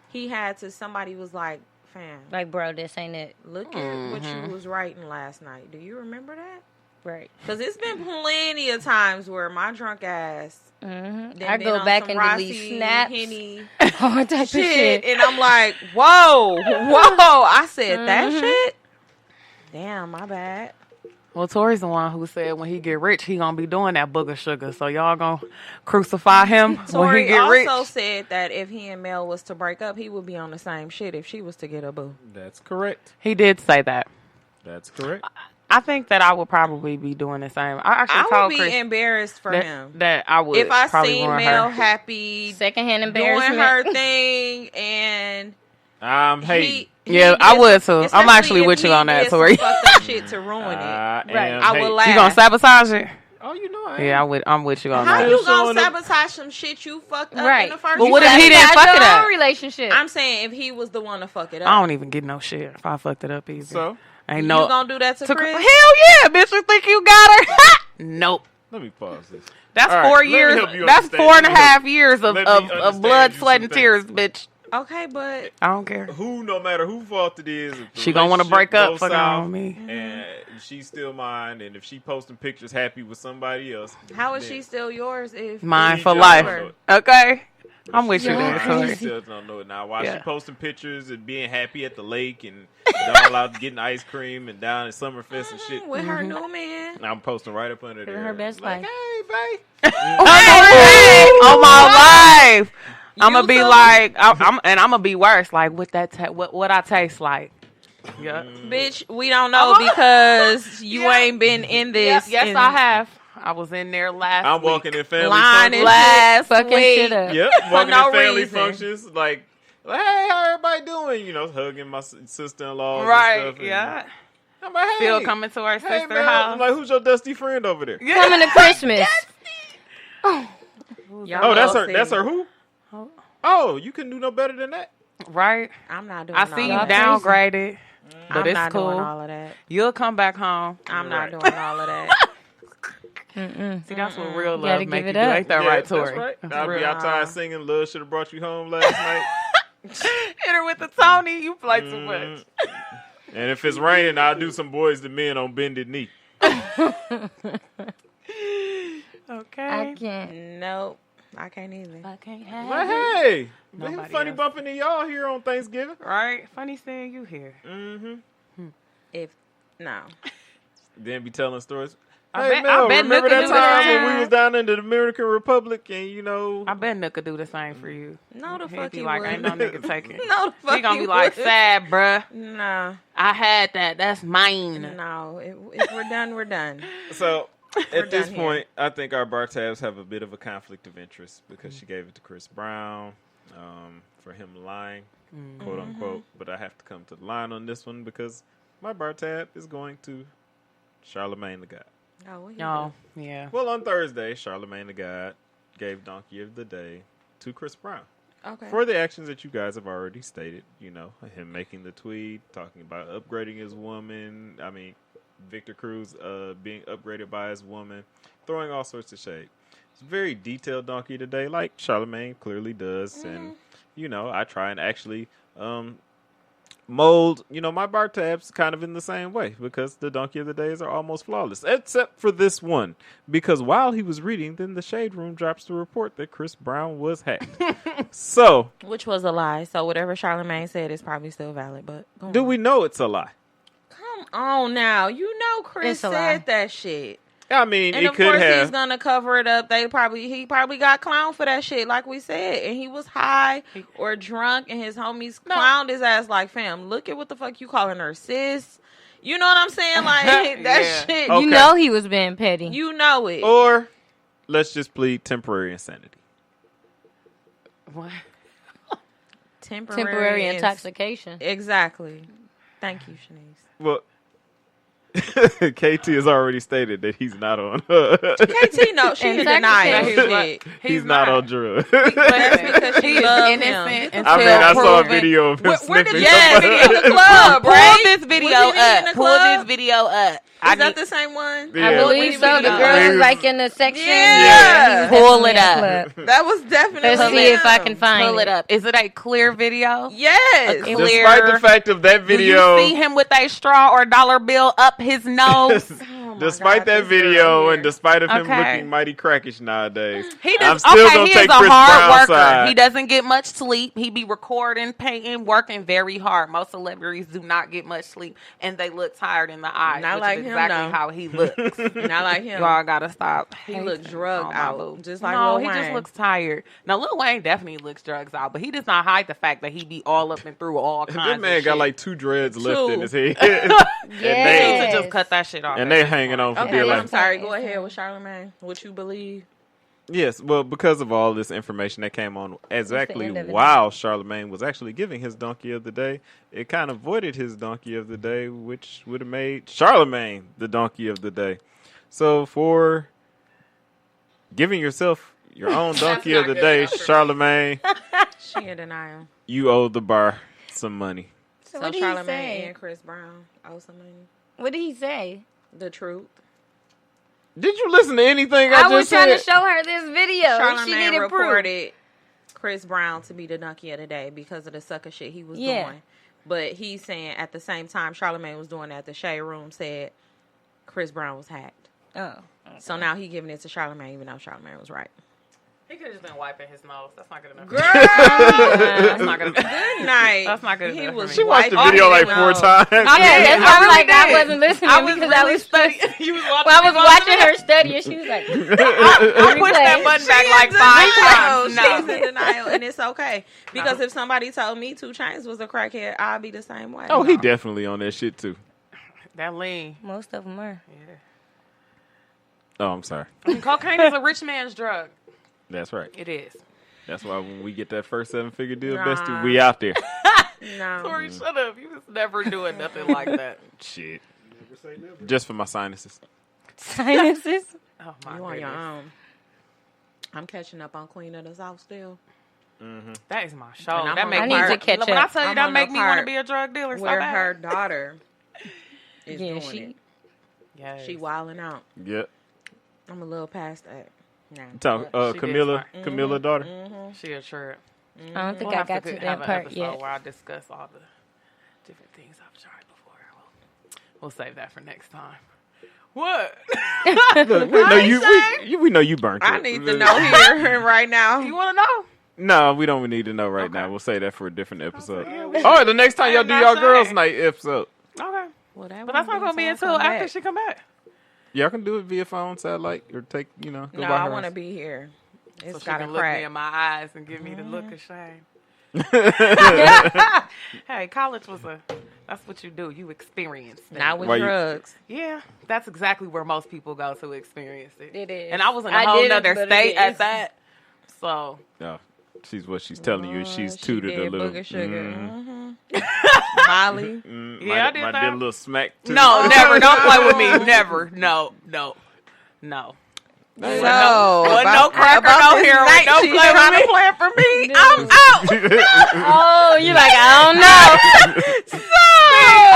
S2: He had to, somebody was like, fam,
S4: Like, bro, this ain't it.
S2: look at what you was writing last night. Do you remember that?
S4: Right.
S2: Because it's been plenty of times where my drunk ass
S4: Mm-hmm.
S2: done
S4: I
S2: been
S4: go
S2: on
S4: back
S2: some
S4: and
S2: Rossi,
S4: delete snaps.
S2: Henny
S4: All type of
S2: shit,
S4: shit.
S2: and I'm like, whoa. I said that shit. Damn, my bad.
S3: Well, Tori's the one who said when he get rich, he gonna be doing that booger sugar. So y'all gonna crucify him when he
S2: Tori
S3: get
S2: also
S3: rich.
S2: said that if he and Mel was to break up, he would be on the same shit if she was to get a boo.
S1: That's correct.
S3: He did say that.
S1: That's correct.
S3: I think that I would probably be doing the same. I actually
S2: I
S3: told
S2: would be
S3: Chris
S2: embarrassed for him.
S3: that I would
S2: If I
S3: probably
S2: seen
S3: ruin
S2: Mel
S3: her.
S2: happy
S4: Secondhand
S2: doing
S4: embarrassment.
S2: her thing and
S1: I'm hating.
S3: Yeah,
S2: he
S3: I
S2: did-
S3: would too. I'm
S2: especially
S3: actually
S2: if
S3: with you
S2: he
S3: on that,
S2: did some
S3: Tori.
S2: fucked up shit to ruin it.
S1: I
S4: Right.
S1: am
S2: I would
S1: hating.
S2: laugh.
S3: You gonna sabotage it?
S1: Oh, you know I am.
S3: Yeah, I'm with you on
S2: How
S3: that.
S2: you
S1: Showing
S2: gonna
S1: up-
S2: sabotage some shit you fucked up
S4: Right.
S2: in the first
S3: But what
S2: place?
S3: if he didn't
S4: Sabotage
S3: fuck
S4: your
S3: it
S4: own
S3: up?
S4: relationship.
S2: I'm saying if he was the one to fuck it up.
S3: I don't even get no shit if I fucked it up either.
S1: So
S3: Ain't
S2: You
S3: no.
S2: gonna do that to Chris?
S3: Hell yeah, bitch! You think you got her? Nope.
S1: Let me pause this.
S3: That's
S1: All right,
S3: 4
S1: let me
S3: years.
S1: help you
S3: That's
S1: understand.
S3: 4.5 years
S1: Let me
S3: of
S1: understand
S3: blood,
S1: you
S3: sweat,
S1: some
S3: and tears,
S1: things.
S3: bitch.
S2: Okay, but
S3: I don't care.
S1: Who, no matter who fault it is, if the
S3: She gonna wanna
S1: relationship
S3: break up
S1: goes
S3: fucking
S1: south
S3: on me.
S1: and she's still mine, and if she posting pictures happy with somebody else,
S2: how is
S1: then
S2: she still yours if
S3: Mine
S1: She
S3: for
S1: just
S3: life.
S1: don't know it.
S3: Okay, I'm with you
S4: Yeah.
S3: there,
S1: She
S3: Tori.
S1: still don't know it now. While she
S3: Yeah.
S1: posting pictures and being happy at the lake and all out getting ice cream and down at Summerfest and shit,
S2: with her new man.
S1: I'm posting right up under there.
S4: her best
S1: like,
S4: life.
S1: hey, babe.
S3: Hey, on my life, I'm
S2: You
S3: gonna be
S2: too?
S3: like, I'm gonna be worse. Like what what I taste like. Yeah.
S2: Bitch, we don't know because you
S3: Yeah.
S2: ain't been in this.
S3: Yes,
S2: in
S3: I have. I was in there last.
S1: I'm
S3: week.
S1: walking in family
S2: Line and
S1: functions.
S3: last
S4: Fucking
S3: week.
S4: shit up.
S1: Yep, walking
S2: no
S1: in family
S2: reason.
S1: functions. Like, hey, how everybody doing? You know, hugging my sister-in-law
S3: Right.
S1: and stuff. And
S3: Yeah.
S1: I'm like, hey,
S3: Still coming to our
S1: hey,
S3: sister
S1: man.
S3: house.
S1: I'm like, who's your dusty friend over there?
S3: Yeah.
S4: Coming to Christmas.
S2: Y'all
S1: Oh, that's
S2: know,
S1: her.
S2: see,
S1: That's her who? Oh, you couldn't do no better than that.
S3: Right.
S2: I'm not doing
S3: I
S2: all
S3: see you
S2: that.
S3: downgraded, but
S2: I'm
S3: it's
S2: not
S3: cool.
S2: doing all of that.
S3: You'll come back home.
S2: I'm
S1: Right.
S2: not doing all of that.
S3: See, that's what real
S4: Gotta
S3: love
S4: give
S3: make you
S4: it
S3: do.
S4: up.
S3: Ain't that
S1: Yeah,
S3: right,
S1: that's
S3: Tori?
S1: right.
S3: That's
S1: I'll be
S3: real.
S1: outside singing "Love Should Have Brought You Home" last night.
S3: Hit her with the Tony. You play too much.
S1: And if it's raining, I'll do some Boys to Men on bended knee.
S3: Okay.
S4: I can't.
S2: Nope, I can't either.
S3: I can't have
S1: Like,
S3: it.
S1: hey,
S3: Nobody
S1: funny
S3: else.
S1: bumping to y'all here on Thanksgiving.
S3: Right? Funny seeing you here.
S1: Mm-hmm.
S2: If no,
S1: Then be telling stories.
S3: I
S1: Hey,
S3: bet-
S1: Mel,
S3: I bet
S1: remember
S3: Nooka
S1: that
S3: do the
S1: time when
S3: same.
S1: we was down in the Dominican Republic and, you know...
S3: I bet Nook could do the same for you.
S2: no, the
S3: He'd
S2: fuck
S3: be
S2: he
S3: like,
S2: would.
S3: ain't no nigga taking.
S2: No, the fuck
S3: He gonna be like,
S2: would.
S3: sad, bruh.
S2: Nah,
S3: I had that. That's mine.
S2: no. If we're done, we're done.
S1: So, at this
S2: done here.
S1: point, I think our bar tabs have a bit of a conflict of interest because she gave it to Chris Brown for him lying, quote unquote. But I have to come to the line on this one because my bar tab is going to Charlemagne the God.
S2: Oh, what he
S3: No. Yeah.
S1: Well, on Thursday, Charlemagne the God gave Donkey of the Day to Chris Brown
S2: do? Okay.
S1: for the actions that you guys have already stated. You know, him making the tweet, talking about upgrading his woman. I mean, Victor Cruz being upgraded by his woman, throwing all sorts of shade. It's a very detailed Donkey today, like Charlemagne clearly does. And, you know, I try and actually mold, you know, my bar tabs kind of in the same way because the Donkey of the Days are almost flawless, except for this one. Because while he was reading, then the Shade Room drops the report that Chris Brown was hacked. So,
S2: Which was a lie. So whatever Charlemagne said is probably still valid. But go
S1: do
S2: on.
S1: we know it's a lie?
S2: Come on now? You know Chris
S4: It's a lie.
S2: said that shit.
S1: I mean,
S2: And
S1: it
S2: of
S1: could
S2: course
S1: have.
S2: he's gonna cover it up. He probably got clowned for that shit, like we said. And he was high or drunk, and his homies clowned his ass like, fam, look at what the fuck you calling her, sis. You know what I'm saying? Like that
S3: Yeah.
S2: shit.
S1: Okay.
S4: You know he was being petty.
S2: You know it.
S1: Or let's just plead temporary insanity.
S3: What?
S4: Temporary intoxication.
S2: Exactly. Thank you, Shanice.
S1: Well, KT has already stated that he's not on.
S2: KT, no, she in denial.
S4: Intoxicated.
S2: Shit.
S1: He's not on drugs.
S2: That's because she
S3: He is
S2: loves him.
S3: innocent until
S1: I mean, I saw a
S3: proven.
S1: video of him
S2: Where did
S1: sniffing.
S2: yes,
S1: somebody.
S2: in the club,
S3: Pull
S2: right?
S3: this video
S2: Was he in
S3: up.
S2: the
S3: Pull
S2: club?
S3: this video up.
S2: Is that the same one?
S1: Yeah.
S4: I believe
S2: When
S4: so.
S2: he
S4: The
S2: was-
S4: girl
S1: He
S4: was
S1: was-
S4: like in the section.
S2: Yeah.
S3: Pull it
S4: Definitely
S3: up.
S4: a club.
S2: That was definitely
S4: Let's see if I
S2: him.
S4: can find
S3: Pull it up. Is it a clear video?
S2: Yes.
S3: A
S1: Despite
S3: clear-
S1: the fact of that
S3: Do
S1: video,
S3: you see him with a straw or dollar bill up his nose?
S1: despite
S2: God,
S1: that
S2: this girl
S1: video
S2: here.
S1: and despite of him
S3: Okay.
S1: looking mighty crackish nowadays,
S3: He
S1: I'm
S3: does.
S1: still
S3: Okay,
S1: gonna
S3: he
S1: take
S3: is a
S1: Chris
S3: hard
S1: Brown's
S3: worker.
S1: side.
S3: He doesn't get much sleep. He be recording, painting, working very hard. Most celebrities do not get much sleep, and they look tired in the eyes.
S2: Not
S3: which
S2: like
S3: is
S2: him,
S3: exactly
S2: though.
S3: how he looks.
S2: Not like him.
S3: Y'all gotta stop.
S2: He
S3: hating
S2: looked drugged
S3: on my
S2: out,
S3: boo.
S2: just like
S3: no,
S2: Lil
S3: he just
S2: Wayne.
S3: looks tired. Now Lil Wayne definitely looks drugs out, but he does not hide the fact that he be all up and through all kinds.
S1: that man
S3: of
S1: got
S3: shit.
S1: like 2 dreads left in
S2: Two.
S1: his head,
S3: He
S4: Yes.
S3: needs to just cut that shit off.
S1: and
S3: at
S1: they
S3: this
S1: hanging
S3: point.
S1: on for
S2: Okay,
S1: dear
S2: I'm
S1: life.
S2: sorry. Go ahead with Charlemagne. What you believe?
S1: Yes, well, because of all this information that came on exactly
S4: end of it?
S1: while Charlemagne was actually giving his Donkey of the Day, it kind of voided his Donkey of the Day, which would have made Charlemagne the Donkey of the Day. So for giving yourself your own Donkey of the Day, Charlemagne,
S2: She in denial.
S1: you owe the bar some money.
S4: So what did he
S2: Charlamagne
S4: say?
S2: and Chris Brown owe some money.
S4: What did he say?
S2: The truth.
S1: Did you listen to anything I
S4: I was
S1: just
S4: trying to
S1: said?
S4: show her this video. She
S2: Charlamagne
S4: needed proof.
S2: reported Chris Brown to be the donkey of the day because of the sucker shit he was doing. But he's saying at the same time Charlamagne was doing that, the Shade Room said Chris Brown was hacked.
S4: Oh. Okay.
S2: So now he giving it to Charlamagne even though Charlamagne was right.
S3: He could have just been wiping his nose. That's not good enough.
S2: Girl!
S3: That's not good enough.
S2: Good night.
S3: That's not good
S2: He
S3: enough
S2: was
S3: for
S1: She
S3: me.
S1: watched the
S2: wiping
S1: video like
S2: his
S1: 4
S2: nose.
S1: times.
S4: Yeah, that's why I'm like, I wasn't listening because I was
S3: studying. You was watching.
S4: Well, I was watching her study and she was like,
S3: I pushed that button back like 5
S2: She's
S3: times.
S2: in denial, and it's okay. Because if somebody told me 2 Chainz was a crackhead, I'd be the same way.
S1: Oh, he definitely on that shit too.
S3: That lean.
S4: most of them are.
S3: Yeah.
S1: Oh, I'm sorry.
S3: Cocaine is a rich man's drug.
S1: That's right.
S3: It is.
S1: That's why when we get that first 7-figure deal,
S2: Nah.
S1: bestie, we out there.
S2: No.
S3: Tori, shut up. You was never doing nothing like that.
S1: Shit.
S5: Never say never.
S1: Just for my sinuses.
S4: Sinuses?
S3: Oh, my
S2: You on your
S3: goodness.
S2: own. I'm catching up on Queen of the South still.
S3: That is my show.
S2: And I'm
S3: That
S2: on
S3: make
S2: the
S3: me.
S2: part-
S4: I need to catch
S3: When I
S4: up.
S3: tell you
S2: I'm
S3: that
S2: on
S3: make
S2: the
S3: me want to
S2: part
S3: be a drug dealer so
S2: Where
S3: bad.
S2: her daughter is
S4: Yeah,
S2: doing
S4: she.
S2: it.
S3: Yes.
S2: She wilding out.
S1: Yep.
S2: I'm a little past that. Nah.
S1: Talk,
S3: She did
S1: Camilla,
S3: smart.
S1: Camilla daughter.
S3: She a trip.
S4: I don't think
S3: We'll
S4: I
S3: have
S4: got
S3: to
S4: to
S3: have
S4: that
S3: an
S4: part
S3: episode
S4: yet.
S3: where I discuss all the different things I've tried before. We'll save that for next time. What?
S1: Look, we know you burnt
S2: I
S1: it.
S2: need to know here right now.
S3: You want to know?
S1: No, we don't need to know right
S3: Okay.
S1: now. We'll say that for a different episode.
S3: Yeah,
S1: All right, the next time y'all
S3: I'm
S1: do
S3: not
S1: y'all
S3: saying.
S1: girls' night episode,
S3: Okay.
S2: Well,
S3: But that's not going to be until after she come back.
S1: y'all can do it via phone, satellite, or take go
S2: No,
S1: by
S2: I
S1: her
S2: want to
S1: house.
S2: be here. It's
S3: So she
S2: got to
S3: can look me
S2: crack.
S3: in my eyes and give me the look of shame. Hey, college was that's what you do. You experience things.
S2: Not with
S1: Why you-
S2: drugs.
S3: Yeah, that's exactly where most people go to experience it.
S4: It is.
S3: And I was in a
S4: I
S3: whole
S4: didn't,
S3: nother
S4: but it
S3: state
S4: is.
S3: at that. So,
S1: No, she's what she's telling you. Is she's
S2: She
S1: tutored
S2: did
S1: a little.
S2: booger sugar.
S1: Mhm.
S2: Molly.
S3: Yeah, I did
S1: might
S3: that.
S1: did a little smack. Too.
S3: no, never. Don't play with me. Never. No.
S2: So,
S3: Wasn't no cracker,
S2: about
S3: no
S2: this
S3: heroin.
S2: night
S3: Don't
S2: she's
S3: play with
S2: trying
S3: me.
S2: to plan for me. I'm out.
S4: Oh, you like, I don't know.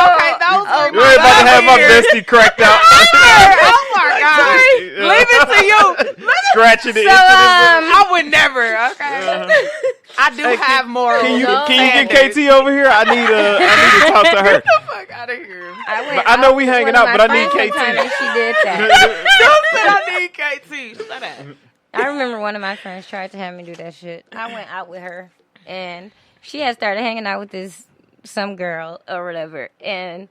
S3: Okay, those were
S1: You ain't about to have my
S3: years.
S1: bestie cracked out.
S3: Oh my God. Leave it to you.
S1: Scratching it.
S4: So,
S3: I would never. Okay. I do have more.
S1: Can you
S3: standards.
S1: get KT over here? I need to talk to her.
S3: Get the fuck out of here.
S1: I know we hanging out, but I need KT.
S4: She did that.
S3: Don't say I need KT. Shut up.
S4: I remember one of my friends tried to have me do that shit. I went out with her, and she had started hanging out with some girl or whatever. And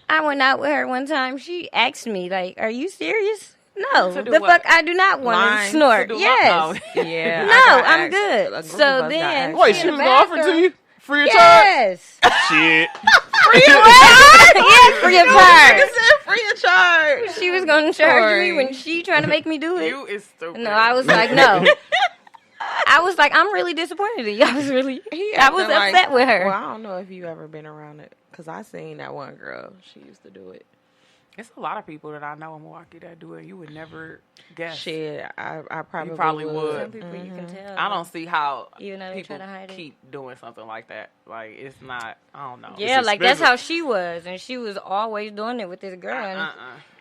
S4: I went out with her one time. She asked me, like, "Are you serious?" No,
S3: To do
S4: the
S3: what?
S4: fuck, I do not want
S2: Lying.
S4: to snort.
S3: To do what?
S4: Yes.
S3: Oh.
S2: Yeah.
S4: No, I'm good. So then,
S1: Wait,
S4: she
S1: she
S4: in
S1: was
S4: the
S1: gonna offer it to
S4: bathroom.
S1: you free of charge?
S4: Yes.
S1: Shit.
S4: Yeah, free of charge.
S2: Free of charge.
S4: She was gonna charge
S2: Sorry.
S4: me when she trying to make me do it.
S3: You is stupid.
S4: No, I was like, no. I was like, I'm really disappointed in you. I was really, I was upset with her.
S2: Well, I don't know if you ever been around it because I seen that one girl. She used to do it.
S3: It's a lot of people that I know in Milwaukee that do it. You would never guess.
S2: Shit, I probably,
S3: probably
S2: would.
S3: would.
S4: Some people you can tell.
S3: I don't see how
S4: Even though they
S3: people
S4: try to hide it.
S3: keep doing something like that. Like, it's not, I don't know.
S4: Yeah,
S1: It's
S4: like that's
S1: expensive.
S4: how she was, and she was always doing it with this girl. And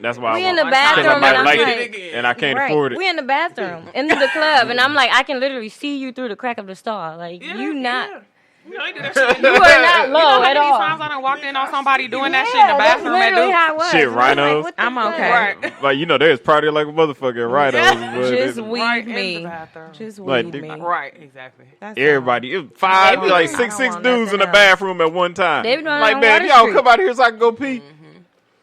S1: That's why
S4: we
S1: I
S4: in the
S1: want
S4: bathroom,
S1: I
S4: and
S1: might
S4: I'm
S1: like
S4: like,
S1: it, and I can't
S4: right,
S1: afford it.
S4: we in the bathroom, in the club, and I'm like, I can literally see you through the crack of the stall. Like you not,
S3: You know, they do that shit.
S4: you are not
S3: You know
S4: low
S3: how
S4: at
S3: many
S4: all.
S3: times I done walked in on somebody doing that shit in the
S4: that's
S3: bathroom at
S4: literally
S3: Duke?
S4: how it was.
S1: Shit,
S4: And I'm like,
S1: rhinos.
S4: what the
S2: I'm
S4: fuck?
S2: okay.
S3: Right.
S1: Like, you know, there's party like a motherfucker right over.
S2: Just weed
S3: Right in
S2: me.
S3: the bathroom.
S2: Just
S1: Like,
S2: weed
S1: dude,
S2: me.
S3: Right, exactly.
S2: That's
S1: Everybody, it was five,
S2: They
S1: like
S2: be-
S1: six
S2: I don't want
S1: dudes in the
S2: nothing
S1: bathroom at one time.
S4: They be doing it
S1: Like,
S4: on
S1: man,
S4: Water
S1: y'all
S4: Street.
S1: come out here so I can go pee.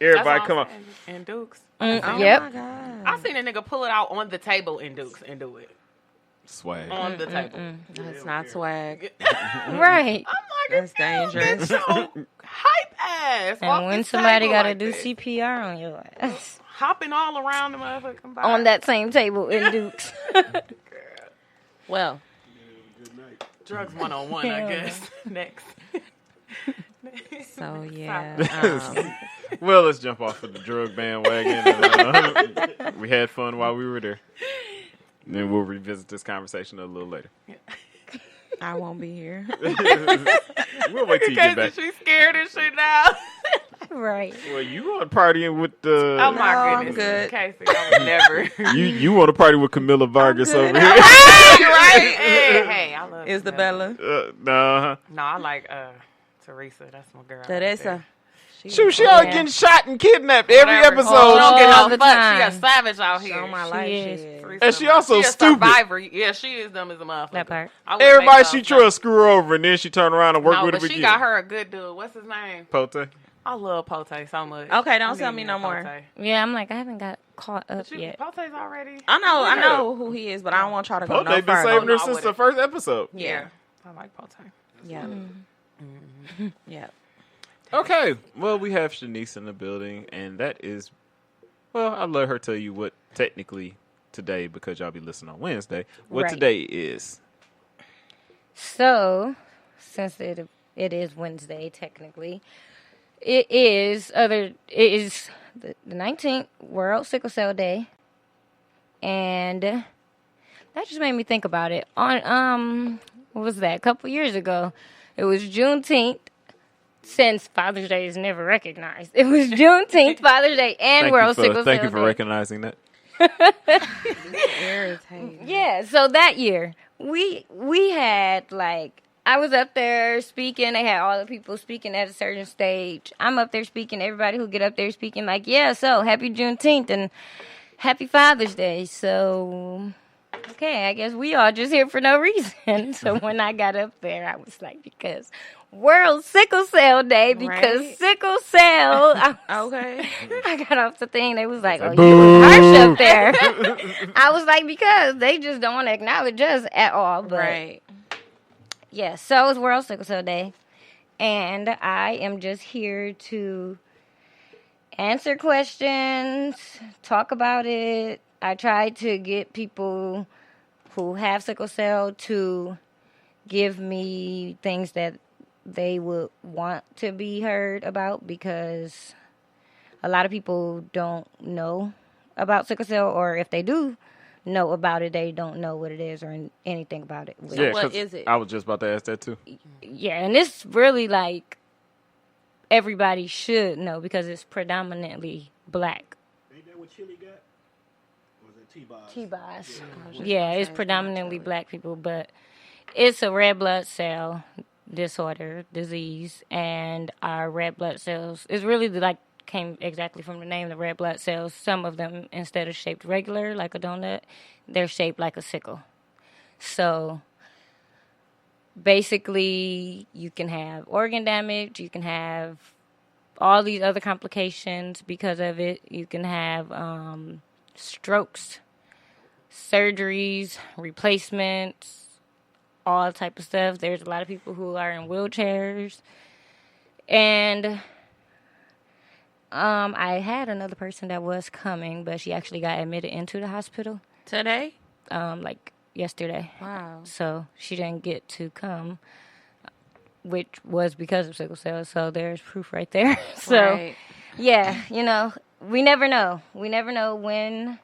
S1: Everybody
S3: That's
S1: come
S3: what
S1: out.
S3: I'm saying. In Dukes.
S2: all.
S4: Yep.
S2: Oh my God.
S3: I seen a nigga pull it out on the table in Dukes and do it.
S1: Swag.
S3: On the table.
S2: That's not swag.
S4: Right.
S3: I'm like,
S2: That's dangerous.
S3: get your hype ass.
S4: And
S3: off
S4: when
S3: this
S4: somebody
S3: table
S4: got to
S3: like
S4: do
S3: this.
S4: CPR on your ass
S3: Hopping all around the motherfucking body.
S4: on that same table in Dukes.
S2: Well,
S5: Good night.
S3: Drugs 101, I guess. Next.
S2: so yeah.
S1: Well, let's jump off of the drug bandwagon. And, we had fun while we were there. And then we'll revisit this conversation a little later.
S2: I won't be here.
S1: We'll wait till you get back.
S3: She's scared and shit now.
S4: Right.
S1: Well, you want to partying with the...
S3: Oh my
S2: No, I'm
S3: goodness.
S2: good.
S3: Casey, I would never.
S1: You want to party with Camilla Vargas over here?
S3: right? Hey, I love
S2: Isabella.
S1: Nah.
S3: No, I like Teresa. That's my girl.
S2: Teresa.
S1: Shoot, she always getting shot and kidnapped every
S3: Whatever.
S1: episode.
S3: She don't get
S4: All
S3: no
S4: the
S3: fuck. She
S4: time.
S3: a savage out here.
S2: Show my life
S4: is.
S2: shit.
S3: Teresa,
S1: And she also
S3: a
S1: stupid.
S3: survivor. Yeah, she is dumb as a motherfucker.
S4: That part.
S3: I wouldn't
S1: Everybody
S3: make
S1: she
S3: her
S1: try to screw her over, and then she turn around and work
S3: No,
S1: with
S3: but
S1: him
S3: she
S1: again.
S3: got her a good dude. What's his name?
S1: Pote.
S3: I love Pote so much.
S2: Okay, don't
S3: I
S2: tell
S3: need
S2: me no
S3: a
S2: more.
S3: Pote.
S4: Yeah, I'm like, I haven't got caught up
S3: But
S4: yet.
S3: Pote's already.
S2: I know who he is, but I don't want y'all to go
S1: Pote
S2: no
S1: been
S2: further.
S1: saving
S3: No,
S1: her
S3: I
S1: since the
S3: wouldn't.
S1: first episode.
S2: Yeah.
S3: I like Pote.
S2: Yeah. Yeah.
S1: Okay, well, we have Shanice in the building, and that is, well, I'll let her tell you what technically today, because y'all be listening on Wednesday, what
S4: Right.
S1: today is.
S4: So, since it is Wednesday technically, it is the 19th World Sickle Cell Day, and that just made me think about it. On what was that? A couple years ago, it was Juneteenth. Since Father's Day is never recognized, it was Juneteenth, Father's Day, and World Sickle Cell Day.
S1: Thank you for recognizing that.
S2: Irritating.
S4: Yeah, so that year we had like I was up there speaking. They had all the people speaking at a certain stage. I'm up there speaking. Everybody who get up there speaking like, yeah, so happy Juneteenth and happy Father's Day. So okay, I guess we all just here for no reason. So when I got up there, I was like, because World Sickle Cell Day, because
S2: Right.
S4: sickle cell.
S2: Okay.
S4: I got off the thing. They was like, oh,
S1: Boo.
S4: you was harsh up there. I was like, because they just don't want to acknowledge us at all. But
S2: Right.
S4: yeah, so it's World Sickle Cell Day. And I am just here to answer questions, talk about it. I tried to get people who have sickle cell to give me things that they would want to be heard about, because a lot of people don't know about sickle cell, or if they do know about it, they don't know what it is or anything about it.
S1: Yeah,
S2: what
S1: 'cause
S2: is it?
S1: I was just about to ask that too.
S4: Yeah, and it's really like everybody should know because it's predominantly black.
S5: Ain't that what Chili got? Or was it T-Boz?
S4: T-Boz.
S2: just
S4: Yeah,
S2: gonna
S4: it's
S2: say
S4: predominantly
S2: chili.
S4: black people, but it's a red blood cell disease, and our red blood cells is really like came exactly from the name, the red blood cells. Some of them, instead of shaped regular like a donut, they're shaped like a sickle. So basically, you can have organ damage, you can have all these other complications because of it. You can have strokes, surgeries, replacements, all type of stuff. There's a lot of people who are in wheelchairs. And I had another person that was coming, but she actually got admitted into the hospital
S2: Today?
S4: like yesterday.
S2: Wow.
S4: So she didn't get to come, which was because of sickle cell. So there's proof right there. So
S2: Right.
S4: yeah, we never know. We never know when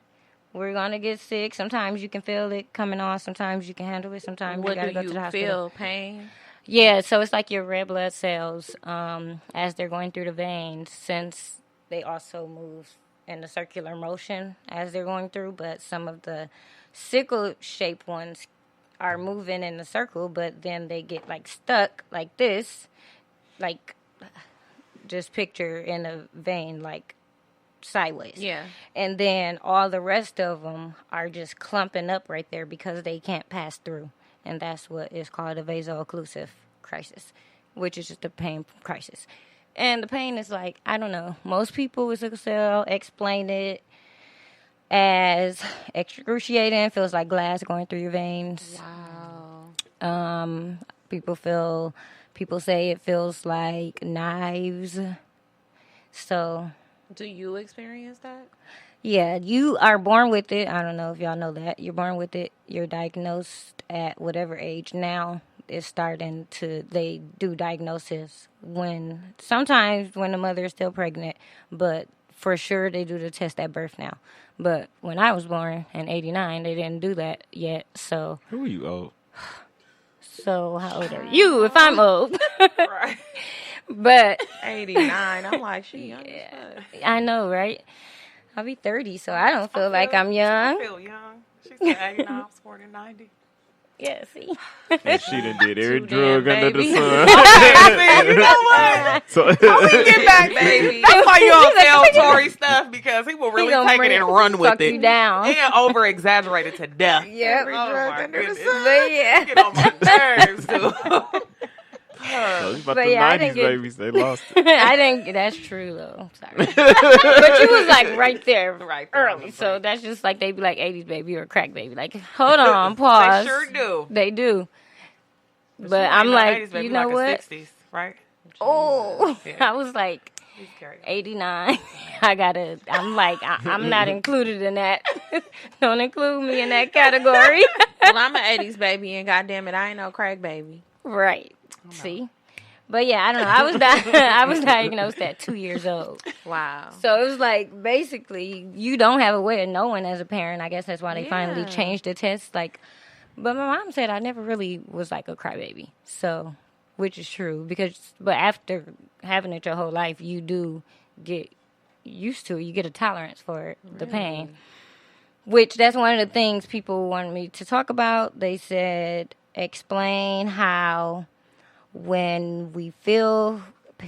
S4: we're going to get sick. Sometimes you can feel it coming on. Sometimes you can handle it. Sometimes
S2: What
S4: you got to
S2: do
S4: go to
S2: you
S4: the hospital.
S2: feel? Pain?
S4: Yeah, so it's like your red blood cells, as they're going through the veins, since they also move in a circular motion as they're going through, but some of the sickle-shaped ones are moving in a circle, but then they get like stuck like this, like just picture in a vein like sideways.
S2: Yeah.
S4: And then all the rest of them are just clumping up right there because they can't pass through. And that's what is called a vaso-occlusive crisis, which is just a pain crisis. And the pain is like, I don't know, most people with sickle cell explain it as excruciating, feels like glass going through your veins.
S2: Wow.
S4: People say it feels like knives. So
S2: Do you experience that?
S4: yeah, you are born with it. I don't know if y'all know that. You're born with it. You're diagnosed at whatever age. Now it's starting to, they do diagnosis sometimes when the mother is still pregnant, but for sure they do the test at birth now. But when I was born in 89, they didn't do that yet. So
S1: Who are you old?
S4: So how old are you? If I'm old,
S3: Right.
S4: but
S2: 89. I'm like, she young as fuck.
S4: I know, right? I'll be 30, so I don't feel like I'm
S3: I
S4: young.
S3: feel young. She said 89, I was born in 90.
S4: Yeah, see.
S1: And she done did every
S2: Too
S1: drug
S2: damn
S1: under the
S2: baby.
S1: sun.
S3: You know what?
S1: So
S3: We get back,
S2: Baby.
S3: That's why you don't tell Tori stuff, because he will really
S4: gonna
S3: take it and run with
S4: fuck
S3: it.
S4: you down.
S3: And over exaggerate it to death.
S4: Yep.
S2: Every
S3: Oh
S2: drug
S3: my
S2: under the
S3: goodness.
S2: sun.
S4: But yeah.
S3: Get on my nerves, dude.
S1: So it's about
S4: But
S1: the
S4: yeah, I
S1: 90s
S4: didn't get-
S1: babies, they lost it.
S4: I think that's true though. Sorry, but you was like right there,
S3: Right there on
S4: early.
S3: the
S4: So
S3: break.
S4: that's just like they be like 80s baby or crack baby. Like, hold on, pause.
S3: They sure do.
S4: They do. But
S3: She
S4: I'm
S3: ain't no
S4: like,
S3: 80s baby,
S4: you know
S3: like
S4: what?
S3: A 60s, right?
S4: Oh,
S3: Yeah.
S4: I was like
S3: He's carrying.
S4: 89. I'm like, I'm not included in that. Don't include me in that category.
S2: Well, I'm an 80s baby, and goddamn it, I ain't no crack baby.
S4: Right. See. But yeah, I don't know. I was diagnosed at 2 years old.
S2: Wow.
S4: So it was like basically you don't have a way of knowing as a parent. I guess that's why they finally
S2: Yeah.
S4: changed the test. Like, but my mom said I never really was like a crybaby. So, which is true but after having it your whole life, you do get used to it. You get a tolerance for it, the pain. Which that's one of the things people wanted me to talk about. They said explain how when we feel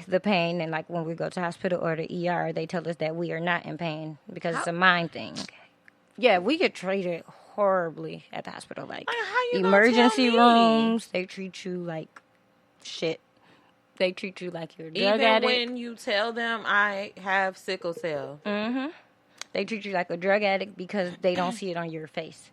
S4: the pain and like when we go to hospital or the ER, they tell us that we are not in pain because it's a mind thing. Yeah, we get treated horribly at the hospital. Like
S2: How you gonna
S4: emergency
S2: tell me?
S4: rooms, they treat you like shit. They treat you like you're a drug
S2: Even
S4: addict.
S2: when you tell them I have sickle cell.
S4: They treat you like a drug addict because they don't see it on your face.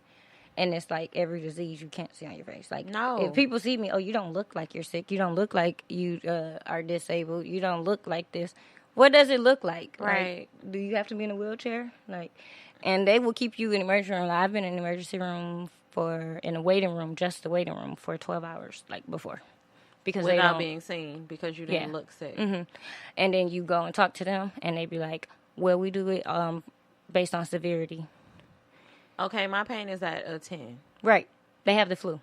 S4: And it's like every disease you can't see on your face. Like,
S2: No.
S4: if people see me, oh, you don't look like you're sick. You don't look like you are disabled. You don't look like this. What does it look like?
S2: Right.
S4: Like, do you have to be in a wheelchair? Like, and they will keep you in the emergency room. I've been in the emergency room in a waiting room, just the waiting room, for 12 hours, like before. Because they
S2: Without
S4: don't,
S2: being seen because you didn't
S4: Yeah.
S2: look sick.
S4: and then you go and talk to them, and they be like, well, we do it based on severity.
S2: Okay, my pain is at a 10.
S4: Right. They have the flu.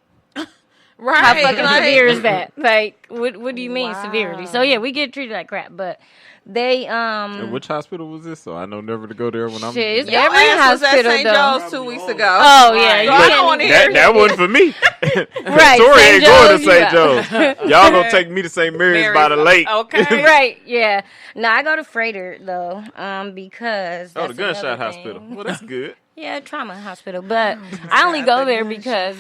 S2: Right.
S4: How fucking
S2: like-
S4: severe is that? Like, what do you mean
S2: Wow.
S4: severity? So yeah, we get treated like crap, but they
S1: And which hospital was this? So I know never to go there when I'm.
S4: shit, it's
S2: Your
S4: every
S2: ass was at
S4: hospital
S2: St.
S4: though.
S2: Joe's 2 weeks ago.
S4: Oh yeah, you
S2: So I don't
S4: can't
S2: want to
S4: even-
S2: hear
S1: That wasn't for me.
S4: Right,
S1: Tori
S4: St.
S1: ain't going to
S4: Joe's,
S1: St.
S4: yeah.
S1: Joe's. Y'all gonna take me to St. Mary's by the lake.
S3: Okay.
S4: Right, yeah. No, I go to Freighter though, because
S1: Oh, the
S4: that's
S1: gunshot
S4: another
S1: hospital.
S4: thing.
S1: Well, that's good.
S4: Yeah, trauma hospital, but I only go there because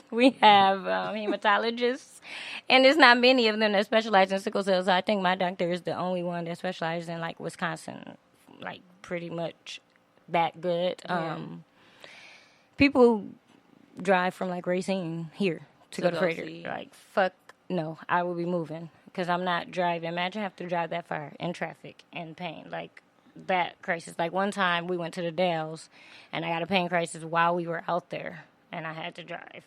S4: we have hematologists, and there's not many of them that specialize in sickle cell. So I think my doctor is the only one that specializes in like Wisconsin, like pretty much that good. People drive from like Racine here to go to
S2: go
S4: Freighter.
S2: see.
S4: Like fuck no, I will be moving because I'm not driving. Imagine have to drive that far in traffic and pain like. That crisis. Like one time we went to the Dells and I got a pain crisis while we were out there and I had to drive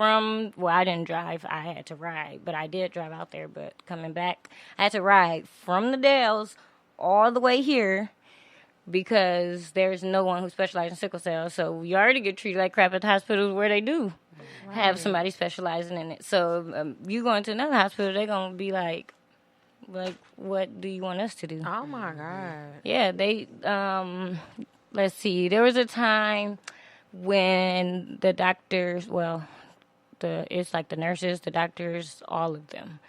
S4: I didn't drive, I had to ride, but I did drive out there, but coming back I had to ride from the Dells all the way here because there's no one who specializes in sickle cell. So you already get treated like crap at the hospitals where they do have somebody specializing in it. So you going to another hospital, they're going to be like, what do you want us to do?
S2: Oh my God.
S4: Yeah, they let's see. There was a time when the doctors, it's like the nurses, the doctors, all of them.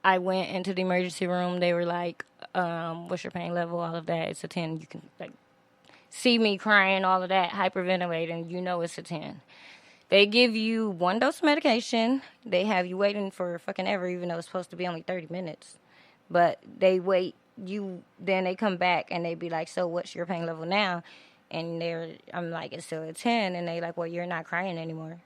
S4: I went into the emergency room. They were like, what's your pain level? All of that. It's a 10. You can like see me crying, all of that, hyperventilating. You know it's a 10. They give you 1 dose of medication. They have you waiting for fucking ever, even though it's supposed to be only 30 minutes. But they wait then they come back and they be like, so what's your pain level now? And I'm like, it's still a 10. And they like, well, you're not crying anymore.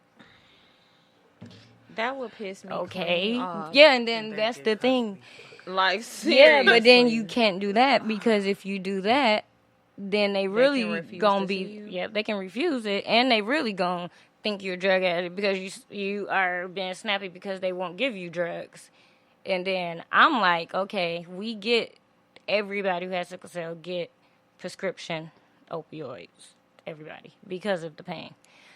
S2: That would piss me
S4: Okay.
S2: clean off.
S4: Yeah, and then that's the thing.
S2: Like,
S4: Yeah,
S2: seriously.
S4: but then you can't do that because if you do that, then they really
S2: refuse
S4: gonna
S2: to
S4: be
S2: see you?
S4: yeah, they can refuse it and they really gonna think you're a drug addict because you are being snappy because they won't give you drugs. And then I'm like, okay, we get everybody who has sickle cell get prescription opioids, everybody, because of the pain.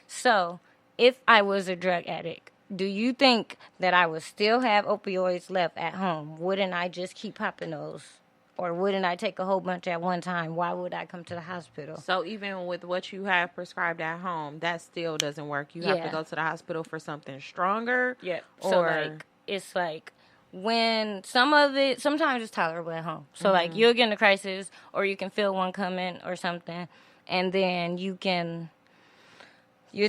S4: So if I was a drug addict, do you think that I would still have opioids left at home? Wouldn't I just keep popping those? Or wouldn't I take a whole bunch at one time? Why would I come to the hospital?
S2: So even with what you have prescribed at home, that still doesn't work. You have to go to the hospital for something stronger.
S4: Yeah.
S2: Or
S4: So, like, it's like when some of it, sometimes it's tolerable at home. So, like, you'll get in a crisis or you can feel one coming or something. And then you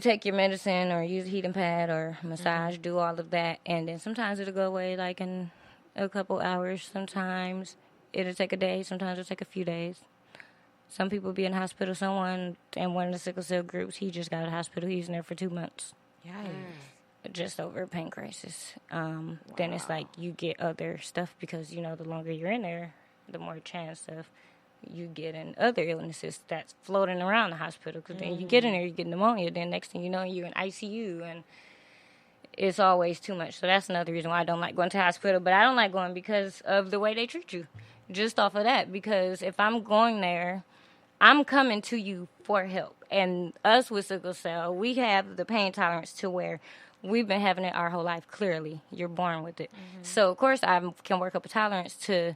S4: take your medicine or use a heating pad or massage, do all of that. And then sometimes it'll go away, like, in a couple hours. Sometimes it'll take a day. Sometimes it'll take a few days. Some people be in the hospital. Someone in one of the sickle cell groups, he just got out of the hospital. He's in there for 2 months.
S2: Yikes.
S4: Just over a pain crisis. Then it's like you get other stuff because, you know, the longer you're in there, the more chance of you getting other illnesses that's floating around the hospital. Because then you get in there, you get pneumonia. Then next thing you know, you're in ICU. And it's always too much. So that's another reason why I don't like going to the hospital. But I don't like going because of the way they treat you. Just off of that. Because if I'm going there, I'm coming to you for help. And us with sickle cell, we have the pain tolerance to where we've been having it our whole life, clearly. You're born with it. So, of course, I can work up a tolerance to,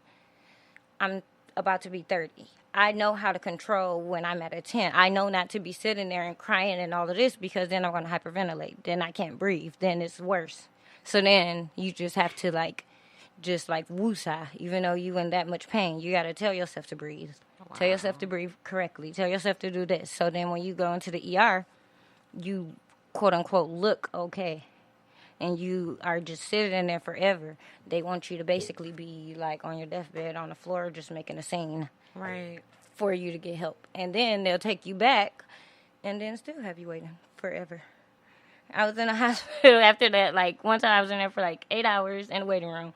S4: I'm about to be 30. I know how to control when I'm at a 10. I know not to be sitting there and crying and all of this because then I'm going to hyperventilate. Then I can't breathe. Then it's worse. So then you just have to, just woosah, even though you in that much pain. You got to tell yourself to breathe. Wow. Tell yourself to breathe correctly. Tell yourself to do this. So then when you go into the ER, you, quote unquote, look okay. And you are just sitting in there forever. They want you to basically be on your deathbed on the floor just making a scene.
S2: Right.
S4: For you to get help. And then they'll take you back and then still have you waiting forever. I was in a hospital after that. One time I was in there for 8 hours in the waiting room.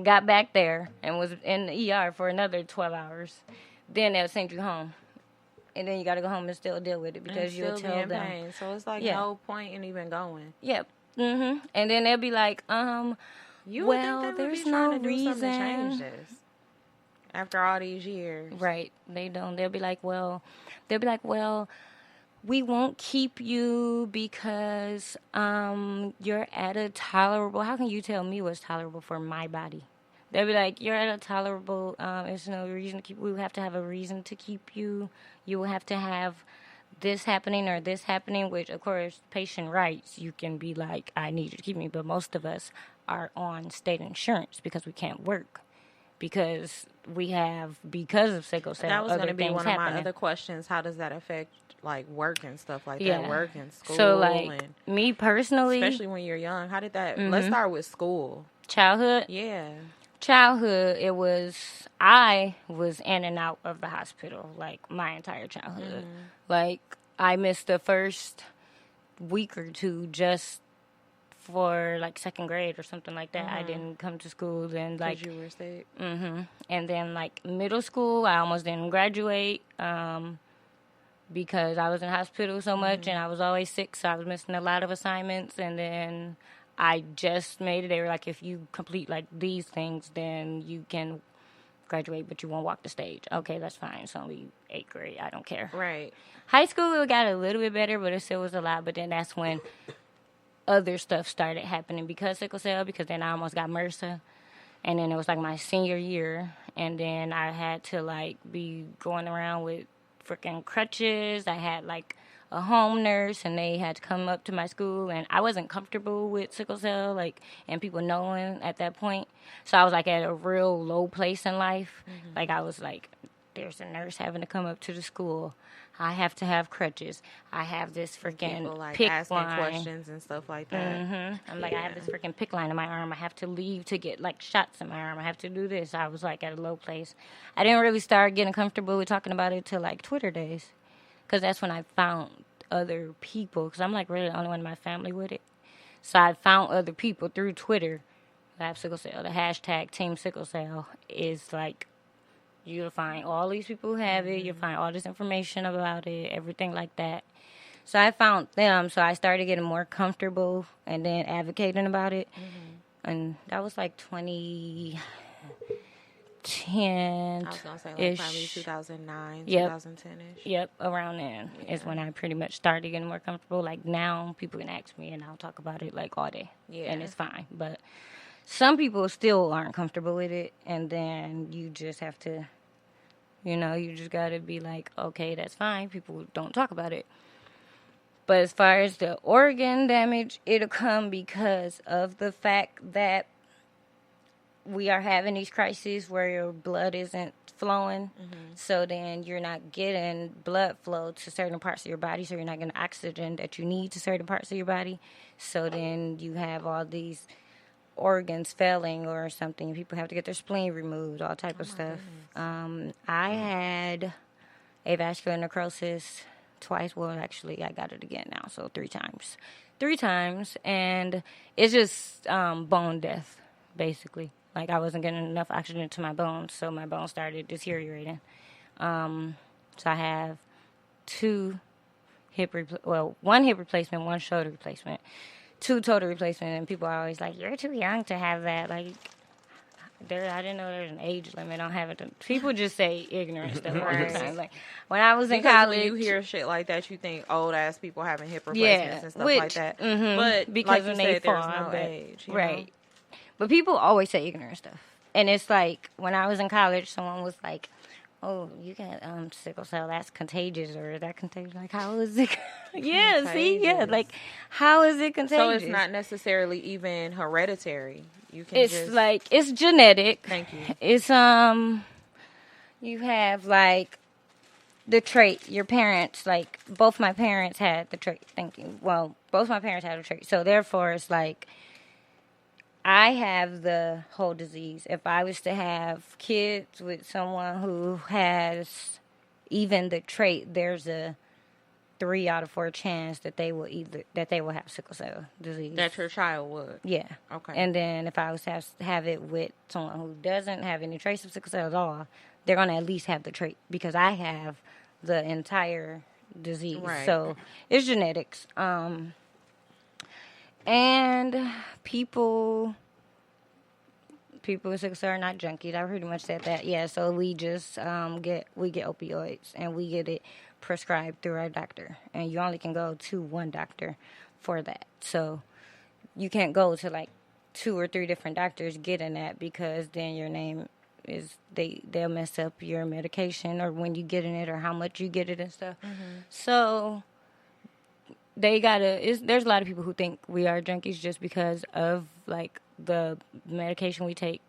S4: Got back there and was in the ER for another 12 hours. Then they'll send you home. And then you got to go home and still deal with it because you'll tell them.
S2: Pain. So it's no point in even going.
S4: Yep. And then they'll be like,
S2: you
S4: well,
S2: think they would
S4: there's
S2: be
S4: no
S2: trying to do something
S4: reason.
S2: To change this after all these years.
S4: Right. They don't. They'll be like, well, we won't keep you because you're at a tolerable. How can you tell me what's tolerable for my body? They'll be like, you're at a tolerable. There's no reason to keep. We have to have a reason to keep you. You will have to have this happening or this happening. Which, of course, patient rights. You can be like, I need you to keep me, but most of us are on state insurance because we can't work because of sickle cell.
S2: That was
S4: going to
S2: be one of my other questions. How does that affect work and stuff like that? Work and school.
S4: So
S2: and
S4: me personally,
S2: especially when you're young, how did that? Let's start with school.
S4: Childhood.
S2: Yeah.
S4: Childhood. I was in and out of the hospital my entire childhood. I missed the first week or two just for second grade or something like that. I didn't come to school then
S2: because you were sick.
S4: And then middle school I almost didn't graduate because I was in hospital so much and I was always sick, so I was missing a lot of assignments. And then I just made it. They were like, if you complete these things, then you can graduate, but you won't walk the stage. Okay, that's fine. It's only 8th grade. I don't care.
S2: Right.
S4: High school, it got a little bit better, but it still was a lot. But then that's when other stuff started happening because sickle cell, because then I almost got MRSA. And then it was my senior year. And then I had to be going around with freaking crutches. I had a home nurse, and they had to come up to my school, and I wasn't comfortable with sickle cell, and people knowing at that point. So I was at a real low place in life. I was there's a nurse having to come up to the school. I have to have crutches. I have this freaking
S2: people,
S4: pick
S2: asking
S4: line.
S2: questions and stuff like that.
S4: I'm I have this freaking pick line in my arm. I have to leave to get shots in my arm. I have to do this. I was at a low place. I didn't really start getting comfortable with talking about it till Twitter days. Because that's when I found other people. Because I'm really the only one in my family with it. So I found other people through Twitter that have sickle cell. The hashtag Team Sickle Cell is you'll find all these people who have it. You'll find all this information about it, everything like that. So I found them. So I started getting more comfortable and then advocating about it. And that was 2013,
S2: I was gonna say like probably 2009,
S4: Yep.
S2: 2010-ish.
S4: Yep, around then is when I pretty much started getting more comfortable. Like now, people can ask me and I'll talk about it like all day,
S2: Yeah.
S4: and it's fine. But some people still aren't comfortable with it, and then you just have to, you just gotta be like, okay, that's fine. People don't talk about it. But as far as the organ damage, it'll come because of the fact that we are having these crises where your blood isn't flowing. So then you're not getting blood flow to certain parts of your body. So you're not getting oxygen that you need to certain parts of your body. So then you have all these organs failing or something. People have to get their spleen removed, all type of stuff. I had a vascular necrosis twice. Well, actually, I got it again now, so 3 times. 3 times, and it's just bone death, basically. Like, I wasn't getting enough oxygen to my bones, so my bones started deteriorating. So I have 1 hip replacement, 1 shoulder replacement, 2 total replacement, and people are always like, "You're too young to have that." Like, I didn't know there was an age limit on having to. People just say ignorant stuff all the time. Like, when I was in
S2: Because
S4: college,
S2: when you hear shit like that, you think old ass people having hip replacements and stuff like that. But
S4: because
S2: like
S4: when
S2: you
S4: they
S2: said,
S4: fall,
S2: there's no
S4: but-
S2: age, you
S4: right?
S2: know?
S4: But people always say ignorant stuff, and it's like when I was in college, someone was like, "Oh, you got sickle cell? That's contagious, or is that contagious?" Like, how is it? Yeah, see, yeah, like, how is it contagious?
S2: So it's not necessarily even hereditary. You can
S4: It's
S2: just
S4: like it's genetic.
S2: Thank you.
S4: It's you have like the trait. Your parents, like both my parents had the trait. Thank you. Well, both my parents had a trait. So therefore, it's like I have the whole disease. If I was to have kids with someone who has even the trait, there's a 3 out of 4 chance that they will have sickle cell disease.
S2: that your child would.
S4: Yeah.
S2: Okay.
S4: And then if I was to have it with someone who doesn't have any trace of sickle cell at all, they're going to at least have the trait because I have the entire disease.
S2: Right.
S4: So it's genetics. And people with sickle cell are not junkies. I pretty much said that. Yeah. So we just get opioids and we get it prescribed through our doctor, and you only can go to 1 doctor for that. So you can't go to like 2 or 3 different doctors getting that because then your name is they'll mess up your medication or when you getting it or how much you get it and stuff. So there's a lot of people who think we are junkies just because of like the medication we take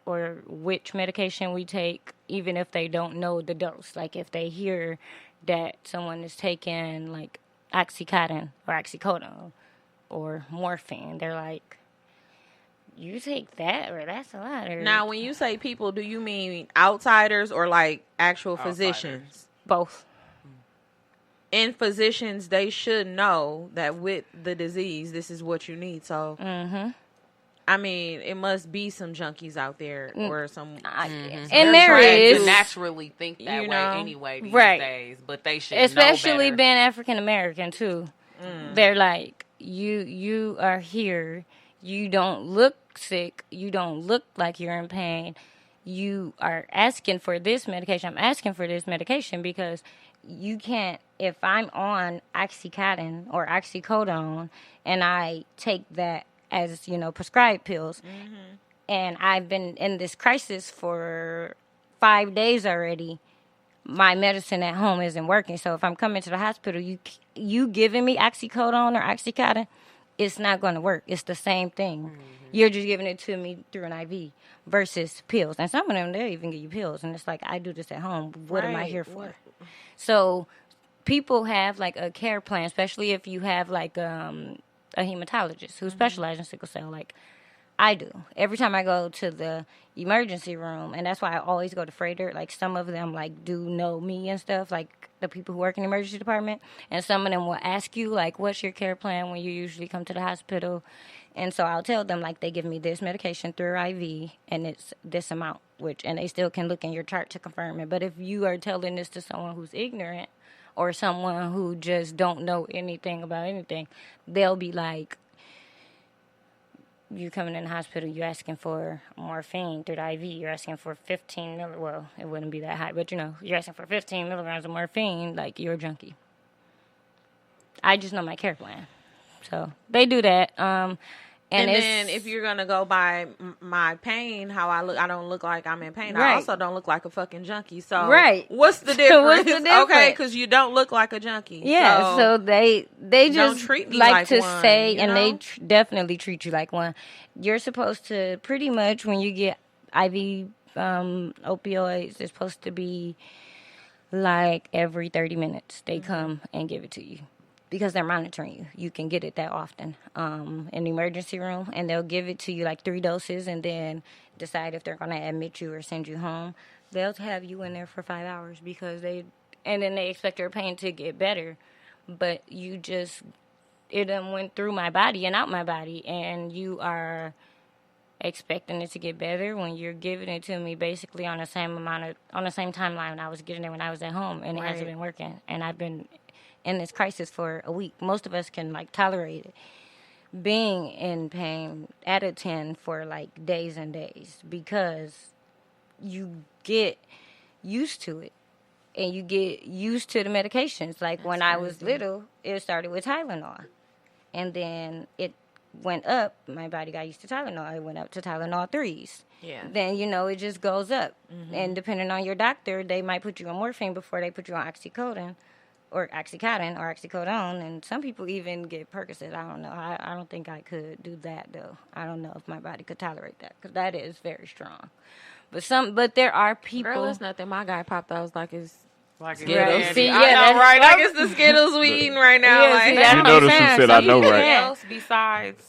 S4: or which medication we take, even if they don't know the dose. Like if they hear that someone is taking like Oxycontin or oxycodone or morphine, they're like, "You take that, or that's a lot." Or
S2: Now, when you say people, do you mean outsiders or like actual
S1: Outsiders.
S2: physicians?
S4: both.
S2: And physicians, they should know that with the disease, this is what you need. So, I mean, it must be some junkies out there or some.
S4: And
S3: They're
S4: there
S3: trained
S4: is
S3: to naturally think that
S2: You
S3: way
S2: know?
S3: anyway these
S4: Right.
S3: days, but they should
S4: especially
S3: know better.
S4: being African American too. They're like, you are here. You don't look sick. You don't look like you're in pain. You are asking for this medication. I'm asking for this medication because you can't. If I'm on Oxycontin or oxycodone and I take that as prescribed pills, and I've been in this crisis for 5 days already, my medicine at home isn't working. So if I'm coming to the hospital, you giving me oxycodone or oxycontin, it's not going to work. It's the same thing. You're just giving it to me through an IV versus pills. And some of them, they'll even give you pills. And it's like, I do this at home. What am I
S2: Right.
S4: here for? So people have like a care plan, especially if you have like a hematologist who specializes in sickle cell. Like I do. Every time I go to the emergency room, and that's why I always go to Freighter. Like some of them like do know me and stuff, like the people who work in the emergency department, and some of them will ask you like, "What's your care plan when you usually come to the hospital?" And so I'll tell them like they give me this medication through IV, and it's this amount, and they still can look in your chart to confirm it. But if you are telling this to someone who's ignorant or someone who just don't know anything about anything, they'll be like, you coming in the hospital, you asking for morphine through the IV. You're asking for 15 well, it wouldn't be that high, but you're asking for 15 milligrams of morphine, like you're a junkie. I just know my care plan. So they do that.
S2: And then if you're gonna go by my pain, how I look, I don't look like I'm in pain.
S4: Right.
S2: I also don't look like a fucking junkie. So
S4: Right.
S2: what's the difference?
S4: What's the difference?
S2: Okay, because you don't look like a junkie.
S4: Yeah, so they just
S2: don't treat me
S4: like
S2: like
S4: to
S2: one,
S4: say,
S2: you
S4: and
S2: know?
S4: they definitely treat you like one. You're supposed to pretty much when you get IV opioids, it's supposed to be like every 30 minutes they come and give it to you. Because they're monitoring you. You can get it that often in the emergency room, and they'll give it to you like 3 doses and then decide if they're going to admit you or send you home. They'll have you in there for 5 hours and then they expect your pain to get better. But it done went through my body and out my body, and you are expecting it to get better when you're giving it to me basically on the same timeline I was getting it when I was at home, and it hasn't been working. And I've been in this crisis for a week. Most of us can tolerate it. Being in pain at a 10 for days and days, because you get used to it and you get used to the medications. Like when I was little, it started with Tylenol, and then it went up. My body got used to Tylenol. It went up to Tylenol 3s.
S2: Yeah.
S4: Then it just goes up, and depending on your doctor, they might put you on morphine before they put you on oxycodone or oxycodone, and some people even get Percocet. I don't know. I don't think I could do that though. I don't know if my body could tolerate that, because that is very strong. But there are people.
S2: Girl, it's nothing. My guy popped those like it's
S3: Skittles.
S4: See,
S2: I
S4: yeah,
S2: know, right? Like it's the Skittles we eating right now.
S4: Yeah,
S2: like
S4: see, that's
S1: You
S4: what I'm
S1: notice who
S4: saying.
S1: said
S4: So
S1: I know,
S4: you
S1: right?
S4: can.
S3: Else besides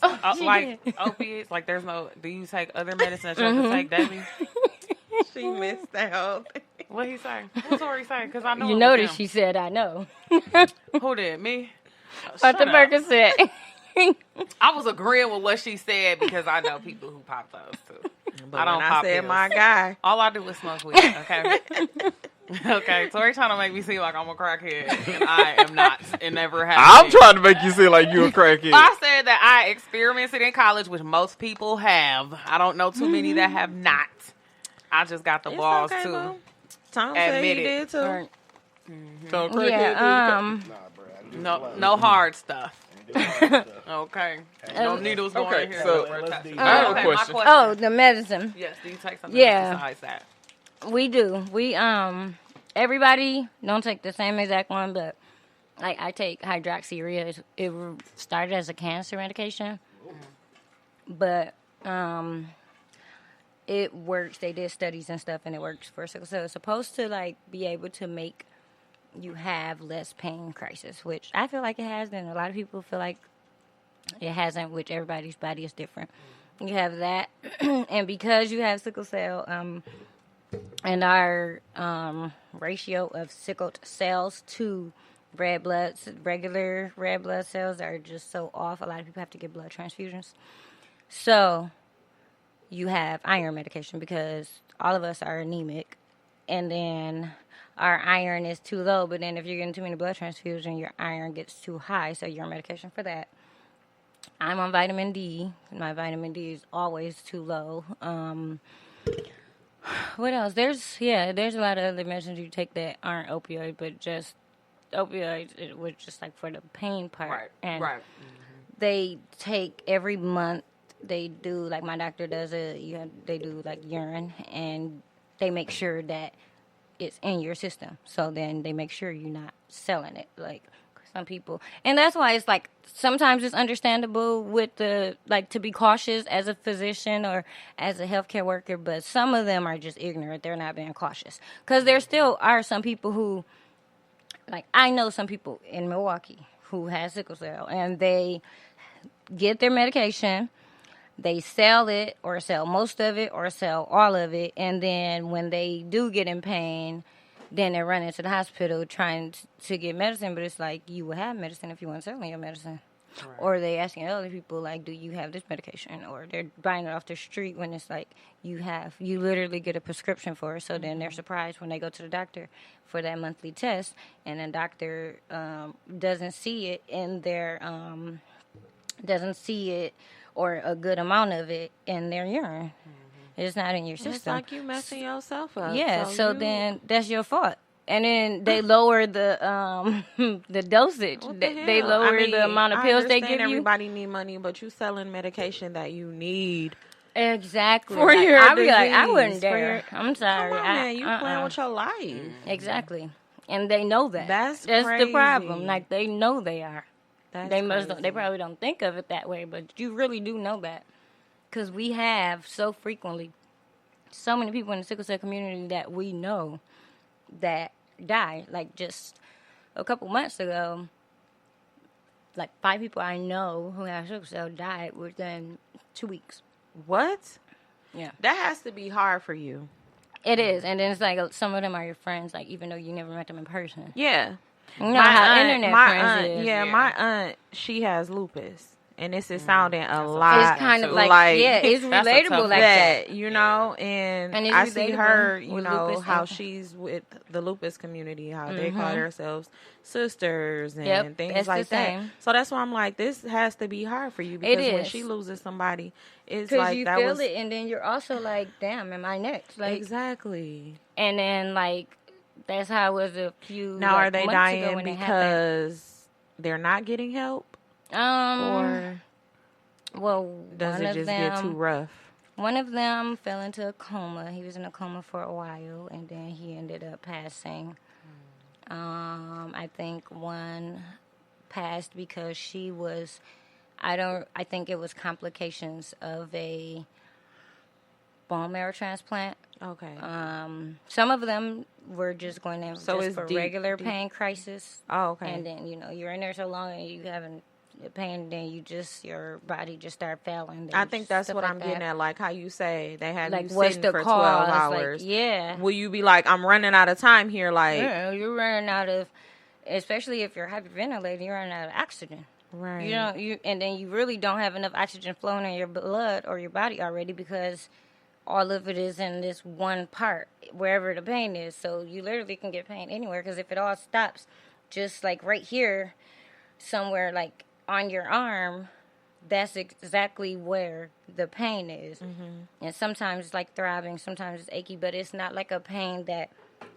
S3: opiates? Like there's no. Do you take other medicine that you have to take daily?
S2: she missed that whole thing.
S3: What he say? What's what he say? Because I know.
S4: You
S3: it was
S4: notice
S3: him.
S4: she said, "I know."
S3: Who did me?
S4: But the
S3: Shut up.
S4: Percocet.
S3: I was agreeing with what she said because I know people who pop those too.
S2: But
S3: I don't
S2: when I
S3: pop
S2: said
S3: pills.
S2: my guy.
S3: All I do is smoke weed. Okay. Okay. Tori trying to make me seem like I'm a crackhead, and I am not, and never have.
S1: I'm
S3: been.
S1: trying to make you seem like you a crackhead.
S3: I said that I experimented in college, which most people have. I don't know too many that have not. I just got the
S2: It's
S3: balls
S2: okay,
S3: too.
S2: boo. Tom said he
S3: Admit it.
S2: did too.
S4: Or-
S1: So crackhead
S4: yeah.
S5: Nah, bro. I didn't do
S3: No,
S5: it.
S3: no hard stuff.
S5: I didn't do hard stuff.
S3: Okay. No needles going
S1: Okay,
S3: in here.
S1: so-
S5: Let's do-
S1: I have a
S3: Okay, my
S1: question.
S4: Oh, the medicine.
S3: Yes, do you take something
S4: Yeah.
S3: besides that?
S4: We do. We everybody don't take the same exact one, but I take hydroxyurea. It started as a cancer medication, but it works. They did studies and stuff, and it works for sickle cell. It's supposed to be able to make you have less pain crisis, which I feel like it has, and a lot of people feel like it hasn't, which everybody's body is different. You have that, and because you have sickle cell, and our ratio of sickled cells to regular red blood cells are just so off. A lot of people have to get blood transfusions. So you have iron medication because all of us are anemic, and then our iron is too low. But then if you're getting too many blood transfusions, your iron gets too high, so you're on medication for that. I'm on vitamin D. My vitamin D is always too low. What else? There's a lot of other medicines you take that aren't opioid, but just opioids. It was just for the pain part. And they take every month. They do my doctor does they do urine, and they make sure that it's in your system. So then they make sure you're not selling it some people. And that's why it's sometimes it's understandable with the to be cautious as a physician or as a healthcare worker, but some of them are just ignorant. They're not being cautious. Because there still are some people who I know some people in Milwaukee who has sickle cell, and they get their medication, they sell it or sell most of it or sell all of it, and then when they do get in pain, then they're running to the hospital trying to get medicine, but it's you will have medicine if you want to sell your medicine. Right. Or they asking other people, do you have this medication? Or they're buying it off the street when it's you literally get a prescription for it. So then they're surprised when they go to the doctor for that monthly test, and the doctor doesn't see it in their, doesn't see it or a good amount of it in their urine. It's not in your
S2: It's
S4: system.
S2: like you messing yourself up.
S4: Yeah, so then that's your fault. And then they lower the the dosage.
S2: What
S4: They,
S2: the
S4: they
S2: hell?
S4: lower
S2: I mean,
S4: the amount of
S2: I
S4: pills they
S2: understand
S4: give you.
S2: everybody need money, but you selling medication that you need.
S4: Exactly.
S2: For
S4: Like,
S2: your
S4: I be like, I
S2: disease,
S4: wouldn't
S2: for
S4: dare.
S2: your-
S4: I'm sorry.
S2: Come on, man. You playing with your life.
S4: Exactly. And they know that.
S2: That's
S4: the problem.
S2: crazy.
S4: Like, they know they are.
S2: That's
S4: They must.
S2: crazy.
S4: They probably don't think of it that way, but you really do know that, because we have so frequently so many people in the sickle cell community that we know that die. Like, just a couple months ago, like 5 people I know who have sickle cell died within 2 weeks.
S2: What?
S4: Yeah,
S2: That has to be hard for you.
S4: it is. And then it's like some of them are your friends, like even though you never met them in person.
S2: Yeah.
S4: You know how
S2: aunt,
S4: internet
S2: my
S4: friends
S2: aunt,
S4: is.
S2: yeah,
S3: Yeah.
S2: my aunt, she has lupus. And this is sounding a lot.
S4: It's kind of
S3: too.
S4: like, yeah, it's
S3: That's a
S4: relatable
S3: tough
S4: like that.
S2: that, you know, and
S4: And it's
S2: I see her,
S4: relatable
S2: you
S4: with
S2: know,
S4: lupus
S2: how
S4: and-
S2: she's with the lupus community, how they call themselves sisters and
S4: Yep,
S2: things
S4: that's
S2: like
S4: the
S2: that.
S4: same.
S2: So that's why I'm like, this has to be hard for you, because when
S4: is.
S2: she loses somebody, it's
S4: Because
S2: like
S4: you
S2: that
S4: feel
S2: was
S4: it, and then you're also like, damn, am I next? Like,
S2: exactly.
S4: and then like, that's how it was a few.
S2: Now,
S4: like,
S2: are they
S4: months ago
S2: dying
S4: when it happened.
S2: because they're not getting help,
S4: Or well,
S2: does
S4: one
S2: it
S4: of
S2: just
S4: them,
S2: get too rough?
S4: One of them fell into a coma. He was in a coma for a while, and then he ended up passing. I think one passed because she was. I think it was complications of a bone marrow transplant.
S2: Okay.
S4: Some of them were just going in
S2: So
S4: just
S2: it's
S4: for
S2: deep-
S4: regular
S2: deep.
S4: pain crisis.
S2: Oh, okay.
S4: And then, you're in there so long and you having pain, then your body just start failing.
S2: I think that's
S4: stuff
S2: what
S4: like
S2: I'm getting
S4: that.
S2: at. Like how you say they have
S4: Like,
S2: you
S4: what's
S2: sitting
S4: the
S2: for
S4: cause?
S2: 12 hours.
S4: Like, yeah.
S2: Will you be like, I'm running out of time here? Like,
S4: Yeah, you're running out of, especially if you're hyperventilating, you're running out of oxygen.
S2: right.
S4: And then you really don't have enough oxygen flowing in your blood or your body already, because all of it is in this one part, wherever the pain is. So you literally can get pain anywhere, because if it all stops just like right here, somewhere like on your arm, that's exactly where the pain is. And sometimes it's like throbbing, sometimes it's achy, but it's not like a pain that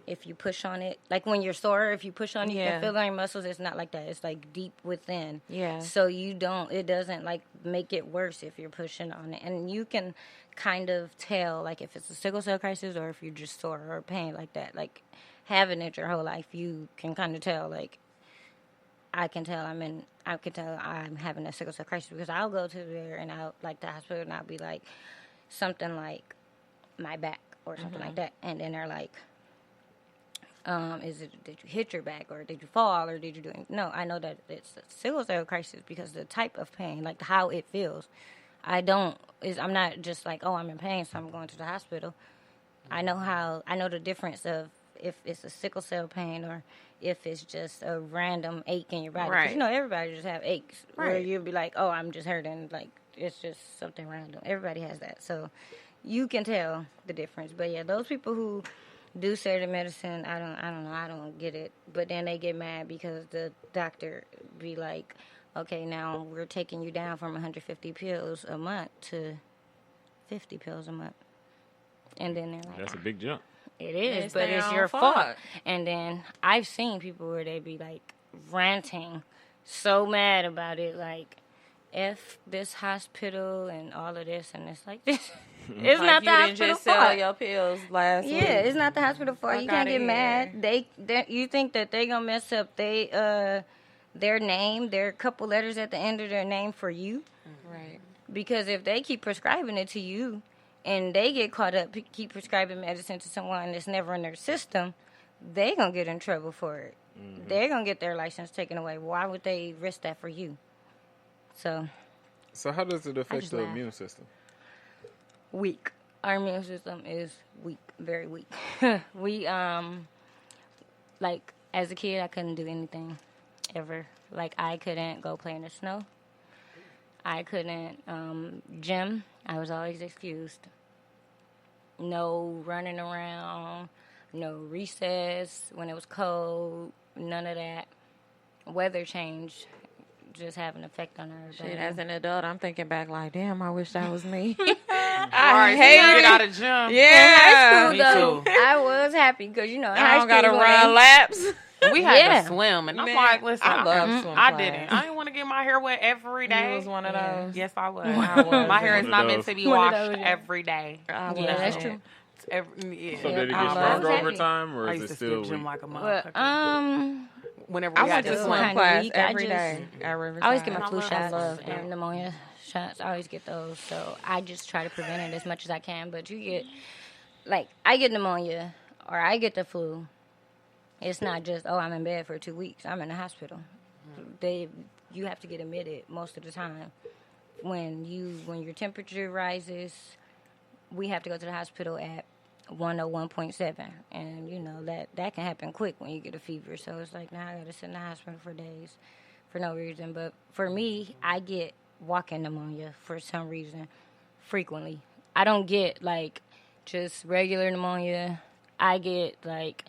S4: if you push on it, like when you're sore, if you push on it, you
S2: Yeah.
S4: can feel it on your muscles. It's not like that. It's like deep within.
S2: Yeah.
S4: So it doesn't like make it worse if you're pushing on it. And you can kind of tell, like, if it's a sickle cell crisis or if you're just sore or pain like that. Like, having it your whole life, you can kind of tell, like, I can tell I'm having a sickle cell crisis, because I'll go to there and I'll, like, the hospital, and I'll be like, something like my back or something like that. And then they're like, did you hit your back, or did you fall, or did you do anything? No, I know that it's a sickle cell crisis because the type of pain, like how it feels. I'm not just like, oh, I'm in pain, so I'm going to the hospital. I know the difference of if it's a sickle cell pain or if it's just a random ache in your body. 'Cause,
S2: Right.
S4: everybody just have aches where
S2: Right.
S4: you'll be like, oh, I'm just hurting. Like, it's just something random. Everybody has that. So you can tell the difference. But yeah, those people who do certain medicine, I don't know, I don't get it. But then they get mad because the doctor be like, okay, now we're taking you down from 150 pills a month to 50 pills a month. And then they're like,
S1: That's a big jump.
S4: it is,
S2: It's
S4: but
S2: their
S4: it's
S2: own
S4: your
S2: fault.
S4: fault. And then I've seen people where they be like ranting, so mad about it, like, F this hospital and all of this, and it's like, this. It's
S2: Like,
S4: not
S2: you
S4: the
S2: didn't
S4: hospital
S2: just sell
S4: fault.
S2: your pills last week.
S4: Yeah, it's not the hospital fault.
S2: Fuck
S4: You can't
S2: outta
S4: get mad.
S2: here.
S4: You think that they gonna mess up their name, their couple letters at the end of their name for you?
S2: Right.
S4: Because if they keep prescribing it to you, and they get caught up, keep prescribing medicine to someone that's never in their system, they gonna get in trouble for it. They're gonna get their license taken away. Why would they risk that for you? So
S1: So how does it affect
S4: just
S1: the
S4: laugh.
S1: immune system?
S4: weak. Our immune system is weak, very weak. We like, as a kid, I couldn't do anything ever. Like, I couldn't go play in the snow. I couldn't gym. I was always excused. No running around, no recess when it was cold, none of that. Weather change, just have an effect on her.
S2: Shit, as an adult, I'm thinking back like, damn, I wish that was me.
S3: I
S2: hate
S3: get
S2: it.
S3: out of gym.
S2: Yeah.
S3: Me
S4: though,
S3: too.
S4: I was happy because you know in
S2: I
S4: high
S2: don't gotta
S4: school when
S2: run
S4: they-
S2: laps.
S3: We had
S4: Yeah.
S3: to swim, and I'm
S2: Man,
S3: like, listen,
S2: I love swim
S3: I
S2: class.
S3: didn't. I didn't want to get my hair wet every day.
S2: You was one of
S4: Yeah.
S2: those.
S3: Yes, I was.
S2: I was.
S3: My hair is
S1: One of
S3: not
S1: those.
S3: meant to be
S4: One of
S3: washed
S4: those, yeah.
S3: every day.
S2: I
S4: Yeah, that's
S2: was.
S4: true.
S3: Yeah.
S1: So did it
S2: I
S1: get
S2: love
S1: stronger
S4: it.
S1: over time, or
S3: I
S1: is
S3: used
S1: it
S3: to
S1: still
S3: skip gym
S1: weak?
S3: like a
S4: But
S3: motherfucker. Whenever
S2: I
S3: we
S2: went
S3: had
S2: to
S4: still
S2: swim
S4: kinda
S2: class
S4: weak. I
S2: every
S4: just-
S2: day at Riverside.
S4: I always get my
S3: I
S4: flu
S3: love
S4: shots
S3: those.
S4: and pneumonia shots. I always get those, so I just try to prevent it as much as I can. But you get, like, I get pneumonia or I get the flu. It's not just I'm in bed for 2 weeks. I'm in the hospital. You have to get admitted most of the time. When your temperature rises, we have to go to the hospital at 101.7, and you know that can happen quick when you get a fever. So it's like now I gotta sit in the hospital for days for no reason. But for me, I get walking pneumonia for some reason frequently. I don't get like just regular pneumonia. I get like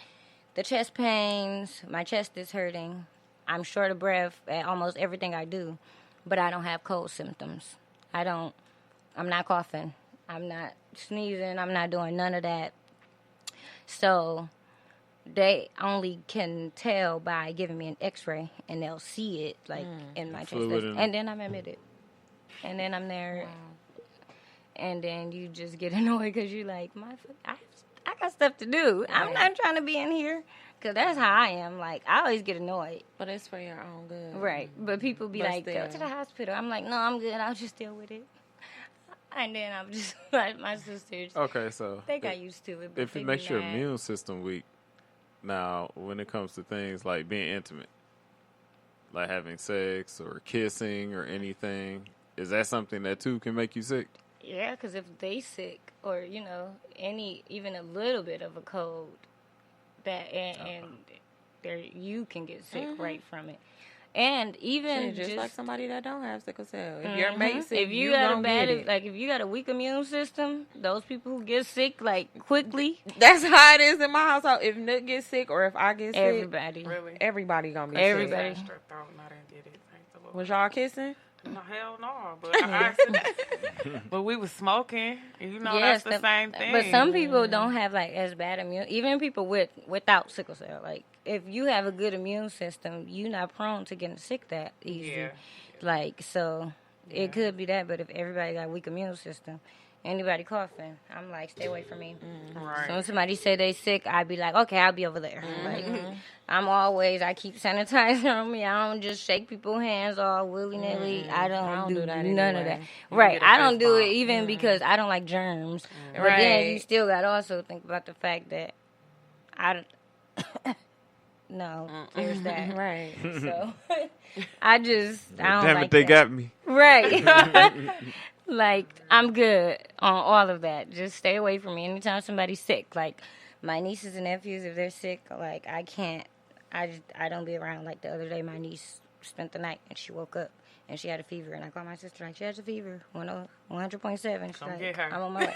S4: the chest pains. My chest is hurting. I'm short of breath at almost everything I do, but I don't have cold symptoms. I'm not coughing. I'm not sneezing. I'm not doing none of that. So they only can tell by giving me an x-ray, and they'll see it like in my chest.
S1: Fluid in it.
S4: And then I'm admitted. And then I'm there. And then you just get annoyed because you're like, I got stuff to do. I'm not trying to be in here. Because that's how I am. Like, I always get annoyed.
S2: But it's for your own good.
S4: Right. But people be
S2: But
S4: like, go
S2: still.
S4: to the hospital. I'm like, no, I'm good. I'll just deal with it. And then I'm just like, my sisters,
S1: Okay, so
S4: they got used to it. But
S1: if
S4: they
S1: it
S4: be
S1: makes your
S4: mad.
S1: immune system weak, now when it comes to things like being intimate, like having sex or kissing or anything, is that something that too can make you sick?
S4: Yeah, because if they sick or, you know, even a little bit of a cold, and you can get sick right from it. And even
S2: Shit, just like somebody that don't have sickle cell. If
S4: Mhm.
S2: your mate sick,
S4: if you got a bad, if you got a weak immune system, those people who get sick like quickly,
S2: that's how it is in my household. If Nook gets sick or if I get sick,
S4: everybody.
S3: Really?
S2: everybody gonna be
S4: Everybody.
S2: sick.
S3: Strep throat, and I didn't get it. Thank the Lord.
S2: Was y'all kissing?
S3: No, hell no. But we was smoking. And you know,
S4: Yes,
S3: that's the same thing.
S4: But some people don't have like as bad immune. Even people without sickle cell, like if you have a good immune system, you're not prone to getting sick that easy.
S3: Yeah.
S4: Like so, it could be that. But if everybody got a weak immune system, anybody coughing, I'm like, stay away from me.
S3: Right.
S4: So when somebody say they sick, I'd be like, okay, I'll be over there. Like, I keep sanitizer on me. I don't just shake people's hands all willy nilly. I don't do
S2: that
S4: none of that.
S2: anyway.
S4: Right.
S3: get a
S4: I don't
S3: face
S4: do it
S3: bomb.
S4: even because I don't like germs. But then you
S2: Right.
S4: still got to also think about the fact that no, there's that.
S2: Right.
S4: So I don't
S1: Damn
S4: like
S1: it, they
S4: that.
S1: got me.
S4: Right. Like, I'm good on all of that. Just stay away from me. Anytime somebody's sick, like, my nieces and nephews, if they're sick, like, I can't, I don't be around. Like, the other day, my niece spent the night, and she woke up, and she had a fever, and I called my sister, like, she has a fever, 100.7. She's
S3: Come
S4: like,
S3: get her.
S4: I'm on my way.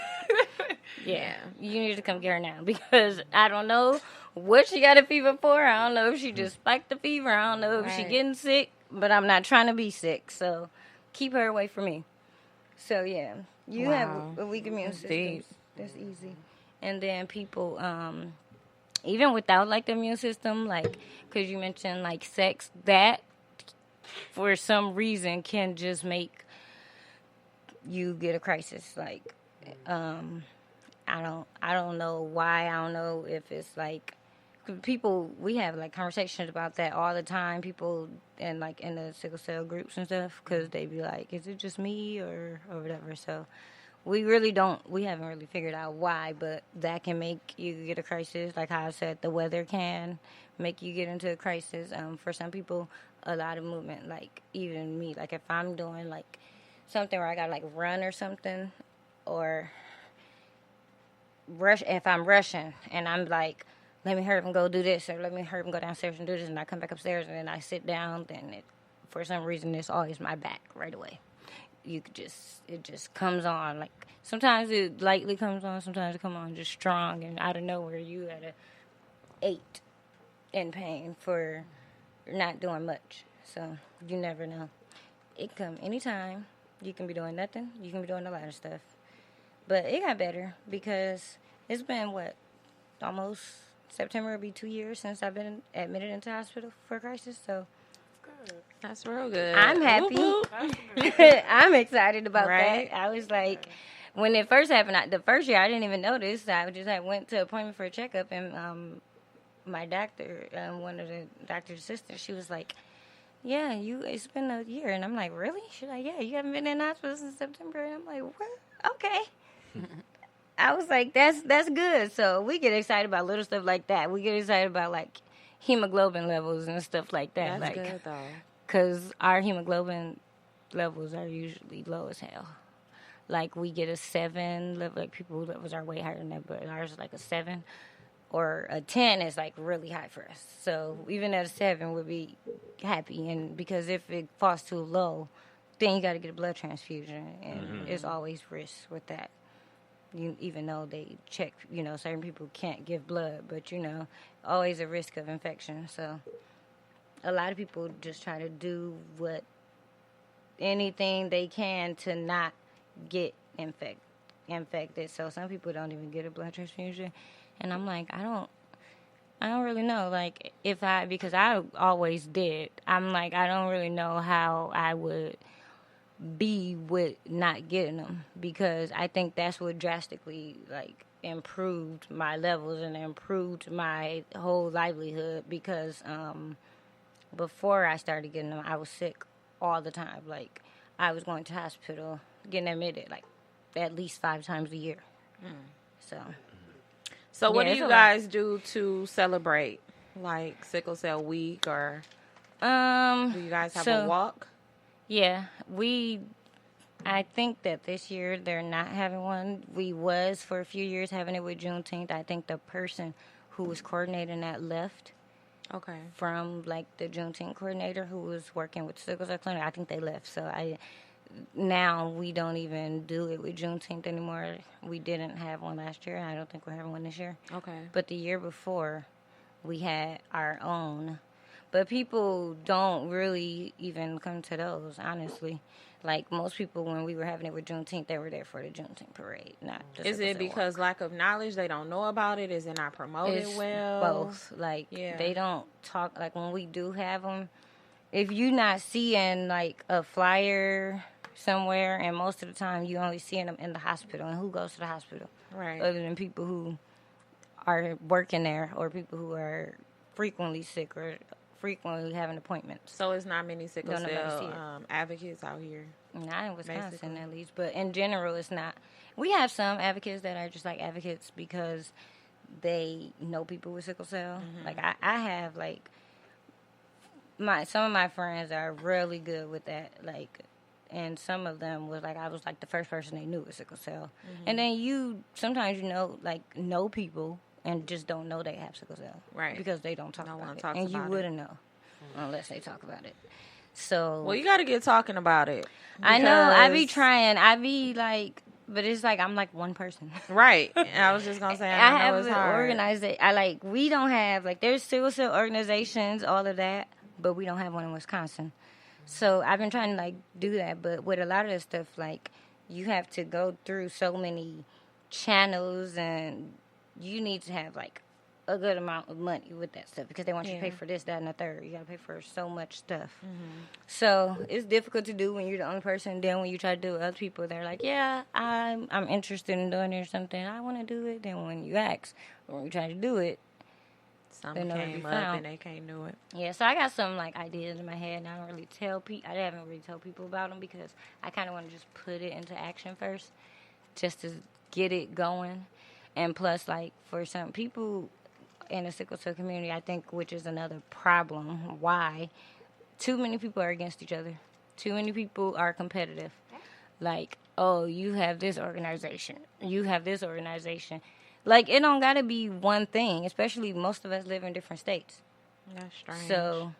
S4: Yeah, you need to come get her now, because I don't know what she got a fever for. I don't know if she just spiked the fever. I don't know if she
S2: Right.
S4: getting sick, but I'm not trying to be sick, so keep her away from me. So, yeah, you
S2: Wow.
S4: have a weak immune
S2: That's
S4: system.
S2: deep.
S4: That's easy. And then people, even without, like, the immune system, like, because you mentioned, like, sex, that, for some reason, can just make you get a crisis. Like, I don't know why. I don't know if it's, like, people, we have, like, conversations about that all the time. People in the sickle cell groups and stuff, because they be like, is it just me or whatever? So we haven't really figured out why, but that can make you get a crisis. Like how I said, the weather can make you get into a crisis. For some people, a lot of movement, like even me, like if I'm doing like something where I gotta like run or something, or rush, if I'm rushing and I'm like, let me hurry up and go do this, or let me hurry up and go downstairs and do this, and I come back upstairs and then I sit down, then for some reason it's always my back right away. It just comes on. Like sometimes it lightly comes on, sometimes it comes on just strong, and out of nowhere you at a 8 in pain for not doing much. So you never know. it come anytime. You can be doing nothing. You can be doing a lot of stuff. But it got better because it's been, almost September will be 2 years since I've been admitted into hospital for crisis. So
S2: That's real good.
S4: I'm happy.
S2: Whoop, whoop.
S4: I'm excited about
S2: Right.
S4: that. I was like, when it first happened, the first year I didn't even notice. I just went to an appointment for a checkup, and my doctor, one of the doctor's assistants, she was like, "Yeah, it's been a year," and I'm like, "Really?" She's like, "Yeah, you haven't been in the hospital since September," and I'm like, "What? Okay." I was like, "That's good." So we get excited about little stuff like that. We get excited about like hemoglobin levels and stuff like that.
S2: That's
S4: like,
S2: good though.
S4: because our hemoglobin levels are usually low as hell. Like, we get a 7 level, like people levels are way higher than that, but ours is like a 7 or a 10 is like really high for us. So even at a 7, we'll be happy. And because if it falls too low, then you got to get a blood transfusion, and it's always risk with that. Even though they check, certain people can't give blood, but always a risk of infection. So a lot of people just try to do anything they can to not get infected. So some people don't even get a blood transfusion, and I'm like, I don't really know. Like, because I always did. I'm like, I don't really know how I would be with not getting them, because I think that's what drastically like improved my levels and improved my whole livelihood. Because before I started getting them, I was sick all the time. Like, I was going to hospital, getting admitted like at least 5 times a year. So
S2: what do
S4: it's
S2: you
S4: a lot.
S2: guys do to celebrate, like Sickle Cell Week, or do you guys have a walk?
S4: Yeah, I think that this year they're not having one. We was for a few years having it with Juneteenth. I think the person who was coordinating that left
S2: Okay.
S4: from like the Juneteenth coordinator who was working with Sickle Cell Clinic. I think they left. So now we don't even do it with Juneteenth anymore. We didn't have one last year. I don't think we're having one this year.
S2: Okay.
S4: But the year before, we had our own. But people don't really even come to those, honestly. Like, most people, when we were having it with Juneteenth, they were there for the Juneteenth parade, not the
S2: Is
S4: Sickle
S2: it
S4: Cell
S2: because
S4: walk.
S2: lack of knowledge, they don't know about it? Is it not promoted
S4: It's
S2: well?
S4: both. Like,
S2: Yeah.
S4: they don't talk, like, when we do have them, if you're not seeing, like, a flyer somewhere, and most of the time you only seeing them in the hospital, and who goes to the hospital?
S2: Right.
S4: Other than people who are working there, or people who are frequently sick or frequently having appointments.
S2: So it's not many sickle
S4: Don't nobody see
S2: cell
S4: it.
S2: advocates out here.
S4: Not in Wisconsin,
S2: Basically.
S4: at least. But in general, it's not. We have some advocates that are just like advocates because they know people with sickle cell. Like, I have, like, some of my friends are really good with that. Like, and some of them was like, I was like the first person they knew with sickle cell. And then sometimes know people and just don't know they have sickle cell.
S2: Right.
S4: Because they don't talk
S2: No one
S4: about it.
S2: talks
S4: And you
S2: about it.
S4: wouldn't know unless they talk about it. So
S2: Well, you got to get talking about it.
S4: I know. I be
S2: because-
S4: trying. I be like, but it's like I'm like one person.
S2: Right. And I was just going to say,
S4: I
S2: I know
S4: have
S2: it's
S4: an
S2: hard.
S4: organization. We don't have, like, there's sickle cell organizations, all of that, but we don't have one in Wisconsin. So I've been trying to, like, do that. But with a lot of this stuff, like, you have to go through so many channels, and you need to have, like, a good amount of money with that stuff because they want you to pay
S2: Yeah.
S4: for this, that, and the third. You got to pay for so much stuff. So it's difficult to do when you're the only person. Then when you try to do it with other people, they're like, yeah, I'm interested in doing it or something. I want to do it. Then when you ask, or when you try to do it,
S2: Something
S4: They'll never be
S2: came up
S4: found.
S2: and they can't do it.
S4: yeah. So I got some, like, ideas in my head, and I don't really tell people. I haven't really told people about them because I kind of want to just put it into action first, just to get it going. And plus, like, for some people in the sickle cell community, I think, which is another problem, why too many people are against each other. Too many people are competitive. Like, oh, you have this organization. You have this organization. Like, it don't got to be one thing, especially most of us live in different states.
S2: That's strange.
S4: So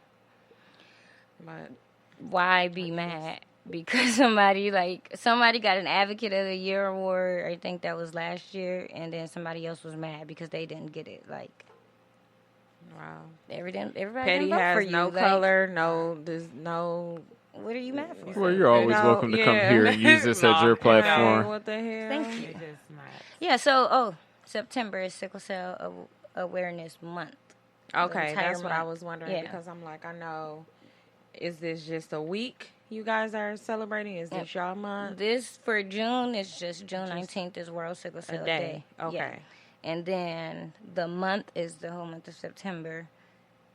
S2: But
S4: why be mad? Because somebody got an Advocate of the Year award, I think that was last year, and then somebody else was mad because they didn't get it. Like,
S2: wow.
S4: everybody
S2: Petty
S4: didn't vote for
S2: has
S4: you.
S2: no
S4: Like,
S2: color, there's no
S4: What are you mad for?
S1: Well, you're always
S2: know,
S1: welcome to come
S2: yeah.
S1: here and use this as
S3: No,
S1: your
S3: okay,
S1: platform.
S2: What the hell?
S4: Thank you.
S3: It is not.
S4: Yeah, so, September is Sickle Cell Awareness Month.
S2: Okay,
S4: entire
S2: that's what I
S4: month.
S2: was wondering
S4: Yeah.
S2: because I'm like, I know, is this just a week you guys are celebrating? Is this y'all month?
S4: This for June is just June 19th is World Sickle Cell
S2: day.
S4: Yeah.
S2: Okay.
S4: And then the month is the whole month of September.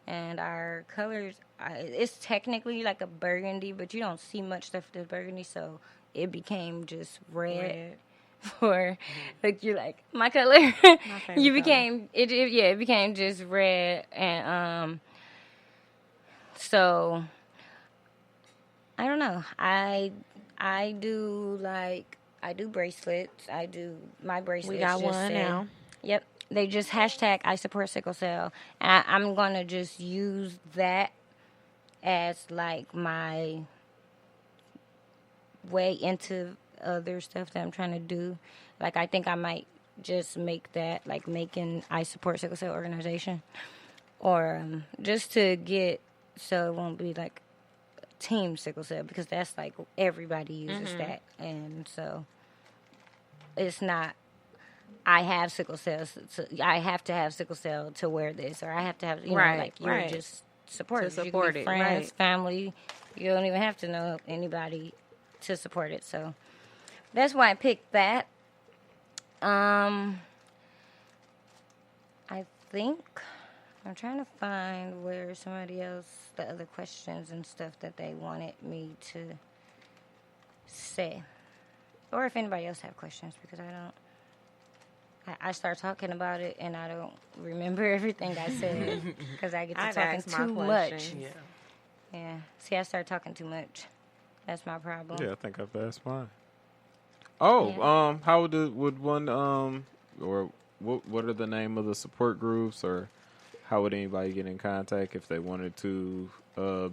S4: And our colors, it's technically like a burgundy, but you don't see much stuff that's burgundy, so it became just red. For like you're like my color.
S2: favorite
S4: You became it became just red and so I don't know. I do bracelets. My bracelets.
S2: We got
S4: just
S2: one
S4: say-
S2: now.
S4: Yep. They just hashtag I support sickle cell. And I'm gonna just use that as like my way into other stuff that I'm trying to do. Like I think I might just make that like making I support sickle cell organization, or just to get so it won't be like team sickle cell because that's like everybody uses that, and so it's not. I have sickle cells. So I have to have sickle cell to wear this, or I have to have
S2: Right,
S4: like you're
S2: right.
S4: just supporters.
S2: To
S4: You can
S2: support
S4: be
S2: it,
S4: friends,
S2: right.
S4: family. You don't even have to know anybody to support it. So that's why I picked that. I think I'm trying to find where somebody else the other questions and stuff that they wanted me to say, or if anybody else have questions because I don't. I start talking about it and I don't remember everything I said because I get to
S2: I'd
S4: talking
S2: ask my
S4: too
S2: questions.
S4: much. Yeah. See, I start talking too much. That's my problem.
S1: Yeah, I think I've asked mine. Oh,
S4: Yeah.
S1: how would one or what are the name of the support groups, or how would anybody get in contact if they wanted to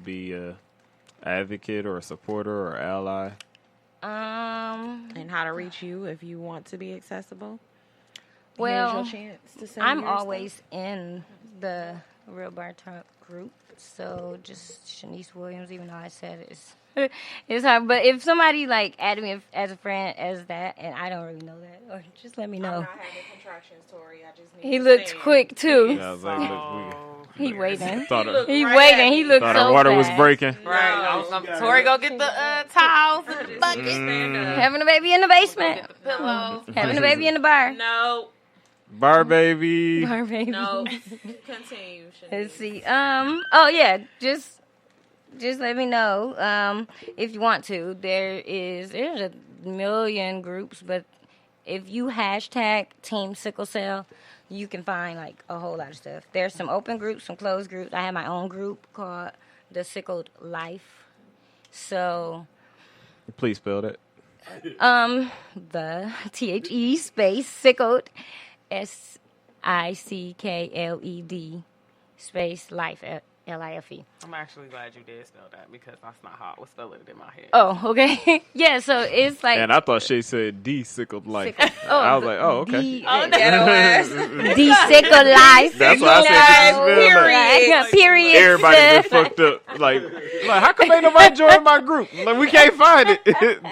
S1: be a advocate or a supporter or ally?
S2: And how to reach you if you want to be accessible.
S4: Well,
S2: Here's your chance to say
S4: I'm
S2: your
S4: always
S2: stuff.
S4: in the Real Bar Talk group, so just Shanice Williams, even though I said it's hard. But if somebody like added me as a friend as that, and I don't really know that, or just let me know.
S2: I'm not having contractions, Tori. I just need
S4: He
S2: to
S4: looked
S2: stand.
S4: quick too.
S1: Yeah, I was like,
S4: He waiting.
S1: thought
S2: looked
S4: He
S2: right
S4: waiting.
S2: at
S4: He
S2: me.
S4: looked
S1: thought
S4: so
S1: our water was
S4: fast.
S1: breaking.
S3: Right.
S2: No.
S3: Tori, go get the towels and the bucket.
S2: Stand up.
S4: Having a baby in the basement.
S3: Get the pillows.
S4: Having a baby in the bar.
S2: No.
S1: Bar baby.
S4: Bar baby.
S2: No. Continue.
S4: Let's see. Oh yeah. Just let me know. If you want to. There's a million groups, but if you hashtag Team Sickle Cell, you can find like a whole lot of stuff. There's some open groups, some closed groups. I have my own group called The Sickled Life. So
S1: Please spell that.
S4: the THE space Sickled SICKLED space life LIFE.
S3: I'm actually glad you did spell that because that's not how I was spelling it in my head.
S4: Oh, okay. Yeah, so it's like
S1: And I thought she said de-sickled life.
S4: Sickle.
S1: I was like, oh, okay.
S4: The Sickle Life.
S1: That's why I said did you spell that?
S4: Period.
S1: Everybody been fucked up. Like, how come ain't nobody join my group? Like, we can't find it.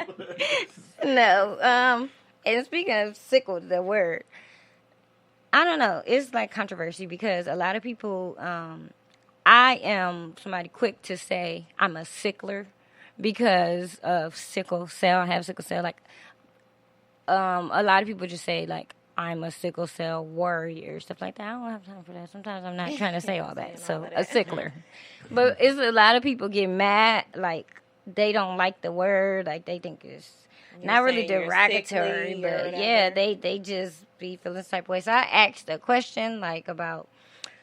S4: No. And speaking of sickle, the word, I don't know. It's like controversy because a lot of people. I am somebody quick to say I'm a sickler because of sickle cell. I have sickle cell. Like, a lot of people just say like I'm a sickle cell warrior, stuff like that. I don't have time for that. Sometimes I'm not trying to say all that. So a sickler, but it's a lot of people get mad. Like they don't like the word. Like they think it's not really
S2: saying you're
S4: derogatory,
S2: sickly or
S4: but
S2: whatever.
S4: yeah, they just be feeling this type of way. So I asked a question like about.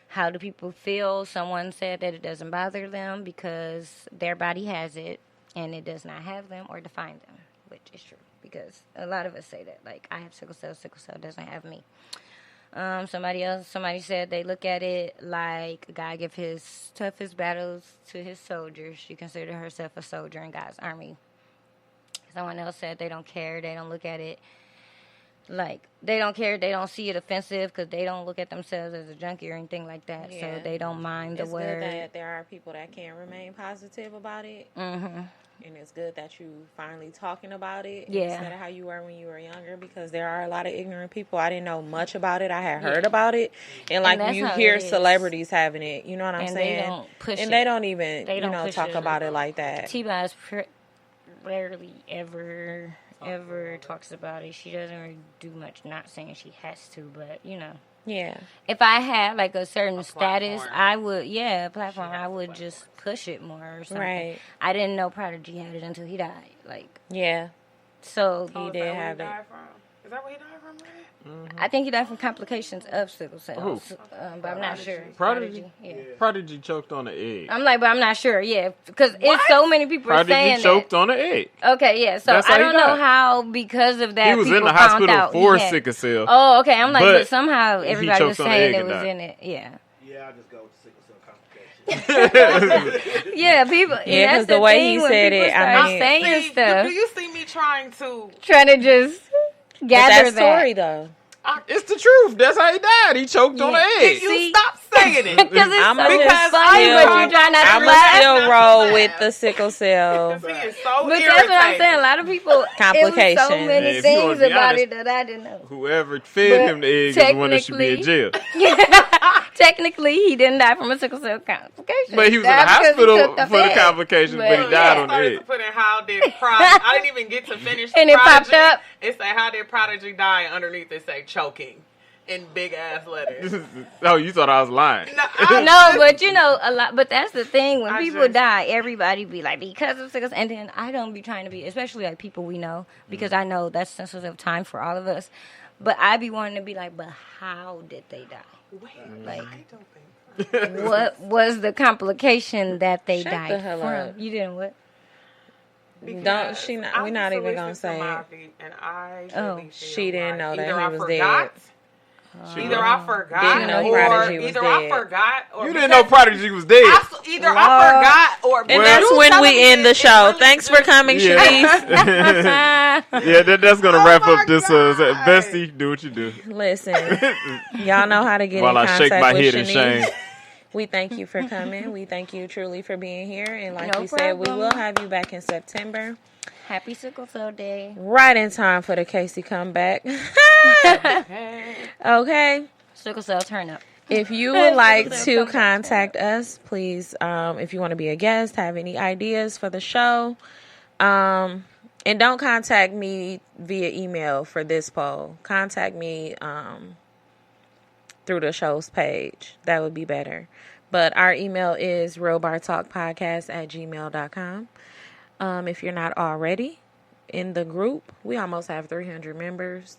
S4: How do people feel? Someone said that it doesn't bother them because their body has it and it does not have them or define them, which is true because a lot of us say that. Like, I have sickle cell doesn't have me. Somebody said they look at it like God give his toughest battles to his soldiers. She considered herself a soldier in God's army. Someone else said they don't care. They don't look at it Like, they don't care. They don't see it offensive because they don't look at themselves as a junkie or anything like that.
S2: Yeah.
S4: So they don't mind the
S2: It's
S4: word.
S2: good that there are people that can remain positive about it.
S4: Mm-hmm.
S2: And it's good that you finally talking about it
S4: Yeah.
S2: instead of how you were when you were younger, because there are a lot of ignorant people. I didn't know much about it. I had heard about it. And like
S4: that's
S2: you
S4: how
S2: hear
S4: it is.
S2: celebrities having it, you know what I'm
S4: And
S2: saying?
S4: they don't push
S2: and
S4: it.
S2: they don't even,
S4: They don't
S2: you know,
S4: push
S2: talk
S4: it.
S2: about it like that.
S4: T-Boz rarely ever talks about it. She doesn't really do much, not saying she has to, but, you know.
S2: Yeah.
S4: If I had, like, a certain status,
S3: platform.
S4: I would, platform, I would just push it more or something.
S2: Right.
S4: I didn't know Prodigy had it until he died. Like,
S2: Yeah.
S4: so
S2: He
S3: Is
S2: did
S3: that where
S2: have it.
S3: died from? Is that where he died from, really?
S4: I think he died from complications of sickle cell.
S1: Who?
S4: But I'm not sure.
S1: Prodigy?
S4: Yeah.
S1: Prodigy choked on an egg.
S4: I'm like, but I'm not sure. Yeah, because it's so many people are saying
S1: Prodigy choked
S4: that.
S1: on an egg.
S4: Okay, yeah. So
S1: That's how
S4: I
S1: he
S4: don't know
S1: died.
S4: how because of that
S1: He was in
S4: people
S1: the
S4: found
S1: hospital
S4: out
S1: for
S4: he had-
S1: sickle cell.
S4: Oh, okay. I'm like,
S1: But
S4: but somehow
S1: he
S4: everybody was
S1: choked on the
S4: saying
S1: egg
S4: it
S1: and
S4: was
S1: died.
S4: in it. Yeah.
S5: Yeah, I just go with sickle cell complications.
S4: Yeah, people. and
S2: Yeah, 'cause
S4: that's
S2: the way
S4: thing
S2: he
S4: when
S2: said
S4: people
S2: it, I
S4: start
S2: mean-
S4: saying
S3: See,
S4: stuff,
S3: do you see me trying to?
S4: trying to just
S2: But
S4: gather
S2: that story, though.
S1: It's the truth. That's how he died. He choked on an egg.
S3: You
S4: See?
S3: stop saying it.
S4: Because it's
S2: I'ma
S4: so
S2: just
S4: funny,
S2: still-
S4: but you try not to
S2: I'ma
S4: laugh.
S2: still roll with the sickle cell.
S3: He is so
S4: But
S3: irritating.
S4: that's what I'm saying. A lot of people, it was so
S2: Complications.
S4: many
S1: Hey, if you
S4: things
S1: wanna be
S4: about
S1: honest,
S4: it that I didn't know.
S1: Whoever fed
S4: But
S1: him the egg is the one that should be in jail.
S4: Technically, he didn't die from a sickle cell complication.
S1: But he was in the
S4: Died because he
S1: hospital
S4: took
S1: for the
S4: egg.
S1: complications, but he
S4: But,
S1: died
S4: yeah.
S1: on the
S3: Started
S1: egg.
S3: to put in how did Prodigy. I didn't even get to finish.
S4: And it
S3: Prodigy.
S4: popped up.
S3: It said how did Prodigy die? And underneath it say choking in big ass letters.
S1: Oh, you thought I was lying.
S4: No, but you know, a lot. But that's the thing. When
S3: I
S4: people
S3: just-
S4: die, everybody be like, because of sickles. And then I don't be trying to be, especially like people we know, because I know that's sensitive time for all of us. But I be wanting to be like, but how did they die? Like,
S3: I don't think.
S4: what was the complication that they
S2: Shut
S4: died
S2: the hell
S4: from?
S2: up.
S4: You didn't what?
S2: Don't she not? We're not even gonna say it.
S3: And I
S4: Oh.
S3: really feel
S2: She didn't
S3: like
S2: know that
S3: either
S2: he
S3: I
S2: was
S3: forgot,
S2: dead.
S3: Either I forgot,
S2: Didn't know
S3: or
S2: Prodigy was
S3: either
S2: dead.
S3: I forgot, or
S1: You didn't know Prodigy was dead.
S3: either I forgot, or
S2: And that's
S3: you
S2: when
S3: telling
S2: we
S3: me
S2: end the
S3: it's
S2: show.
S3: really
S2: Thanks for
S3: just-
S2: coming,
S1: Yeah.
S2: Shanice.
S1: Yeah, that's gonna
S3: Oh
S1: wrap
S3: my
S1: up this.
S3: God.
S1: Bestie, do what you do.
S2: Listen, y'all know how to get
S1: While
S2: in
S1: I
S2: contact
S1: shake my
S2: with
S1: head in
S2: Shanice.
S1: shame.
S2: We thank you for coming. We thank you truly for being here. And like
S4: No
S2: we said, we
S4: problem.
S2: will have you back in September.
S4: Happy Sickle Cell Day.
S2: Right in time for the Casey comeback. Okay.
S4: Sickle Cell turn up.
S2: If you would like to contact us, please, if you want to be a guest, have any ideas for the show, and don't contact me via email for this poll. Contact me through the show's page. That would be better. But our email is realbartalkpodcast@gmail.com. If you're not already in the group, we almost have 300 members.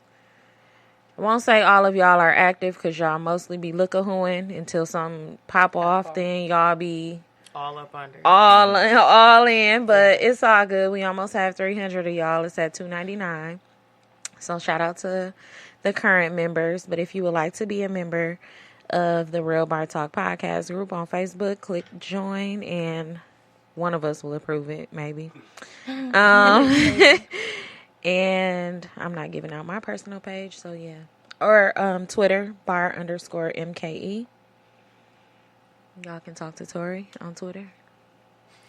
S2: I won't say all of y'all are active because y'all mostly be look-a-hooing until some pop off. Then y'all be
S3: all up under.
S2: all in, but it's all good. We almost have 300 of y'all. It's at $2.99. So shout out to the current members. But if you would like to be a member of the Real Bar Talk podcast group on Facebook, click join and one of us will approve it, maybe. And I'm not giving out my personal page, so yeah. Or Twitter, bar_MKE. Y'all can talk to Tori on Twitter.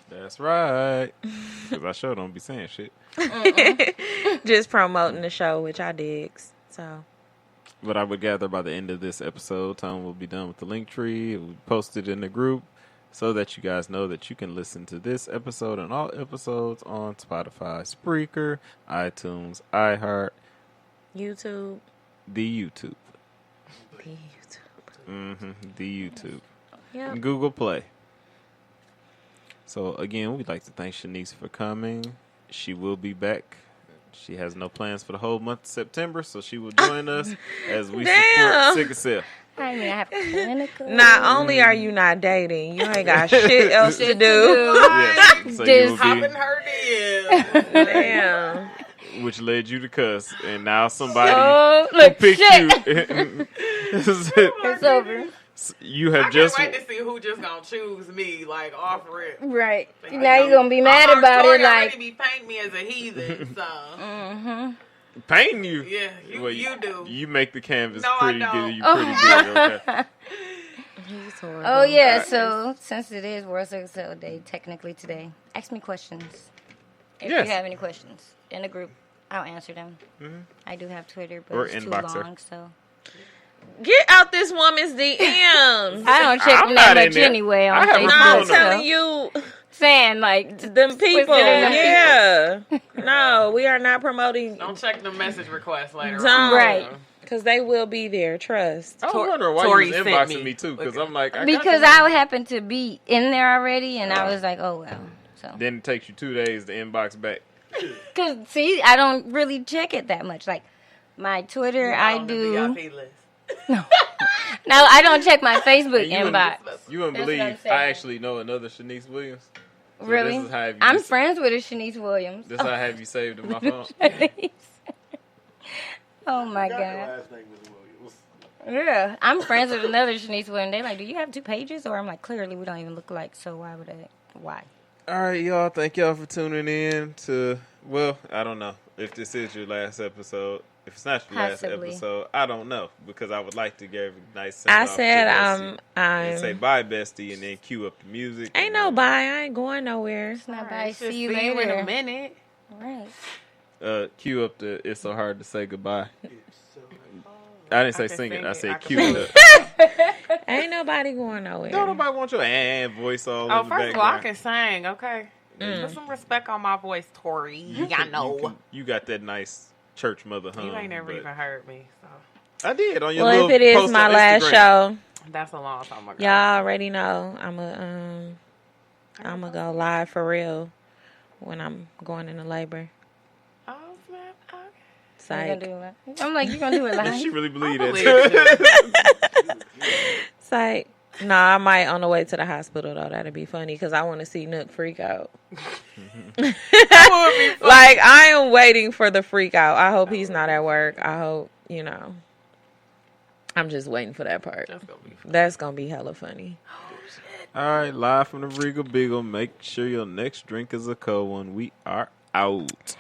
S1: That's right. Because I sure don't be saying shit.
S2: Just promoting the show, which I digs. So
S1: But I would gather by the end of this episode, Tom will be done with the link tree. It will be posted in the group so that you guys know that you can listen to this episode and all episodes on Spotify, Spreaker, iTunes, iHeart,
S2: YouTube.
S1: the YouTube.
S2: YouTube.
S1: The YouTube.
S2: Yep.
S1: And Google Play. So, again, we'd like to thank Shanice for coming. She will be back. She has no plans for the whole month of September, so she will join us as we
S2: Damn.
S1: support Sickle Cell.
S4: I mean, I have clinical.
S2: Not only are you not dating, you ain't got shit else to do.
S1: Yeah, so you will
S3: Hopping
S1: be,
S3: her DMs.
S2: Damn.
S1: which led you to cuss, and now somebody
S4: Oh,
S1: who
S4: look,
S1: picked
S4: shit.
S1: you.
S4: It's over.
S1: You
S3: I
S1: have
S3: can't
S1: just
S3: wait to see who just gonna choose me, like off rip.
S4: Right.
S3: Like,
S4: Now you're going to be mad
S3: I heard
S4: about
S3: Tori
S4: it,
S3: already
S4: like.
S3: be painting me as a heathen, so.
S1: Painting you.
S3: Yeah, you do.
S1: You make the canvas
S3: No, I
S1: pretty
S3: don't.
S1: good. You pretty good. Okay.
S2: He's horrible.
S4: Oh yeah, so since it is World Sickle Cell Day, technically today, ask me questions. If
S1: Yes.
S4: you have any questions in the group, I'll answer them.
S1: Mhm.
S4: I do have Twitter, but
S1: Or
S4: it's too
S1: inbox her.
S4: long, so
S2: Get out this woman's DMs.
S4: I don't check
S1: I'm
S4: them
S1: not
S4: that
S1: in
S4: much
S1: there.
S4: anyway
S1: I
S4: on
S1: have a
S2: No,
S4: Facebook.
S2: I'm
S1: phone
S2: telling
S4: So,
S2: you,
S4: saying like
S2: them people.
S4: them
S2: Yeah. No, we are not promoting
S3: Don't check the message request later
S2: Don't.
S3: on.
S4: Right.
S2: because they will be there. Trust.
S1: I was
S3: Tor-
S1: wondering why
S3: Tori
S1: you was
S3: sent
S1: inboxing
S3: me.
S1: me too, because
S3: Okay.
S1: I'm like,
S4: because I happened to be in there already, and I was like, oh well. So
S1: Then it takes you 2 days to inbox back.
S4: because see, I don't really check it that much. Like my Twitter,
S3: You're
S4: I
S3: on the
S4: do.
S3: VIP list.
S4: No, I don't check my Facebook
S1: And you
S4: inbox.
S1: You wouldn't
S4: That's what I'm
S1: believe,
S4: saying.
S1: I actually know another Shanice Williams. So
S4: Really?
S1: This is how I have you
S4: I'm friends with a Shanice Williams.
S1: This how I have you saved in my phone.
S4: Oh my
S5: Got
S4: god.
S5: the last name was Williams.
S4: Yeah, I'm friends with another Shanice Williams. They like, do you have 2 pages? Or I'm like, clearly we don't even look alike. So why would I? Why?
S1: All right, y'all. Thank y'all for tuning in to, well, I don't know if this is your last episode. If it's not your
S4: Possibly.
S1: last episode, I don't know, because I would like to give a nice
S2: I
S1: send-off
S2: said
S1: to Bestie and say
S2: I'm.
S1: bye, bestie, and then cue up the music.
S2: Ain't
S1: and
S2: no
S1: then,
S2: bye. I ain't going nowhere.
S4: It's not
S3: All
S4: bye.
S3: right,
S4: See
S3: just
S4: you
S3: see you in
S4: later.
S3: a minute.
S4: Right.
S1: Cue up the It's So Hard to Say Goodbye.
S5: It's so
S1: I didn't say
S3: I can
S1: sing it.
S3: sing
S1: I
S3: it.
S1: said
S3: I can
S1: cue
S3: sing
S1: it
S3: it.
S1: up.
S2: Ain't nobody going nowhere.
S1: Don't nobody want your voice all
S3: Oh,
S1: in the
S3: first of all, I
S1: background.
S3: can sing, okay? Put some respect on my voice, Tori. I know.
S1: You got that nice church mother hum.
S3: You ain't never
S1: but
S3: even heard me, so
S1: I did on your
S2: Well,
S1: little
S2: if it is
S1: post
S2: my
S1: on
S2: last
S1: Instagram.
S2: show,
S3: that's a long time ago.
S2: y'all already know I'm a go live for real when I'm going into labor.
S3: Oh, snap. Okay.
S2: It's
S4: You
S2: like,
S4: gonna do it? I'm like, you gonna do it
S1: Does she
S4: live?
S1: really believe
S3: I
S1: that?
S3: believe
S2: it's like, no, I might on the way to the hospital though. That'd be funny because I want to see Nook freak out. Like I am waiting for the freak out. I hope he's not at work. I hope I'm just waiting for that part.
S3: That's gonna be fun.
S2: That's gonna be hella funny.
S1: All right, live from the Regal Beagle. Make sure your next drink is a cold one. We are out.